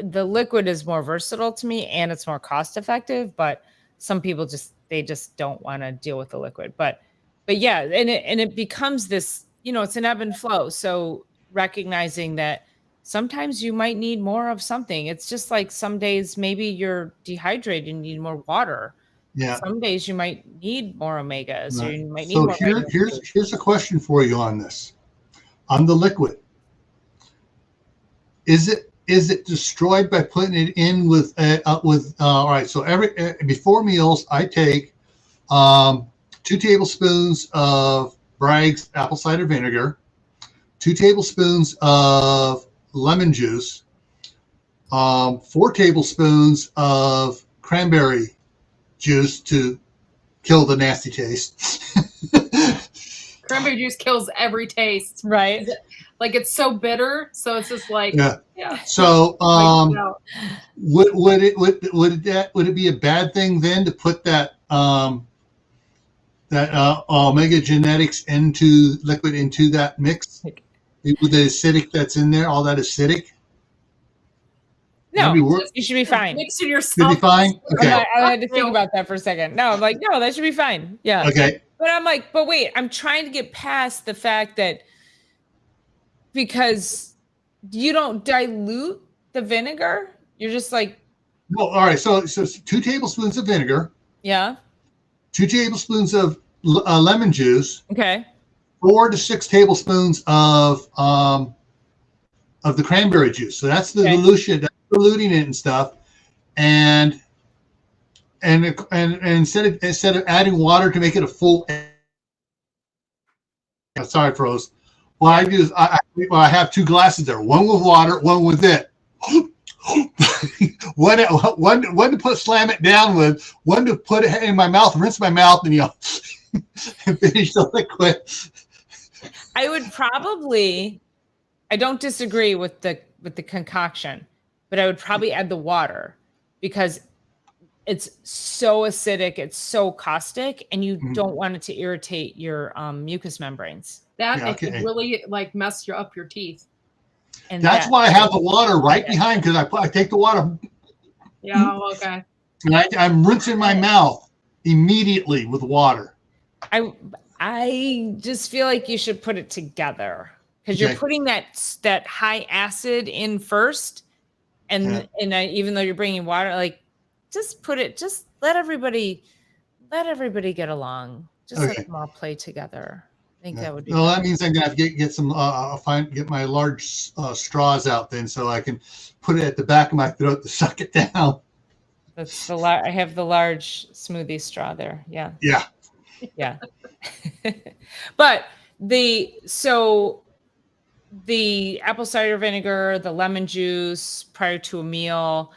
The liquid is more versatile to me, and it's more cost effective, but some people just don't want to deal with the liquid, but yeah. And it becomes this, it's an ebb and flow. So recognizing that sometimes you might need more of something. It's just like some days, maybe you're dehydrated and need more water. Yeah. Some days you might need more omegas, Right. or you might need more. So here's a question for you on this, on the liquid. Is it destroyed by putting it in with all right? So before meals, I take 2 tablespoons of Bragg's apple cider vinegar, 2 tablespoons of lemon juice, 4 tablespoons of cranberry juice to kill the nasty taste. Cranberry juice kills every tace, right? Like it's so bitter, so it's just like yeah. So would it be a bad thing then to put that omega genetics liquid into that mix with the acidic that's in there, all that acidic? No, you should be fine. Mix it yourself. Should be fine. Okay. I had to think about that for a second. No, I'm like, no, that should be fine. Yeah. Okay. But I'm like, but wait, I'm trying to get past the fact that because you don't dilute the vinegar, you're just like. Well, all right. So 2 tablespoons of vinegar. Yeah. 2 tablespoons of lemon juice. Okay. 4 to 6 tablespoons of the cranberry juice. So that's the dilution. That's diluting it and stuff. And instead of adding water to make it a full. Sorry, froze. What I do is I have 2 glasses there. One with water, one with it. one to slam it down with, one to put it in my mouth, rinse my mouth, and finish the liquid. I would probably, I don't disagree with the concoction, but I would probably add the water because it's so acidic, it's so caustic, and you don't want it to irritate your mucous membranes. It could really like mess up your teeth. And that's why I have the water right behind, because I take the water. Yeah, okay. And I'm rinsing my mouth immediately with water. I just feel like you should put it together because you're putting that high acid in first, and even though you're bringing water, like just let everybody get along. Just let them all play together. think that would be. Well, that means I'm gonna have to get some get my large straws out then, so I can put it at the back of my throat to suck it down. That's the I have the large smoothie straw there. Yeah. Yeah. Yeah. But the apple cider vinegar, the lemon juice prior to a meal,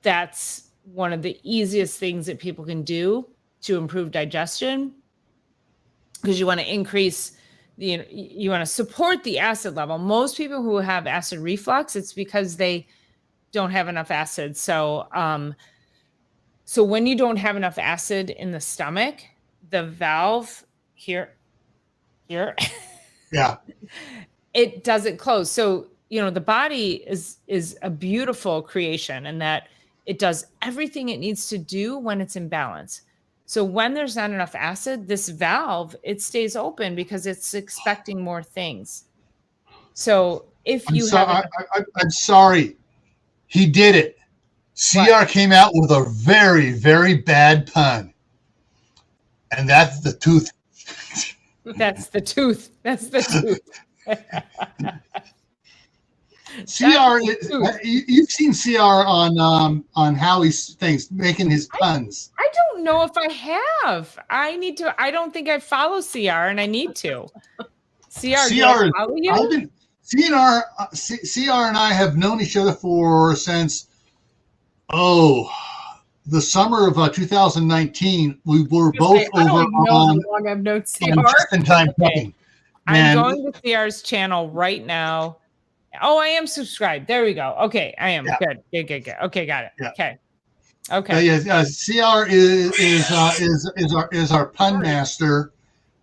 that's one of the easiest things that people can do to improve digestion, because you want to increase, you want to support the acid level. Most people who have acid reflux, it's because they don't have enough acid. So when you don't have enough acid in the stomach, the valve here, yeah, it doesn't close. So, the body is a beautiful creation, and that it does everything it needs to do when it's in balance. So when there's not enough acid, this valve, it stays open because it's expecting more things. So if you I'm sorry, he did it. CR came out with a very, very bad pun. And that's the tooth. That's the tooth. That's the tooth. CR, you've seen CR on Howie's things, making his puns. I don't know if I have. I need to. I don't think I follow CR, and I need to. CR, follow you? CR and I have known each other since the summer of 2019. We were both over on Just-in-Time Cooking. I'm going to CR's channel right now. Oh, I am subscribed. There we go. Okay, I am. Yeah. Good. Okay, got it. Yeah. Okay. CR is our pun master,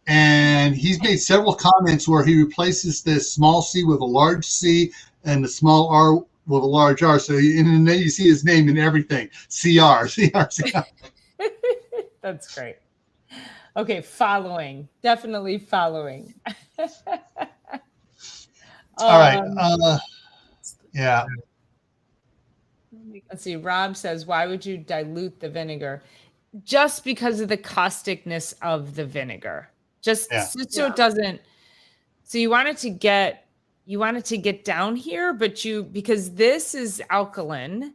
and he's made several comments where he replaces the small C with a large C and the small R with a large R. So and then you see his name and everything. CR. That's great. Okay, definitely following. All right. Yeah. Let's see. Rob says, why would you dilute the vinegar? Just because of the causticness of the vinegar. So it doesn't. So you want it to get down here, but because this is alkaline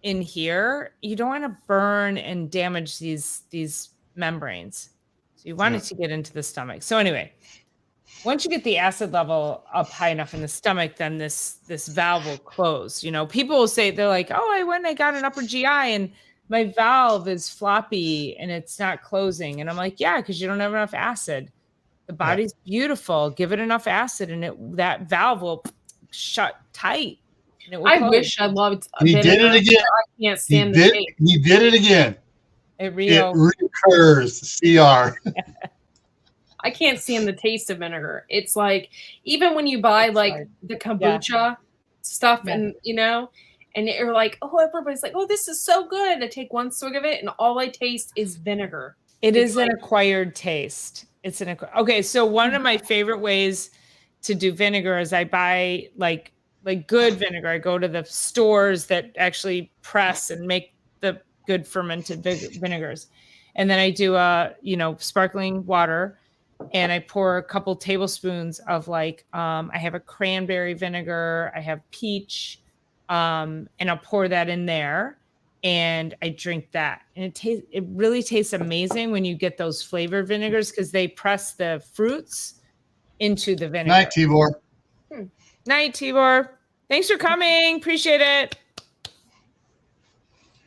in here, you don't want to burn and damage these membranes. So you want it to get into the stomach. So anyway, once you get the acid level up high enough in the stomach, then this valve will close. People will say, they're like, oh, I went and I got an upper GI and my valve is floppy and it's not closing. And I'm like, yeah, because you don't have enough acid. The body's beautiful. Give it enough acid and that valve will shut tight. And it will close. Wish I loved He did it again. I can't stand the taste. He did it again. It recurs. CR. I can't stand the taste of vinegar. It's like, even when you buy the kombucha stuff and you're like, oh, everybody's like, oh, this is so good. I take one swig of it and all I taste is vinegar. It's is an acquired taste. Okay. So one of my favorite ways to do vinegar is I buy like good vinegar. I go to the stores that actually press and make the good fermented vinegars. And then I do sparkling water. And I pour a couple tablespoons of I have a cranberry vinegar, I have peach, and I'll pour that in there and I drink that. And it really tastes amazing when you get those flavored vinegars because they press the fruits into the vinegar. Night, Tibor. Night, Tibor. Thanks for coming. Appreciate it.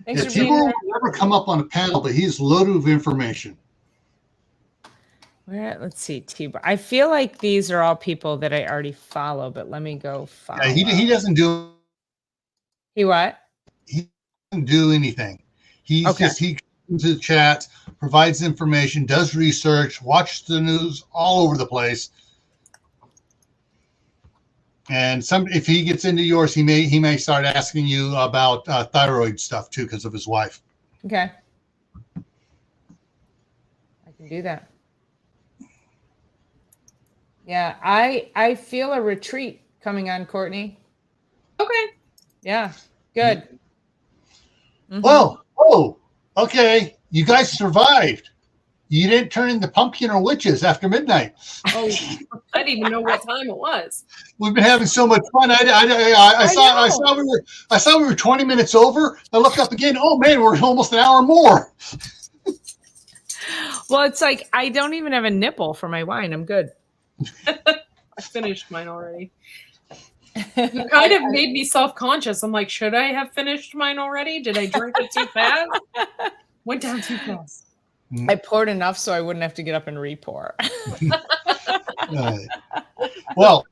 Thanks for being here. Tibor will never come up on a panel, but he's loaded with information. Let's see, Tibor. I feel like these are all people that I already follow, but let me go follow. Yeah, he doesn't do. He what? He doesn't do anything. He comes into the chat, provides information, does research, watches the news all over the place. And if he gets into yours, he may start asking you about thyroid stuff too, because of his wife. Okay, I can do that. Yeah, I feel a retreat coming on, Courtney. Okay. Yeah, good. Mm-hmm. Well, okay. You guys survived. You didn't turn into pumpkin or witches after midnight. Oh, I didn't even know what time it was. We've been having so much fun. I saw we were 20 minutes over. I looked up again. Oh man, we're almost an hour more. Well, it's like I don't even have a nipple for my wine. I'm good. I finished mine already. It kind of made me self-conscious. I'm like, should I have finished mine already? Did I drink it too fast? Went down too fast. I poured enough so I wouldn't have to get up and re-pour. Well,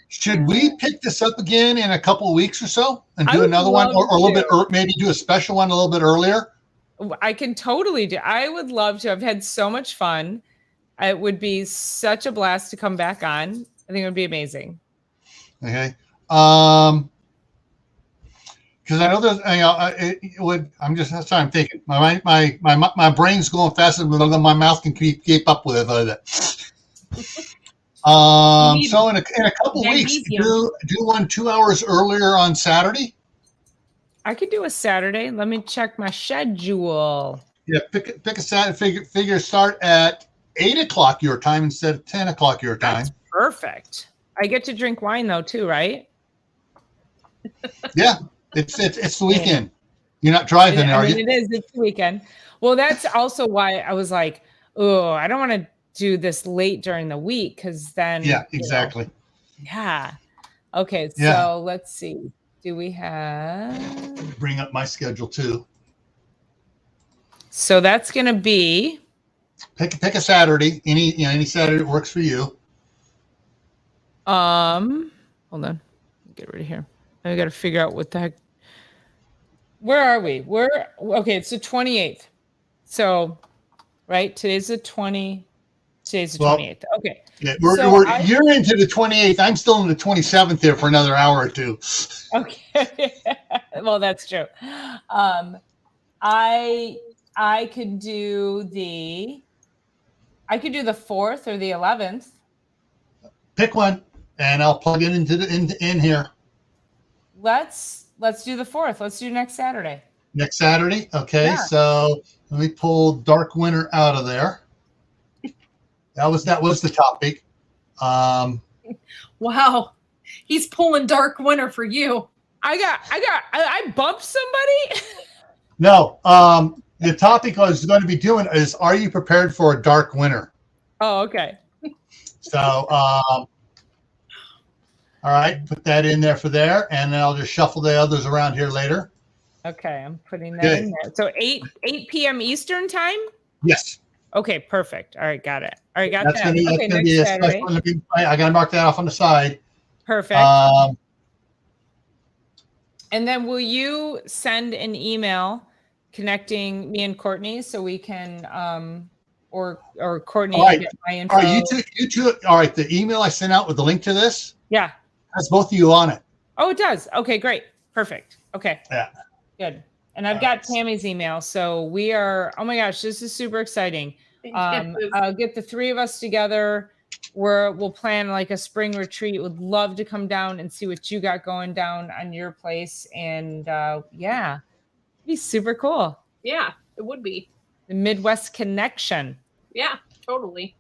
should we pick this up again in a couple of weeks or so and do another one, or a little bit, maybe do a special one a little bit earlier? I can totally do. I would love to. I've had so much fun. It would be such a blast to come back on. I think it would be amazing. Okay. Because I know there's, it would. I'm just that's what I'm thinking. My brain's going faster than my mouth can keep up with it. So in a couple weeks, do one 2 hours earlier on Saturday. I could do a Saturday. Let me check my schedule. Yeah, pick a Saturday. Figure start at 8 o'clock your time instead of 10 o'clock your time. That's perfect. I get to drink wine though too, right? Yeah. It's the weekend. You're not driving, are you? It is. It's the weekend. Well, that's also why I was like, oh, I don't want to do this late during the week because then. Yeah, exactly. Yeah. Okay. So let's see. Do we have? Bring up my schedule too. So that's going to be. Pick a Saturday. Any Saturday that works for you. Hold on. Get rid of here. I got to figure out what the heck. Where are we? Okay, it's the 28th. So, right, today's the 28th. Okay. Yeah, you're into the 28th. I'm still in the 27th here for another hour or two. Okay. Well, that's true. I could do the 4th or the 11th. Pick one, and I'll plug it in here. Let's do the 4th. Let's do next Saturday. Next Saturday? Okay, Yeah. So let me pull Dark Winter out of there. That was the topic. Wow. He's pulling Dark Winter for you. I bumped somebody? No. The topic I was going to be doing is, are you prepared for a dark winter? Oh, okay. So, all right, put that in there and then I'll just shuffle the others around here later. Okay, I'm putting that in there. So 8 p.m. Eastern time? Yes. Okay, perfect. All right, got it. All right, got that's that. That's okay, gonna be a Saturday. I got to mark that off on the side. Perfect. And then will you send an email connecting me and Courtney so we can or Courtney get my info? All right, you two. All right, the email I sent out with the link to this. Yeah. Has both of you on it. Oh, it does. Okay, great. Perfect. Okay. Yeah. Good. And I've got Tammy's email. So we are, oh my gosh, this is super exciting. I'll get the three of us together. We'll plan like a spring retreat. Would love to come down and see what you got going down on your place. And yeah, it'd be super cool. Yeah, it would be. The Midwest connection. Yeah, totally.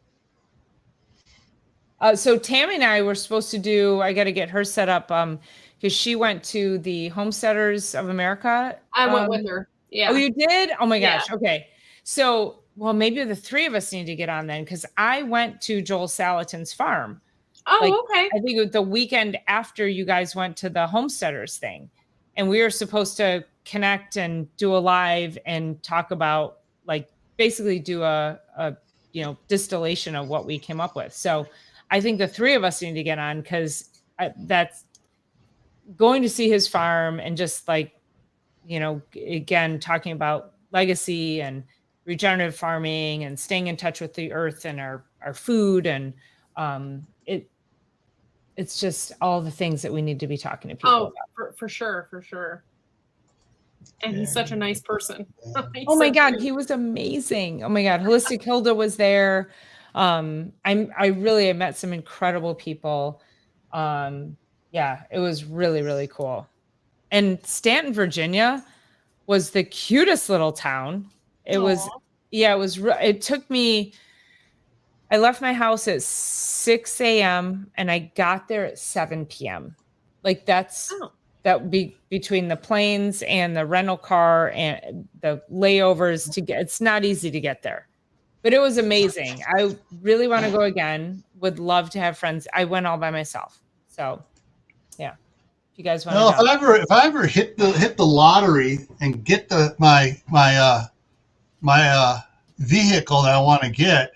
So Tammy and I were supposed to do, I got to get her set up because she went to the Homesteaders of America. I went with her. Yeah. Oh, you did? Oh my gosh. Okay. So, well, maybe the three of us need to get on then because I went to Joel Salatin's farm. Oh, okay. I think it was the weekend after you guys went to the Homesteaders thing. And we were supposed to connect and do a live and talk about like basically do a distillation of what we came up with. So I think the three of us need to get on because that's going to see his farm and just like, again, talking about legacy and regenerative farming and staying in touch with the earth and our food. And it's just all the things that we need to be talking to people about. For sure. For sure. And he's such a nice person. Oh my God. He was amazing. Oh my God. Holistic Hilda was there. I met some incredible people. Yeah, it was really, really cool. And Stanton, Virginia was the cutest little town. It was, Yeah, it took me, I left my house at 6 a.m. and I got there at 7 p.m. Like that would be between the planes and the rental car and the layovers to get, it's not easy to get there, but it was amazing. I really want to go again. Would love to have friends. I went all by myself. So yeah, if you guys want to go. If I ever hit the lottery and get my vehicle that I want to get,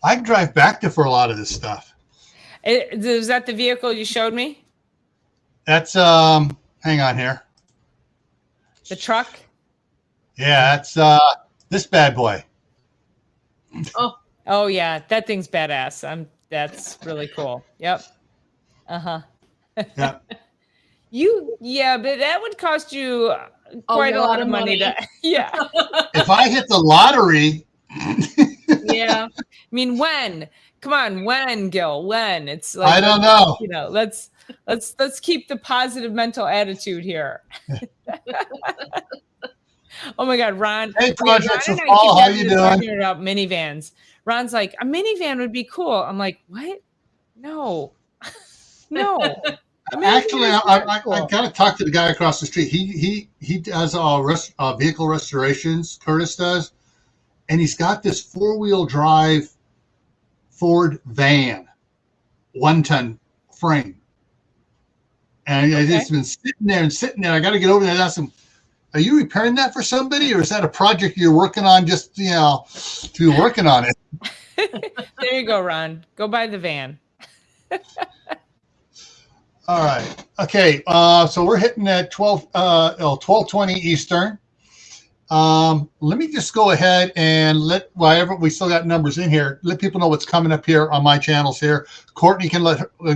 I can drive back to for a lot of this stuff. Is that the vehicle you showed me? That's hang on here. The truck? Yeah, that's this bad boy. Oh yeah, that thing's badass. That's really cool. Yep. Uh-huh. Yeah. But that would cost you quite a lot of money to, yeah. If I hit the lottery. Yeah. I mean, when? Come on, when, Gil? When? It's like, I don't know. You know, let's keep the positive mental attitude here. Oh my God, Ron. Hey, Project Ron Paul, how you doing? About minivans. Ron's like, a minivan would be cool. I'm like, what? No. Actually, I got to talk to the guy across the street. He does vehicle restorations. Curtis does, and he's got this 4-wheel drive Ford van, 1-ton frame, and I've just been sitting there. I got to get over there and ask him, "Are you repairing that for somebody, or is that a project you're working on? Just to be working on it." There you go, Ron. Go buy the van. All right. Okay. So we're hitting at 12:20 Eastern. Let me just go ahead and we still got numbers in here. Let people know what's coming up here on my channels here. Courtney can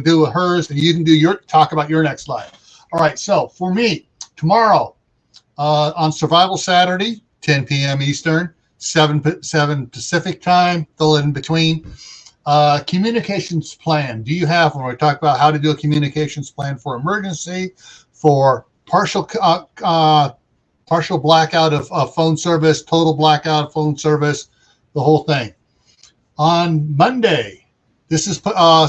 do hers, and you can talk about your next live. All right. So for me, tomorrow on Survival Saturday, 10 p.m. Eastern, 7 Pacific time, fill it in between. Communications plan. Do you have one? We talk about how to do a communications plan for emergency, for partial blackout of phone service, total blackout of phone service, the whole thing. On Monday, this is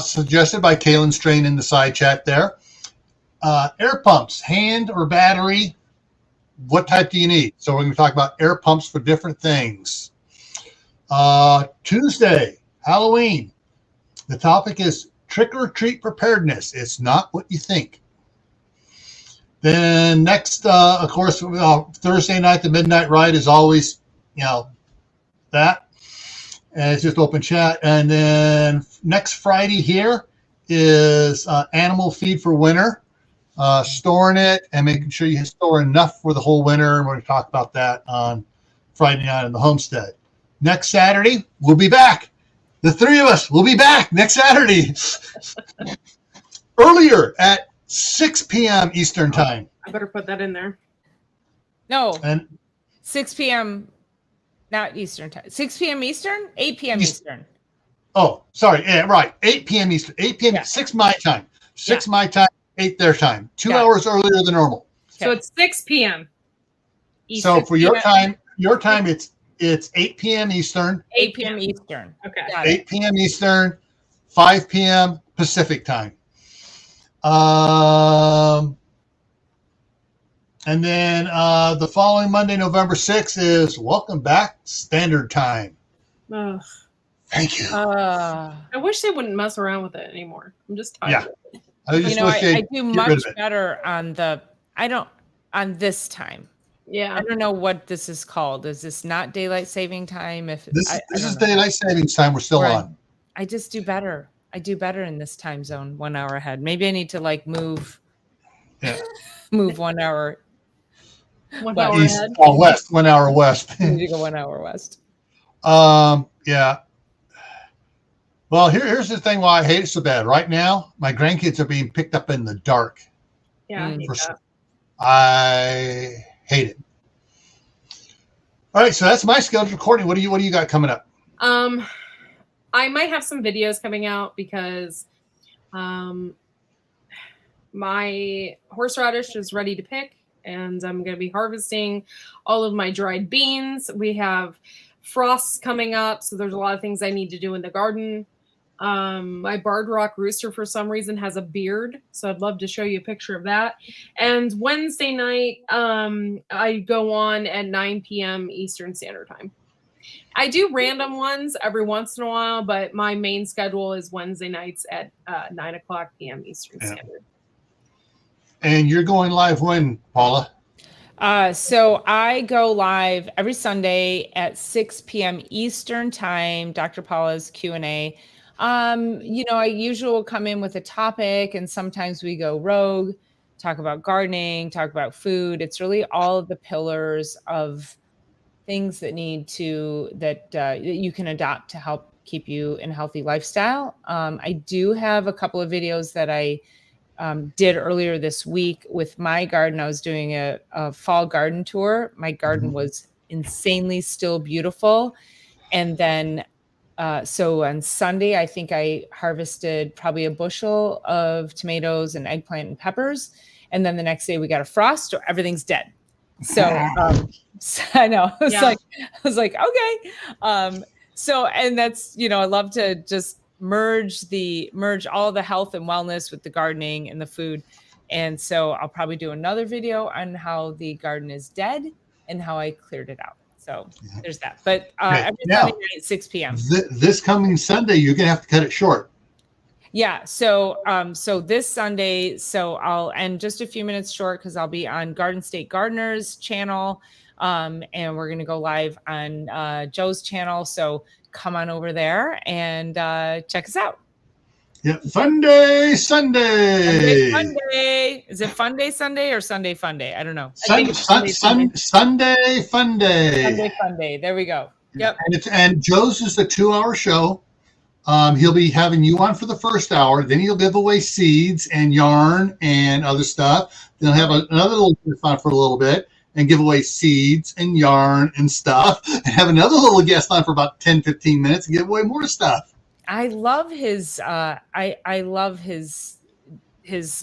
suggested by Kaylin Strain in the side chat there. Air pumps, hand or battery, what type do you need? So we're going to talk about air pumps for different things. Tuesday, Halloween. The topic is trick or treat preparedness. It's not what you think. Then next, of course, Thursday night, the Midnight Ride is always, that. And it's just open chat. And then next Friday here is animal feed for winter, storing it and making sure you store enough for the whole winter. And we're going to talk about that on Friday night on the Homestead. Next Saturday, we'll be back. The three of us will be back next Saturday. Earlier at 6 p.m. Eastern time. I better put that in there. No. And 6 p.m. Not Eastern time. 6 p.m. Eastern? 8 p.m. Eastern. Oh, sorry. Yeah, right. 8 p.m. Eastern. 8 p.m. Yeah. 6 my time. 6 my time, 8 their time. 2 hours earlier than normal. So it's 6 p.m. Eastern. So for your time, it's 8 p.m. Eastern. 8 p.m. Eastern. Okay. 8 p.m. Eastern, 5 p.m. Pacific time. And then the following Monday, November 6th is Welcome Back Standard Time. Thank you. I wish they wouldn't mess around with it anymore. I'm just tired. Yeah. I do much better on this time. Yeah. I don't know what this is called. Is this not daylight saving time? This is daylight savings time. We're still on. I just do better. I do better in this time zone 1 hour ahead. Maybe I need to move. Yeah. Move 1 hour. 1 hour east ahead. or west. 1 hour west. I need to go 1 hour west. Yeah. Well, here's the thing why I hate it so bad. Right now, my grandkids are being picked up in the dark. Yeah. I hate it. All right, so that's my schedule. Courtney, what do you got coming up? I might have some videos coming out because my horseradish is ready to pick, and I'm going to be harvesting all of my dried beans. We have Frost's coming up, so there's a lot of things I need to do in the garden. My barred rock rooster for some reason has a beard, so I'd love to show you a picture of that. And Wednesday night, I go on at 9 p.m. Eastern Standard Time. I do random ones every once in a while, but my main schedule is Wednesday nights at 9 o'clock p.m. Eastern Standard. And you're going live when, Paula? So I go live every Sunday at 6 p.m. Eastern Time, Dr. Paula's Q&A. I usually will come in with a topic, and sometimes we go rogue, talk about gardening, talk about food. It's really all of the pillars of things that you can adopt to help keep you in a healthy lifestyle. I do have a couple of videos that I did earlier this week with my garden. I was doing a fall garden tour. My garden was insanely still beautiful. And then so on Sunday, I think I harvested probably a bushel of tomatoes and eggplant and peppers. And then the next day we got a frost, so everything's dead. So I know I was like, okay. So, and that's, I love to just merge all the health and wellness with the gardening and the food. And so I'll probably do another video on how the garden is dead and how I cleared it out. So there's that. But every Sunday night at 6 p.m. This coming Sunday, you're going to have to cut it short. Yeah. So this Sunday, so I'll end just a few minutes short because I'll be on Garden State Gardeners channel. And we're going to go live on Joe's channel. So come on over there and check us out. Yeah. Fun Day Sunday. Is it Fun Day Sunday or Sunday Fun Day? I don't know. Sunday Fun Day. Sunday Fun Day. There we go. Yep. And Joe's is a 2-hour show. He'll be having you on for the first hour. Then he'll give away seeds and yarn and other stuff. Then he'll have another little guest on for a little bit and give away seeds and yarn and stuff. And have another little guest on for about 10, 15 minutes and give away more stuff. I love his I love his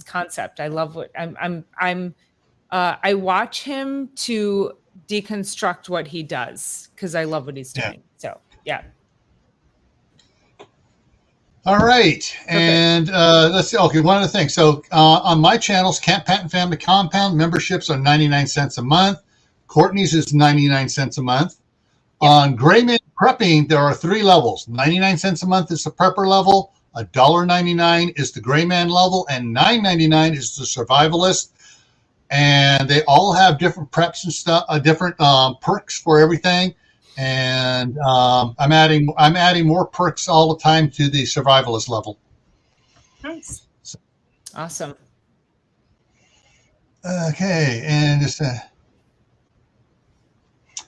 concept. I love what I watch him to deconstruct what he does because I love what he's doing. So yeah. All right. And let's see. Okay, one other thing. So on my channels, Camppatton Family Compound, memberships are 99 cents a month. Courtney's is 99 cents a month. Yep. On Grayman Prepping, there are 3 levels. 99 cents a month is the prepper level. $1.99 is the Grayman level. And $9.99 is the Survivalist. And they all have different preps and stuff, different perks for everything. And I'm adding more perks all the time to the Survivalist level. Nice. Awesome. Okay, and just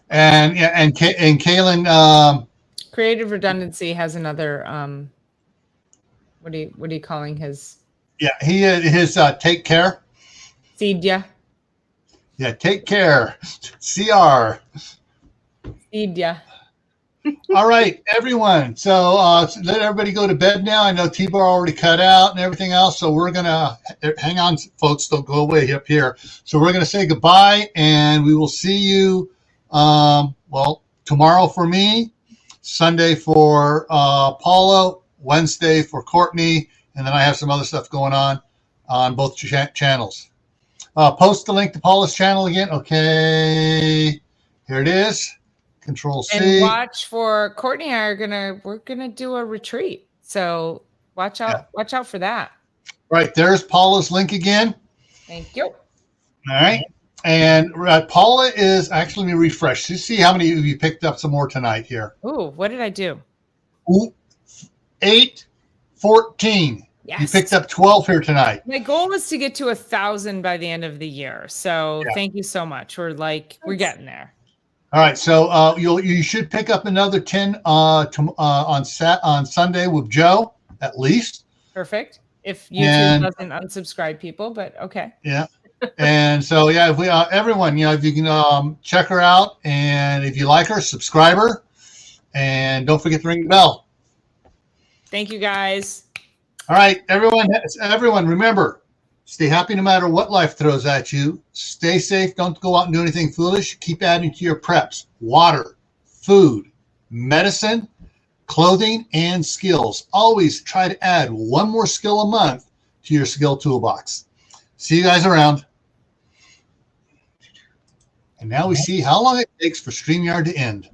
and Kaylin. Creative Redundancy has another. What are you calling his? Yeah, his take care. Seed, yeah. Yeah, take care. CR. Yeah. All right, everyone. So let everybody go to bed now. I know T-Bar already cut out and everything else. So we're going to hang on, folks. Don't go away up here. So we're going to say goodbye, and we will see you, tomorrow for me, Sunday for Paula, Wednesday for Courtney, and then I have some other stuff going on both channels. Post the link to Paula's channel again. Okay, here it is. Control C. And watch for Courtney and I we're gonna do a retreat. So watch out for that. Right, there's Paula's link again. Thank you. All right. And Paula is actually, let me refresh. See how many of you picked up some more tonight here. Ooh, what did I do? 8, 14. Yes. You picked up 12 here tonight. My goal was to get to 1,000 by the end of the year. So Thank you so much. We're getting there. All right, so you should pick up another 10 on Sunday with Joe, at least. Perfect. If YouTube doesn't unsubscribe people, but okay. Yeah, and so if we everyone, if you can check her out, and if you like her, subscribe her, and don't forget to ring the bell. Thank you, guys. All right, everyone, remember. Stay happy no matter what life throws at you. Stay safe. Don't go out and do anything foolish. Keep adding to your preps. Water, food, medicine, clothing, and skills. Always try to add one more skill a month to your skill toolbox. See you guys around. And now we see how long it takes for StreamYard to end.